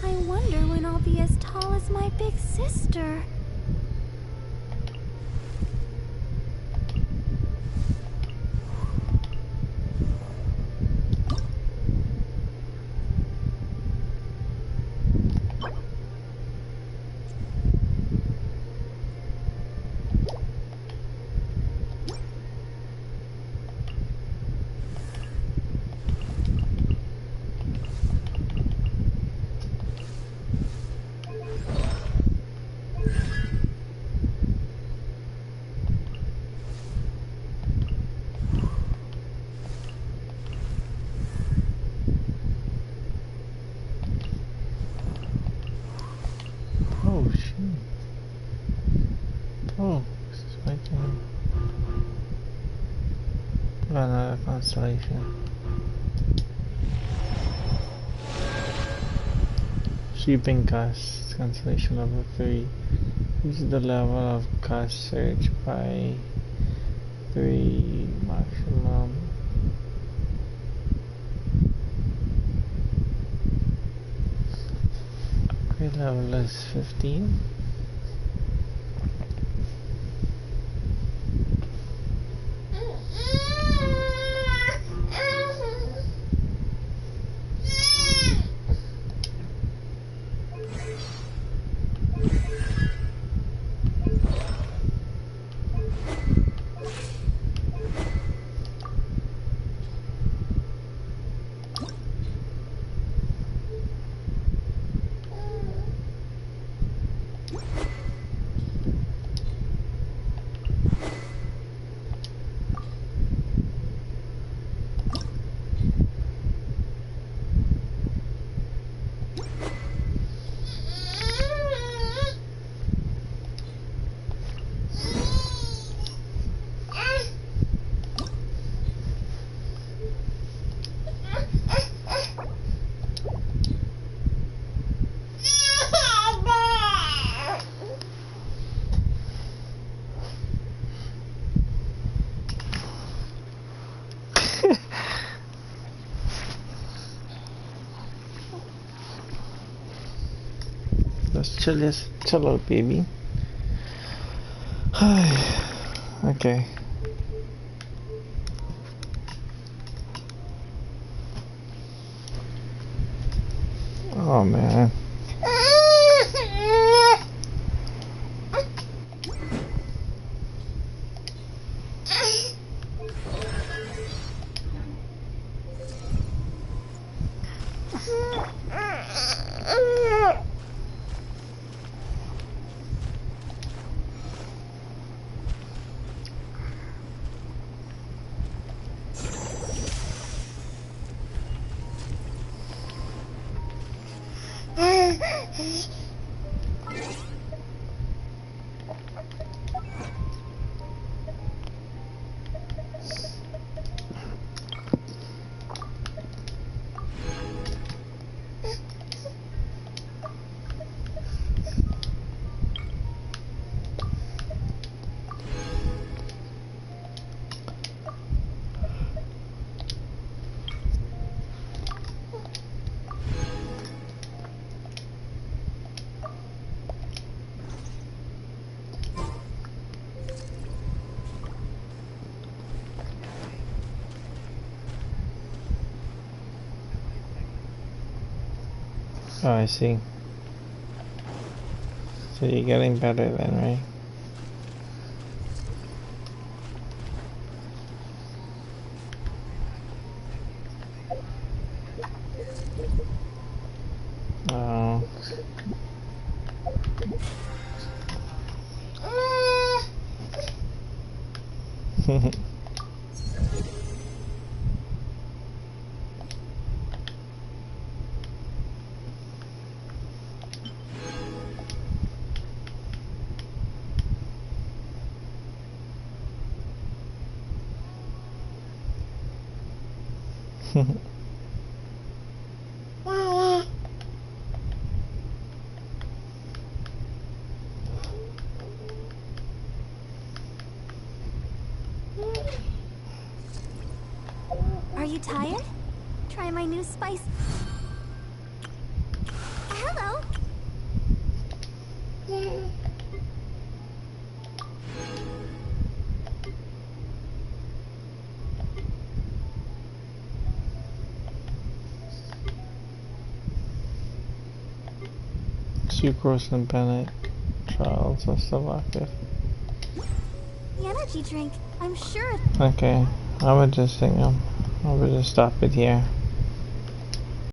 [SPEAKER 7] I wonder when I'll be as tall as my big sister.
[SPEAKER 2] Oh shit. Oh, this is my turn. Another constellation. Shipping costs, constellation level 3. Use the level of cost surge by 3 maximum. Upgrade level is 15. Just chill out, baby. Okay. Oh man. Oh, I see. So you're getting better then, right? Oh.
[SPEAKER 7] Are you tired? Try my new spice. Hello.
[SPEAKER 2] Sucrose and Bennett trials are still active.
[SPEAKER 7] The energy drink. I'm sure.
[SPEAKER 2] Okay, I would just think I'll just stop it here.